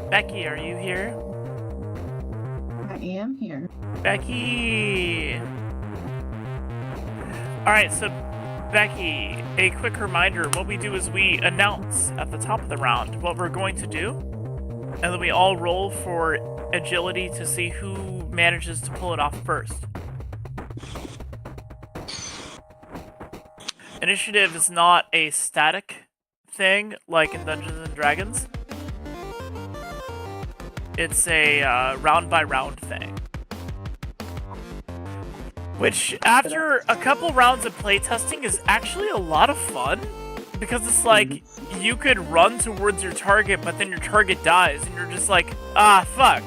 Becky, are you here? I am here. Becky! Alright, so Becky, a quick reminder, what we do is we announce at the top of the round what we're going to do, and then we all roll for agility to see who manages to pull it off first. Initiative is not a static thing like in Dungeons & Dragons. It's a round-by-round thing. Which, after a couple rounds of playtesting, is actually a lot of fun. Because it's like, you could run towards your target, but then your target dies, and you're just like, ah, fuck.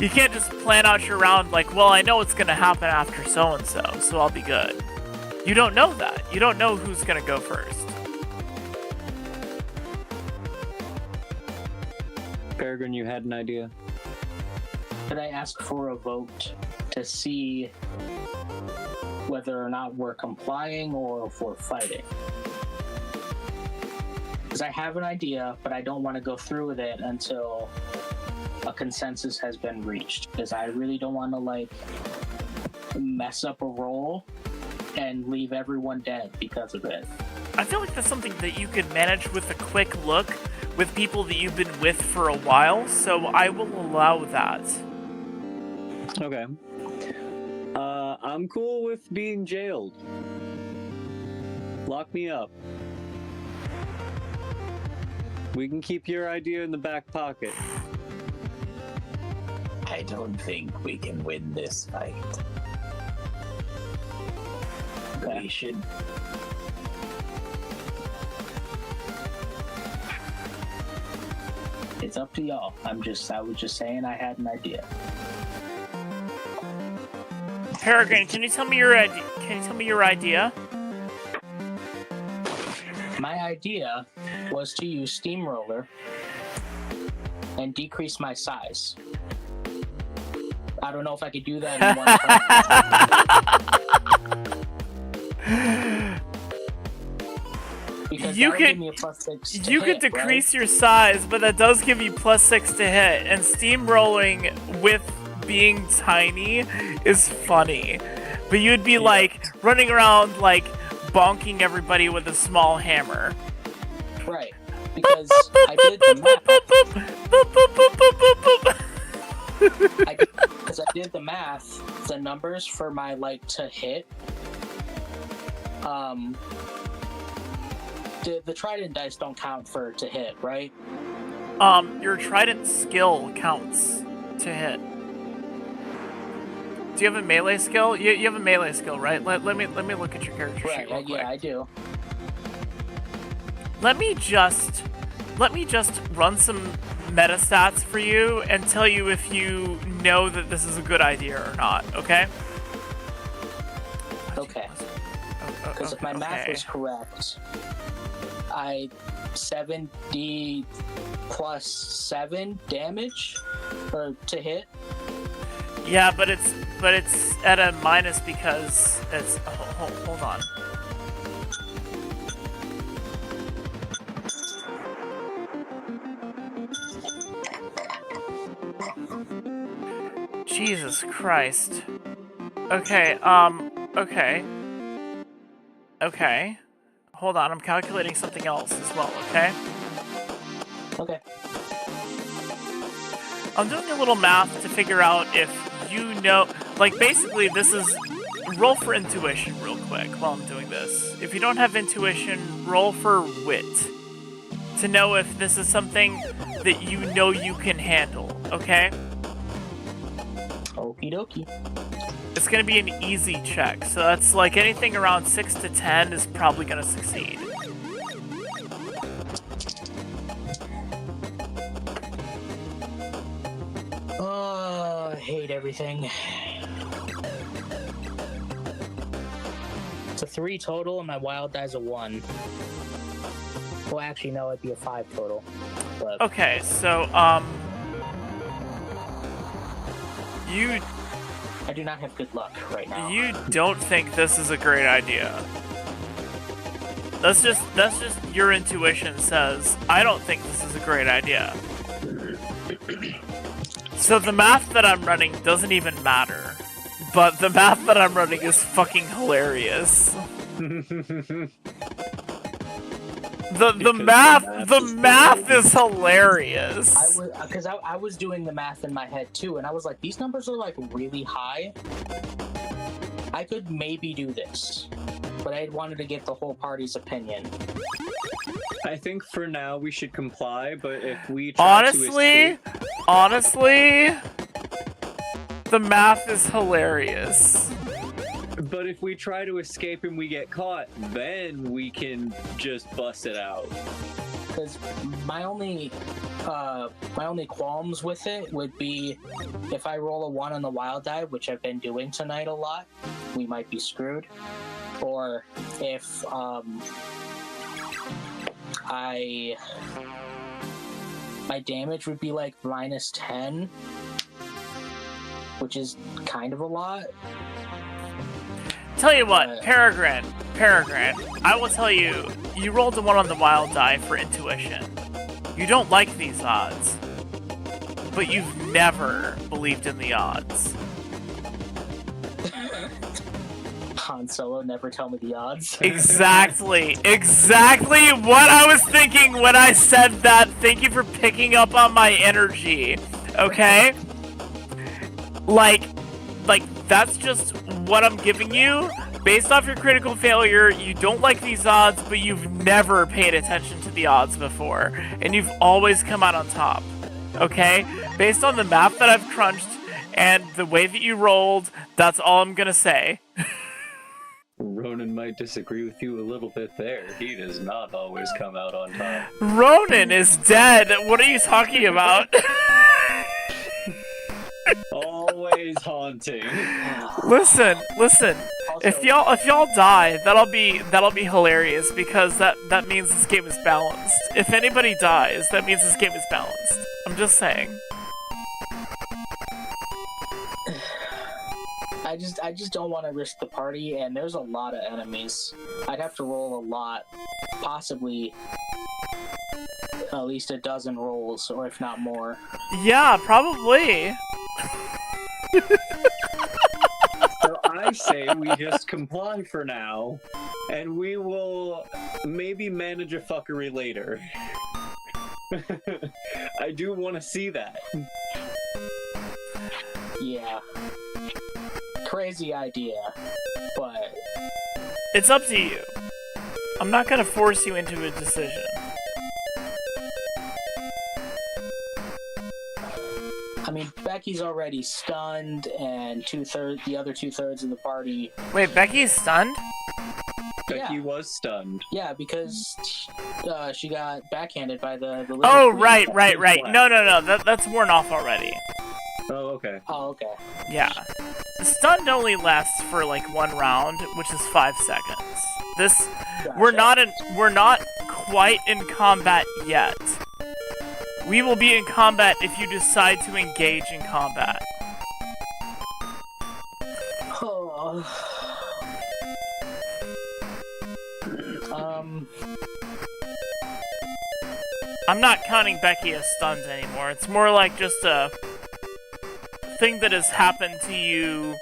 You can't just plan out your round like, well, I know what's gonna happen after so-and-so, so I'll be good. You don't know that. You don't know who's gonna go first. Peregrine, you had an idea. Could I ask for a vote to see whether or not we're complying or if we're fighting? Because I have an idea, but I don't want to go through with it until a consensus has been reached. Because I really don't want to, like, mess up a roll and leave everyone dead because of it. I feel like that's something that you could manage with a quick look with people that you've been with for a while, so I will allow that. Okay. I'm cool with being jailed. Lock me up. We can keep your idea in the back pocket. I don't think we can win this fight. Okay. We should... It's up to y'all. I was just saying I had an idea. Peregrine, can you tell me your idea? Can you tell me your idea? My idea was to use Steamroller and decrease my size. I don't know if I could do that in one turn. Because you give me a +6 to you hit, could decrease right? your size, but that does give you +6 to hit, and steamrolling with being tiny is funny. But you'd be like running around like bonking everybody with a small hammer. Right. Because I did the math. Because I did the math, the numbers for my like to hit. The trident dice don't count for to hit, right? Your trident skill counts to hit. Do you have a melee skill? You have a melee skill, right? Let me look at your character sheet real quick. Yeah, I do. Let me just run some meta stats for you and tell you if you know that this is a good idea or not, okay? Okay. Because if my math was correct, 7d plus 7 damage or to hit. Yeah, but it's at a minus because it's. Hold on. Jesus Christ. Okay, okay. Okay. Hold on, I'm calculating something else as well, okay? Okay. I'm doing a little math to figure out if you know... Like, basically, this is... Roll for intuition real quick while I'm doing this. If you don't have intuition, roll for wit. To know if this is something that you know you can handle, okay? Okie dokie. It's gonna be an easy check, so that's like anything around 6 to 10 is probably gonna succeed. I hate everything. It's a 3 total, and my wild die's a 1. Well, actually, no, it'd be a 5 total. But... Okay, so, you... I do not have good luck right now. You don't think this is a great idea. That's just your intuition says, I don't think this is a great idea. So the math that I'm running doesn't even matter. But the math that I'm running is fucking hilarious. The math is hilarious. I was doing the math in my head too, and I was like, these numbers are like really high. I could maybe do this, but I wanted to get the whole party's opinion. I think for now we should comply, but if we try honestly, the math is hilarious. But if we try to escape and we get caught, then we can just bust it out. Because my only qualms with it would be if I roll a 1 on the wild die, which I've been doing tonight a lot, we might be screwed. Or if my damage would be like minus 10, which is kind of a lot. Tell you what, Peregrine, I will tell you, you rolled a 1 on the wild die for intuition. You don't like these odds, but you've never believed in the odds. Han Solo, never tell me the odds. Exactly what I was thinking when I said that. Thank you for picking up on my energy, okay? Like, that's just what I'm giving you. Based off your critical failure, you don't like these odds, but you've never paid attention to the odds before. And you've always come out on top. Okay? Based on the math that I've crunched and the way that you rolled, that's all I'm gonna say. Ronan might disagree with you a little bit there. He does not always come out on top. Ronan is dead! What are you talking about? Always haunting. Listen. If y'all die, that'll be hilarious because that means this game is balanced. If anybody dies, that means this game is balanced. I'm just saying. I just don't want to risk the party, and there's a lot of enemies. I'd have to roll a lot, possibly at least a dozen rolls, or if not more. Yeah, probably. So I say we just comply for now, and we will maybe manage a fuckery later. I do want to see that. Yeah. Crazy idea, but... It's up to you. I'm not gonna force you into a decision. I mean, Becky's already stunned, and the other 2/3 of the party... Wait, Becky's stunned? Becky was stunned. Yeah, because she got backhanded by the Oh, right. No, that's worn off already. Oh, okay. Oh, okay. Yeah. Stunned only lasts for like 1 round, which is 5 seconds. We're not quite in combat yet. We will be in combat if you decide to engage in combat. Oh. I'm not counting Becky as stunned anymore. It's more like just a thing that has happened to you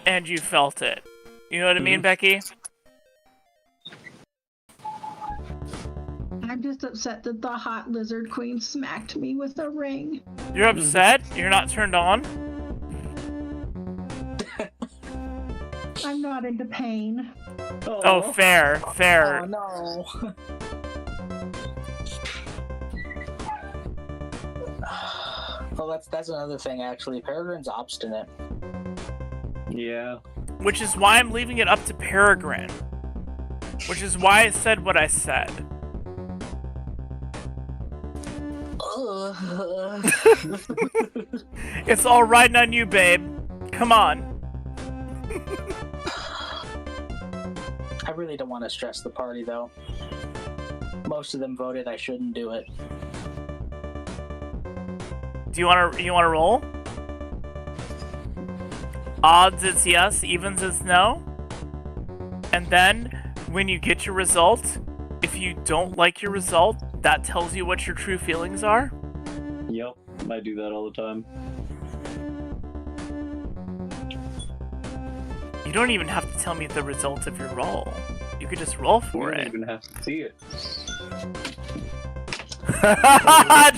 and you felt it. You know what I mean, Becky? I'm just upset that the hot lizard queen smacked me with a ring. You're upset? You're not turned on? I'm not into pain. Oh, fair. Oh no. Well, that's another thing actually. Peregrine's obstinate. Yeah. Which is why I'm leaving it up to Peregrine. Which is why I said what I said. It's all riding on you, babe. Come on. I really don't want to stress the party, though. Most of them voted I shouldn't do it. Do you wanna roll? Odds it's yes, evens it's no. And then, when you get your result, if you don't like your result, that tells you what your true feelings are? Yep, I do that all the time. You don't even have to tell me the result of your roll. You could just roll for it. You don't even have to see it.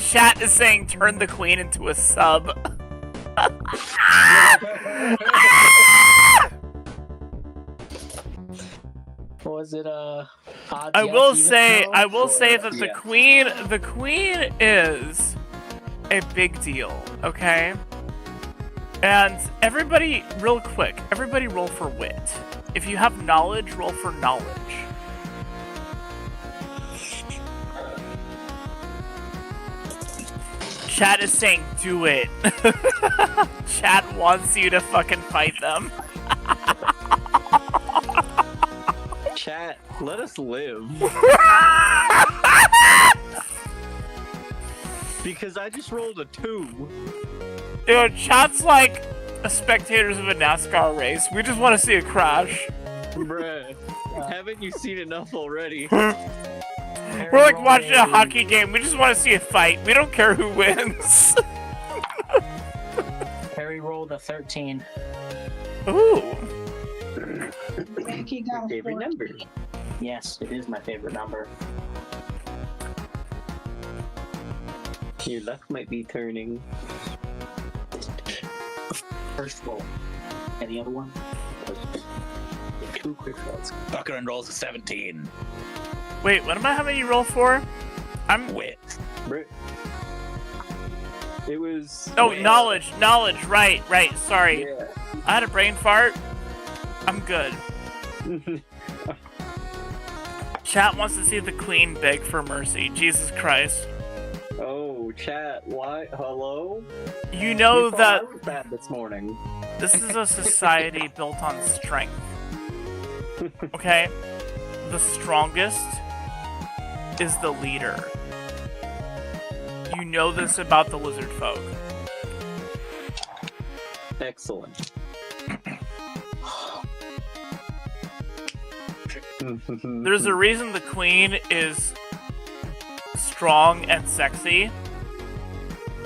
Chat is saying turn the queen into a sub. What was it, odds I yes, will even say no? that the queen is a big deal, okay? And everybody, real quick, everybody roll for wit. If you have knowledge, roll for knowledge. Chat is saying do it. Chat wants you to fucking fight them. Chat, let us live. Because I just rolled a 2. Dude, chat's like spectators of a NASCAR race. We just want to see a crash. Bruh, haven't you seen enough already? We're like watching a hockey game. We just want to see a fight. We don't care who wins. Harry rolled a 13. Ooh. He got a favorite 4. number. Yes, it is my favorite number. Your luck might be turning. First roll. Any other one? 2 quick rolls. Buckner rolls a 17. Wait, what am I having you roll for? I'm wit. It was. Oh, knowledge. Right. Sorry. Yeah. I had a brain fart. I'm good. Chat wants to see the queen beg for mercy. Jesus Christ. Oh, chat. Why? Hello? You know that I was bad this morning. this is a society built on strength. Okay? The strongest is the leader. You know this about the lizard folk. Excellent. There's a reason the queen is strong and sexy.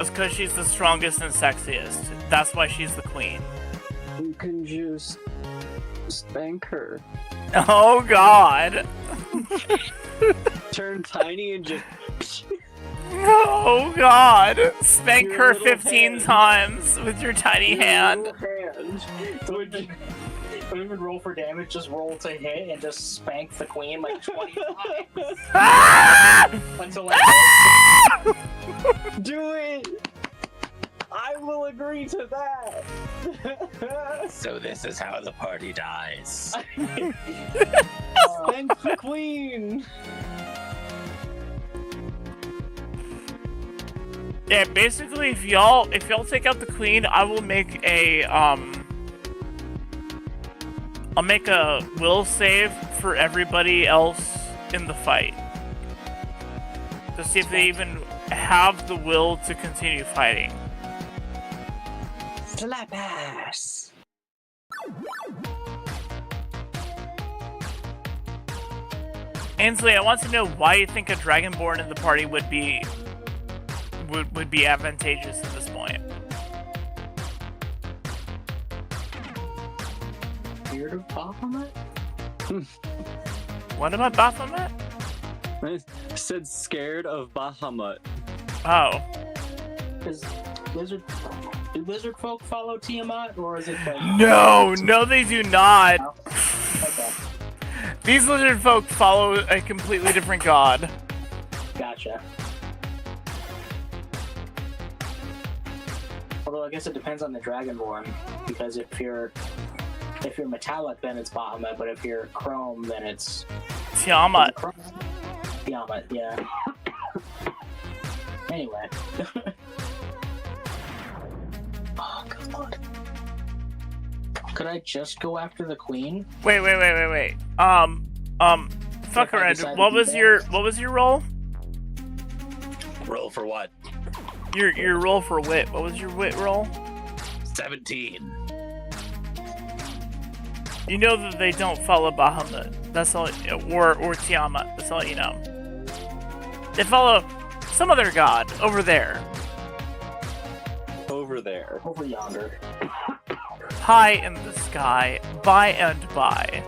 It's because she's the strongest and sexiest. That's why she's the queen. You can just spank her. Oh god. Turn tiny and just. Oh god. Spank Your her little 15 hand. times with your tiny hand. Don't even roll for damage, just roll to hit and just spank the queen like 20 times. Until like Do it! I will agree to that! So this is how the party dies. Spank the queen! Yeah, basically if y'all take out the queen, I will make a I'll make a will save for everybody else in the fight. to see if they even have the will to continue fighting. Slap ass. Ainsley, I want to know why you think a Dragonborn in the party would be advantageous at this point. Beard of Baphomet? What about Baphomet? I said scared of Bahamut. Oh. Do lizard folk follow Tiamat, or is it like... No, they do not. No? Okay. These lizard folk follow a completely different god. Gotcha. Although I guess it depends on the Dragonborn, because if you're metallic, then it's Bahamut, but if you're chrome, then it's Tiamat. Tiamat, yeah. Anyway. Oh, God. Could I just go after the queen? Wait. Fuck around. What was your roll? Roll for what? Your roll for wit. What was your wit roll? 17. You know that they don't follow Bahamut. That's all, or Tiamat. That's all you know. They follow some other god over there. Over there. Over yonder. High in the sky, by and by.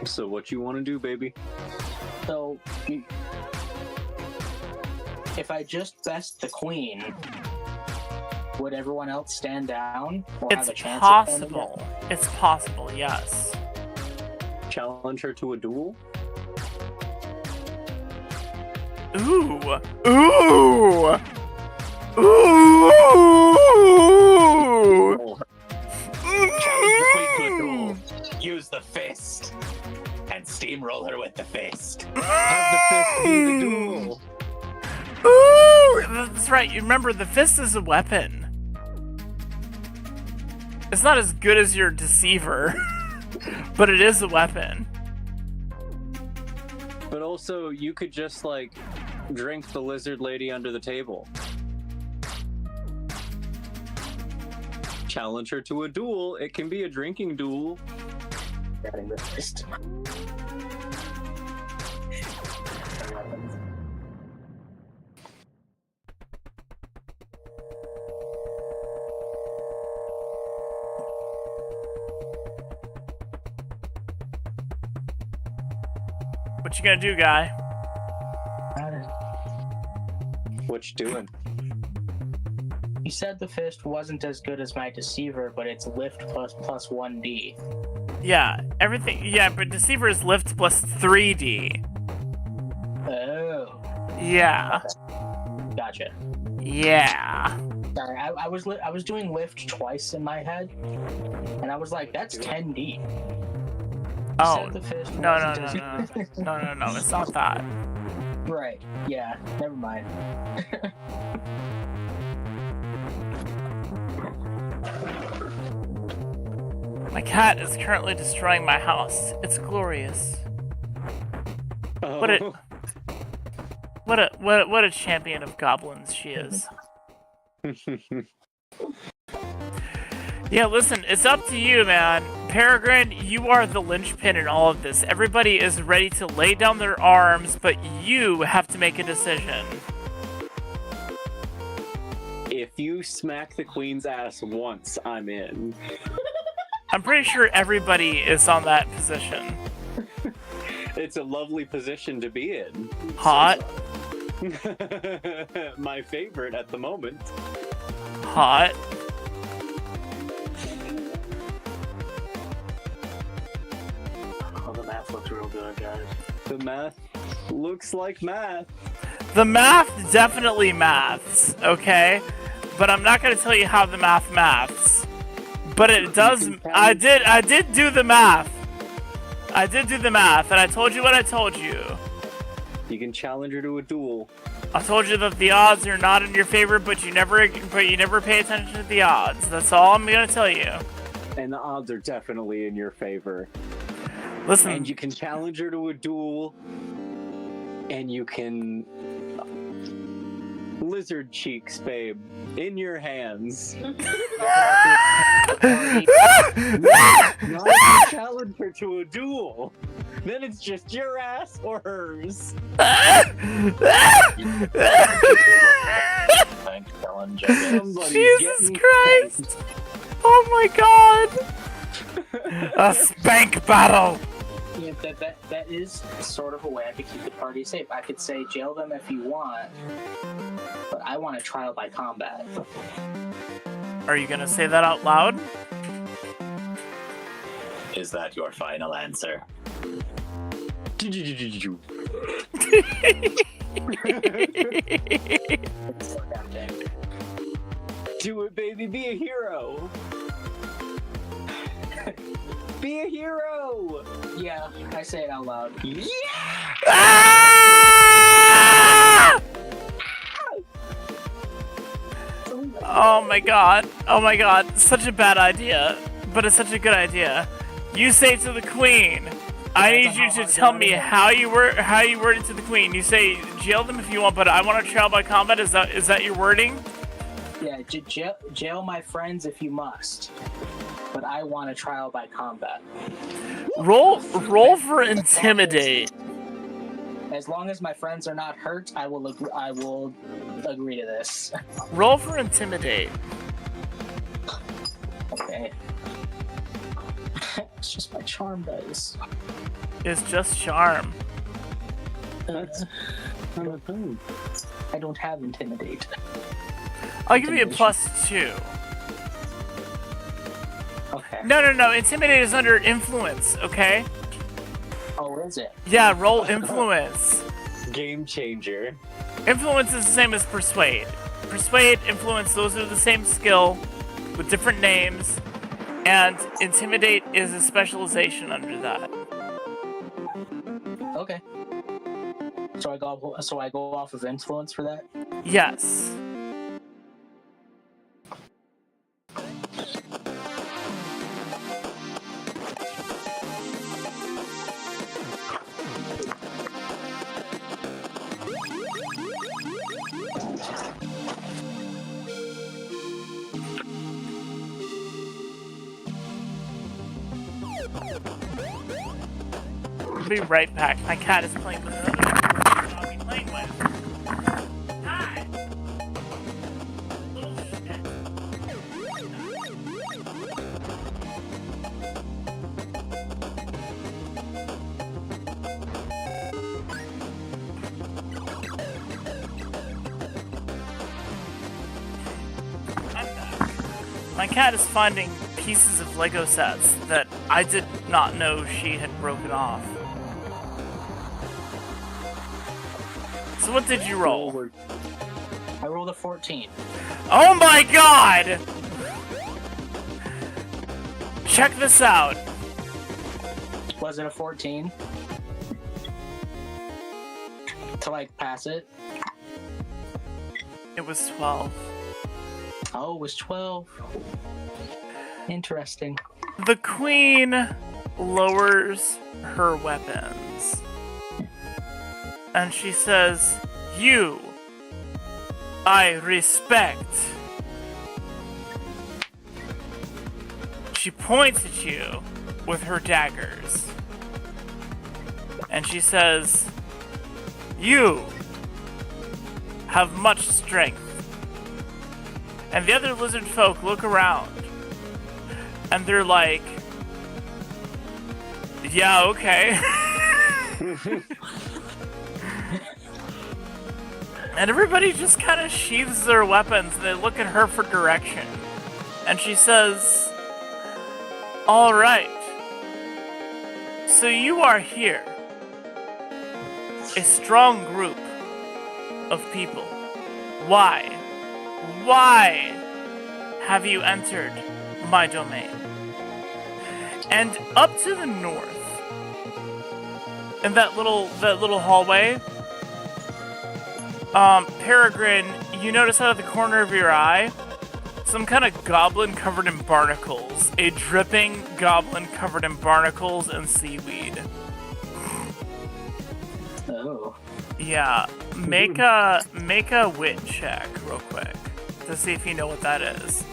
So what you want to do, baby? So, if I just best the queen, would everyone else stand down? Or It's have a chance possible. It's possible, yes. Challenge her to a duel? Ooh! Ooh! Ooh! Use the fist and steamroll her with the fist. Have the fist be the duel. Ooh! That's right. You remember the fist is a weapon. It's not as good as your deceiver, but it is a weapon. But also, you could just, like, drink the lizard lady under the table. Challenge her to a duel. It can be a drinking duel. Getting the fist. What you gonna do, guy? What you doing? You said the fist wasn't as good as my deceiver, but it's lift plus 1d. Yeah, everything. Yeah, but deceiver is lift plus 3d. Oh. Yeah. Okay. Gotcha. Yeah. Sorry, I was doing lift twice in my head, and I was like, that's 10d. Oh, the fist no, it's not that. Right, yeah, never mind. My cat is currently destroying my house. It's glorious. Oh. What a champion of goblins she is. Yeah, listen, it's up to you, man. Peregrine, you are the linchpin in all of this. Everybody is ready to lay down their arms, but you have to make a decision. If you smack the queen's ass once, I'm in. I'm pretty sure everybody is on that position. It's a lovely position to be in. Hot. My favorite at the moment. Hot. Oh, the math looks real good, guys. The math looks like math. The math definitely maths, okay? But I'm not gonna tell you how the math maths. But it does. I did do the math. I did do the math, and I told you what I told you. You can challenge her to a duel. I told you that the odds are not in your favor, but you never pay attention to the odds. That's all I'm gonna tell you. And the odds are definitely in your favor. Listen. And you can challenge her to a duel. And you can... Lizard cheeks, babe. In your hands. Not if you challenge her to a duel. Then it's just your ass or hers. Jesus Christ! Oh my god! A spank battle! Yeah, that is sort of a way I could keep the party safe. I could say jail them if you want, but I want a trial by combat. Are you gonna say that out loud? Is that your final answer? Do it, baby. Be a hero. Be a hero. Yeah, I say it out loud. Yeah. Ah! Oh my god. Oh my god. Such a bad idea. But it's such a good idea. You say to the queen, I need you to tell me how you word it to the queen. You say jail them if you want, but I want a trial by combat. Is that your wording? Yeah, jail my friends if you must, but I want a trial by combat. Roll for intimidate. As long as my friends are not hurt, I will agree to this. Roll for intimidate. Okay. It's just my charm dice. It's just charm. I don't have intimidate. I'll give you a +2. Okay. No. Intimidate is under influence, okay? Oh, is it? Yeah, roll influence. Game changer. Influence is the same as persuade. Persuade, influence, those are the same skill with different names. And intimidate is a specialization under that. Okay. So I go off of influence for that? Yes. I'll be right back. My cat is playing with another person I'll be playing with. Hi! Little shit. I'm back. My cat is finding pieces of Lego sets that I did not know she had broken off. So what did you roll? I rolled a 14. Oh my god! Check this out. Was it a 14? To like pass it? It was 12. Oh, it was 12. Interesting. The queen lowers her weapons. And she says, "You, I respect." She points at you with her daggers. And she says, "You have much strength." And the other lizard folk look around. And they're like, "Yeah, okay." And everybody just kind of sheathes their weapons and they look at her for direction. And she says, "Alright. So you are here. A strong group of people. Why? Why have you entered my domain?" And up to the north, in that little hallway, Peregrine, you notice out of the corner of your eye some kind of goblin covered in barnacles. A dripping goblin covered in barnacles and seaweed. Oh. Yeah, make a wit check real quick to see if you know what that is.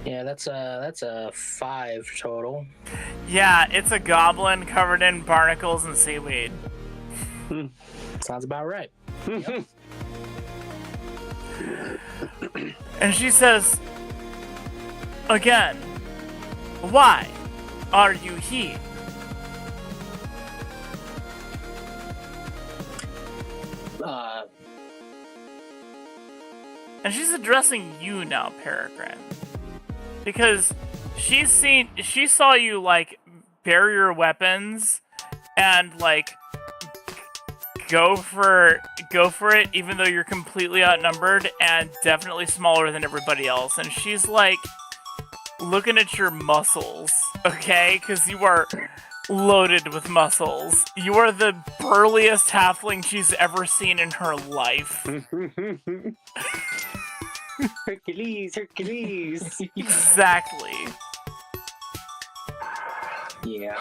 Yeah, that's a 5 total. Yeah, it's a goblin covered in barnacles and seaweed. Sounds about right. Yep. And she says, again, why are you here? And she's addressing you now, Peregrine. Because she saw you, like, bear your weapons and, like, go for it, even though you're completely outnumbered and definitely smaller than everybody else. And she's, like, looking at your muscles, okay? Because you are loaded with muscles. You are the burliest halfling she's ever seen in her life. Hercules. Exactly. Yeah.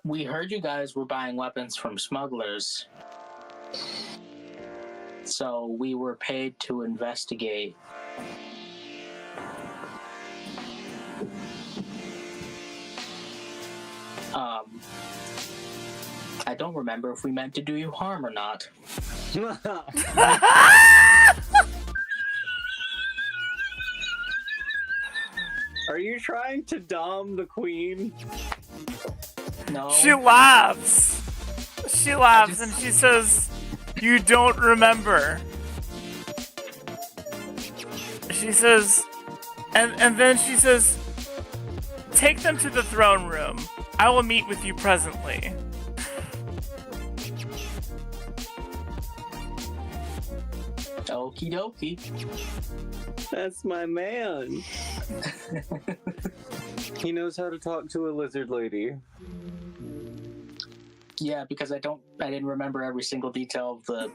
We heard you guys were buying weapons from smugglers. So we were paid to investigate. I don't remember if we meant to do you harm or not. Are you trying to dom the queen? No. She laughs. And she says, you don't remember. She says, and then she says, take them to the throne room. I will meet with you presently. Okie dokie. That's my man. He knows how to talk to a lizard lady. Yeah, because I didn't remember every single detail of the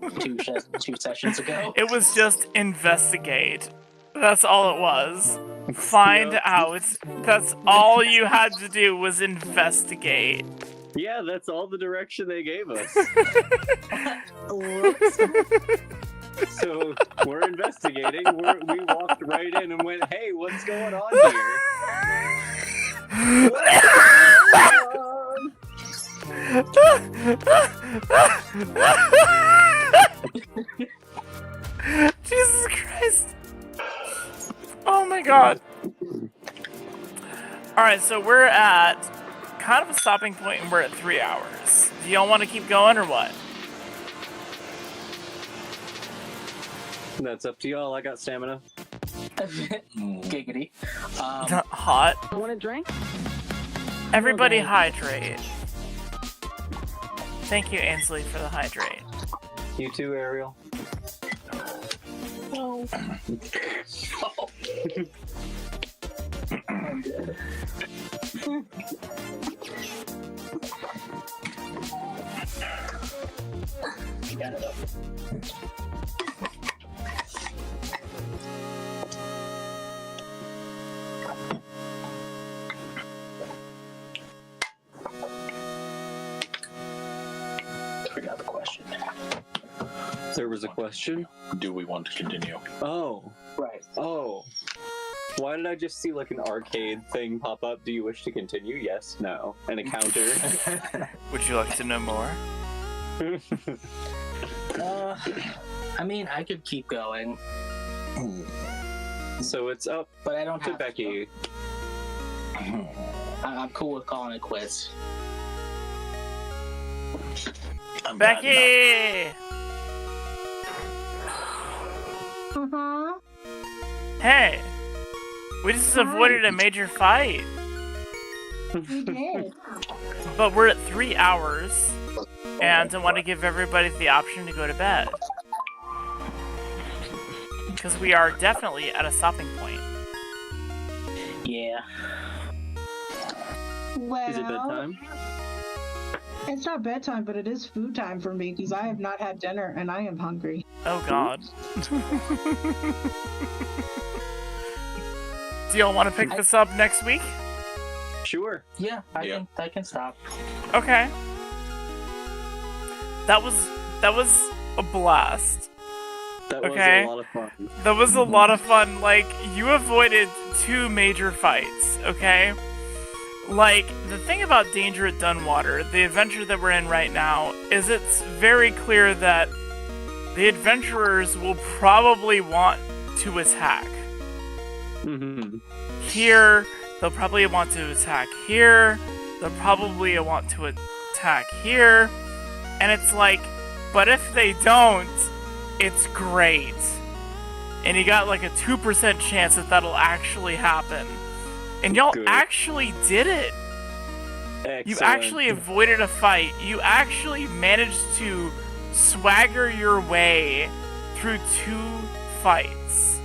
two sessions ago. It was just investigate. That's all it was. Find out. That's all you had to do was investigate. Yeah, that's all the direction they gave us. So we're investigating. We walked right in and went, "Hey, what's going on here?" Jesus Christ! Oh my God! All right, so we're at kind of a stopping point, and we're at 3 hours. Do y'all want to keep going or what? That's up to y'all. I got stamina. Giggity. Hot. Want a drink? Everybody hydrate. Thank you, Ainsley, for the hydrate. You too, Ariel. No. I'm dead. Got it up. Forgot the question. There was a question? Do we want to continue? Oh. Right. Oh. Why did I just see like an arcade thing pop up? Do you wish to continue? Yes, no. And a counter. Would you like to know more? I mean, I could keep going. So it's up but I don't to have Becky. I'm cool with calling it quits. Becky! Hey! We just avoided a major fight. We did. but we're at 3 hours, and I want to give everybody the option to go to bed. Because we are definitely at a stopping point. Yeah. Well, Is it bedtime? It's not bedtime, but it is food time for me because I have not had dinner and I am hungry. Oh God. Do y'all want to pick this up next week? Sure. Yeah, I can stop. Okay. That was a blast. That was Okay. a lot of fun. That was a lot of fun. Like, you avoided 2 major fights, okay? Like, the thing about Danger at Dunwater, the adventure that we're in right now, is it's very clear that the adventurers will probably want to attack. Here, they'll probably want to attack here, they'll probably want to attack here, and it's like, but if they don't, it's great. And you got like a 2% chance that that'll actually happen. And y'all actually did it. Excellent. You actually avoided a fight. You actually managed to swagger your way through 2 fights.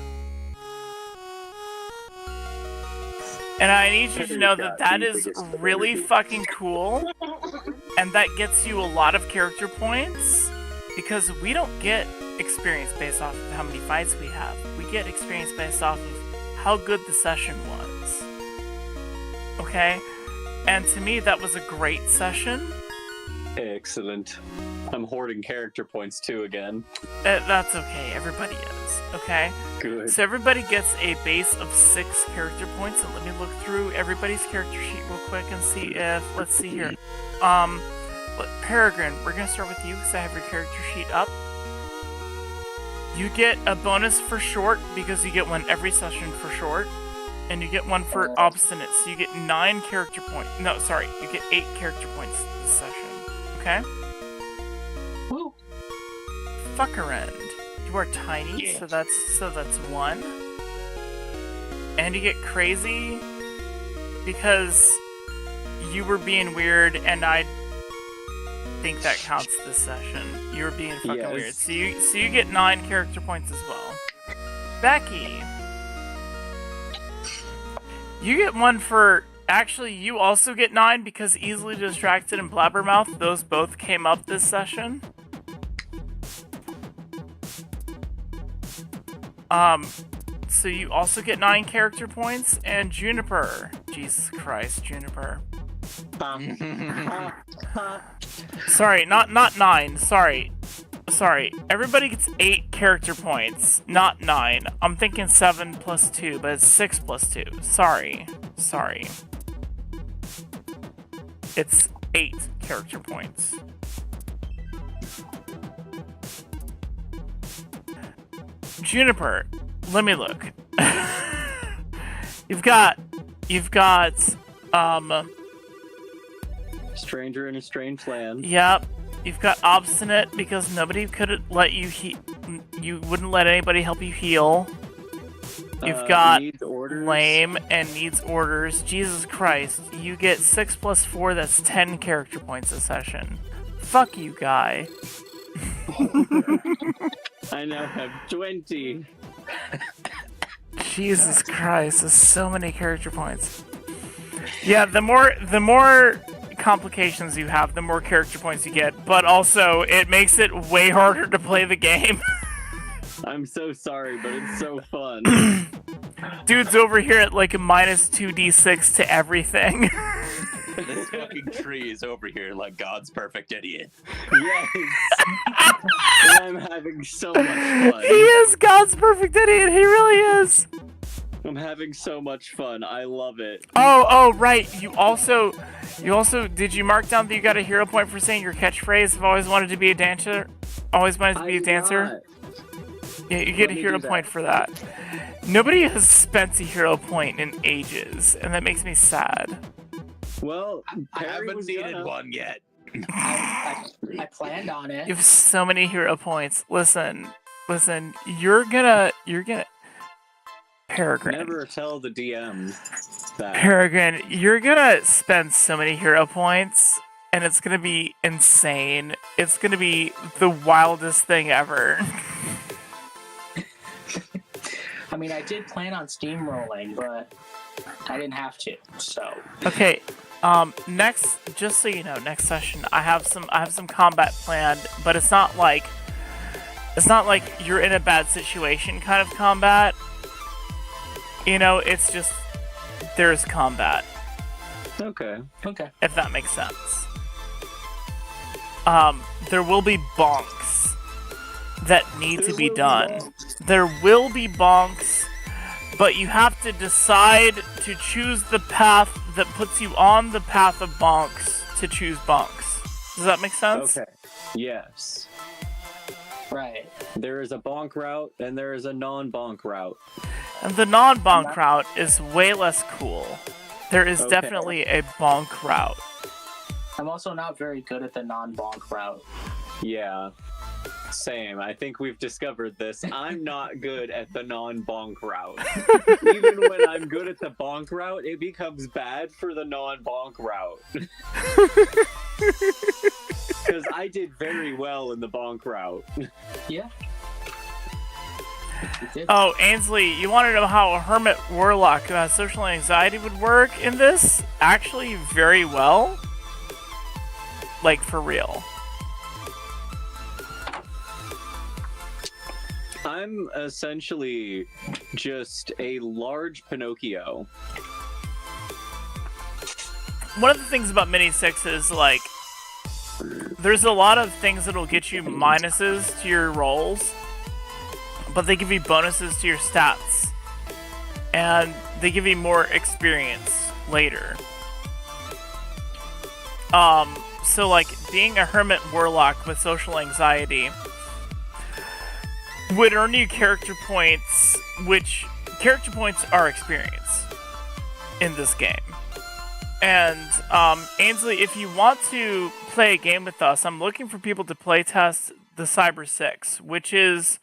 And I need you to know that that is really fucking cool. And that gets you a lot of character points. Because we don't get experience based off of how many fights we have. We get experience based off of how good the session was. Okay? And to me, that was a great session. Excellent. I'm hoarding character points too again. That's okay. Everybody is. Okay? Good. So everybody gets a base of 6 character points. And let me look through everybody's character sheet real quick and see if... Let's see here. Peregrine, we're going to start with you because I have your character sheet up. You get a bonus for short because you get one every session for short. And you get one for obstinate, so you get 9 character points. No, sorry, you get 8 character points this session. Okay? Woo! Fuckerend. You are tiny, so that's 1. And you get crazy because you were being weird, and I think that counts this session. You were being fucking weird. So you get 9 character points as well. Becky. You get 1 for... Actually, you also get 9 because Easily Distracted and Blabbermouth, those both came up this session. So you also get 9 character points, and Juniper. Jesus Christ, Juniper. Sorry, not 9, sorry. Sorry, everybody gets 8 character points, not 9. I'm thinking 7 plus 2, but it's 6 plus 2. Sorry. It's 8 character points. Juniper, let me look. You've got, Stranger in a Strange Land. Yep. You've got Obstinate because nobody could let you you wouldn't let anybody help you heal. You've got Lame and Needs Orders. Jesus Christ. You get 6 plus 4, that's 10 character points a session. Fuck you, guy. I now have 20. Jesus Christ, there's so many character points. Yeah, the more complications you have, the more character points you get, but also it makes it way harder to play the game. I'm so sorry, but it's so fun. Dude's over here at like a minus 2d6 to everything. This fucking tree is over here like God's perfect idiot. Yes. And I'm having so much fun. He is God's perfect idiot, he really is. I'm having so much fun. I love it. Oh, right. You also, did you mark down that you got a hero point for saying your catchphrase? I've always wanted to be a dancer. Always wanted to be a dancer. Yeah, you get a hero point for that. Nobody has spent a hero point in ages, and that makes me sad. Well, I haven't needed one yet. I planned on it. You have so many hero points. Listen, you're gonna Peregrine. Never tell the DM that. Peregrine, you're gonna spend so many hero points and it's gonna be insane. It's gonna be the wildest thing ever. I mean, I did plan on steamrolling, but I didn't have to, so. Okay, next, just so you know, next session I have some combat planned, but it's not like you're in a bad situation kind of combat. You know, it's just there's combat. Okay. Okay. If that makes sense. There will be bonks that need to be done. There will be bonks, but you have to decide to choose the path that puts you on the path of bonks to choose bonks. Does that make sense? Okay. Yes. Right. There is a bonk route and there is a non-bonk route. And the non-bonk route is way less cool. There is Okay. definitely a bonk route. I'm also not very good at the non-bonk route. Yeah. Same. I think we've discovered this. I'm not good at the non-bonk route. Even when I'm good at the bonk route, it becomes bad for the non-bonk route. Because I did very well in the bonk route. Yeah. Oh, Ainsley, you want to know how a hermit warlock social anxiety would work in this? Actually, very well. Like, for real. I'm essentially just a large Pinocchio. One of the things about Mini 6 is, like, there's a lot of things that'll get you minuses to your rolls, but they give you bonuses to your stats. And they give you more experience later. So, like, being a hermit warlock with social anxiety would earn you character points, which character points are experience in this game. And, Ainsley, if you want to play a game with us, I'm looking for people to playtest the Cyber 6, which is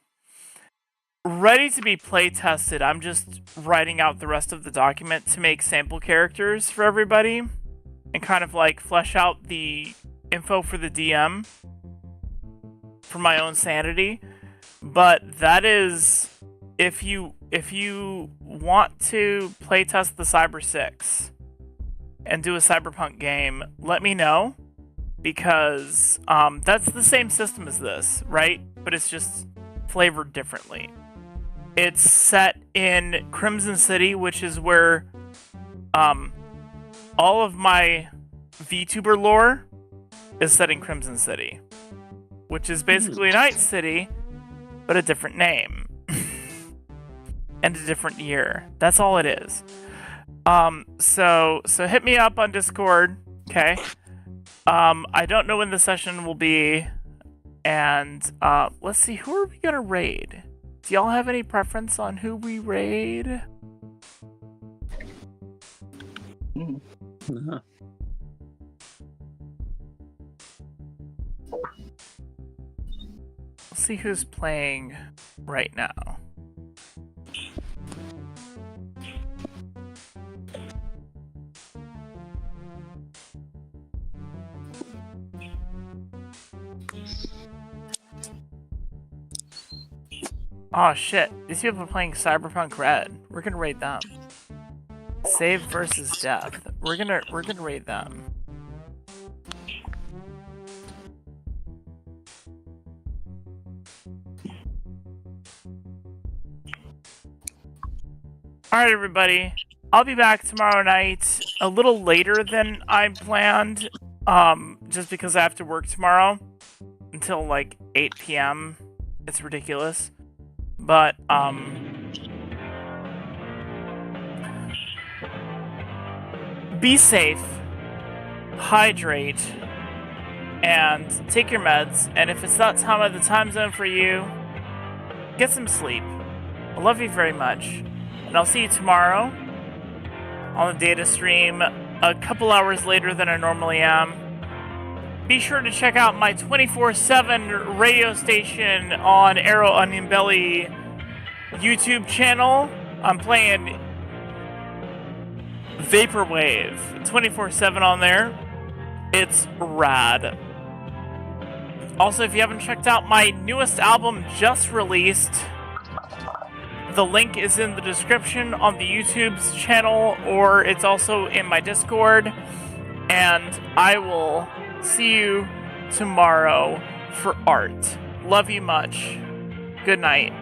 ready to be playtested. I'm just writing out the rest of the document to make sample characters for everybody and kind of, like, flesh out the info for the DM for my own sanity. But that is, if you want to playtest the Cyber 6 and do a cyberpunk game, let me know, because that's the same system as this, right? But it's just flavored differently. It's set in Crimson City, which is where all of my VTuber lore is set in Crimson City, which is basically Night City, but a different name and a different year. That's all it is. So hit me up on Discord, okay? I don't know when the session will be, and let's see, who are we gonna raid? Do y'all have any preference on who we raid? Let's see who's playing right now. Oh shit, these people are playing Cyberpunk Red. We're gonna raid them. Save versus death. We're gonna raid them. Alright everybody, I'll be back tomorrow night, a little later than I planned, just because I have to work tomorrow until like 8 p.m. It's ridiculous. But, be safe, hydrate, and take your meds, and if it's that time of the time zone for you, get some sleep. I love you very much, and I'll see you tomorrow on the data stream a couple hours later than I normally am. Be sure to check out my 24/7 radio station on Arrow Onion Belly YouTube channel. I'm playing Vaporwave 24/7 on there. It's rad. Also, if you haven't checked out my newest album just released, the link is in the description on the YouTube's channel, or it's also in my Discord. And I will see you tomorrow for art. Love you much. Good night.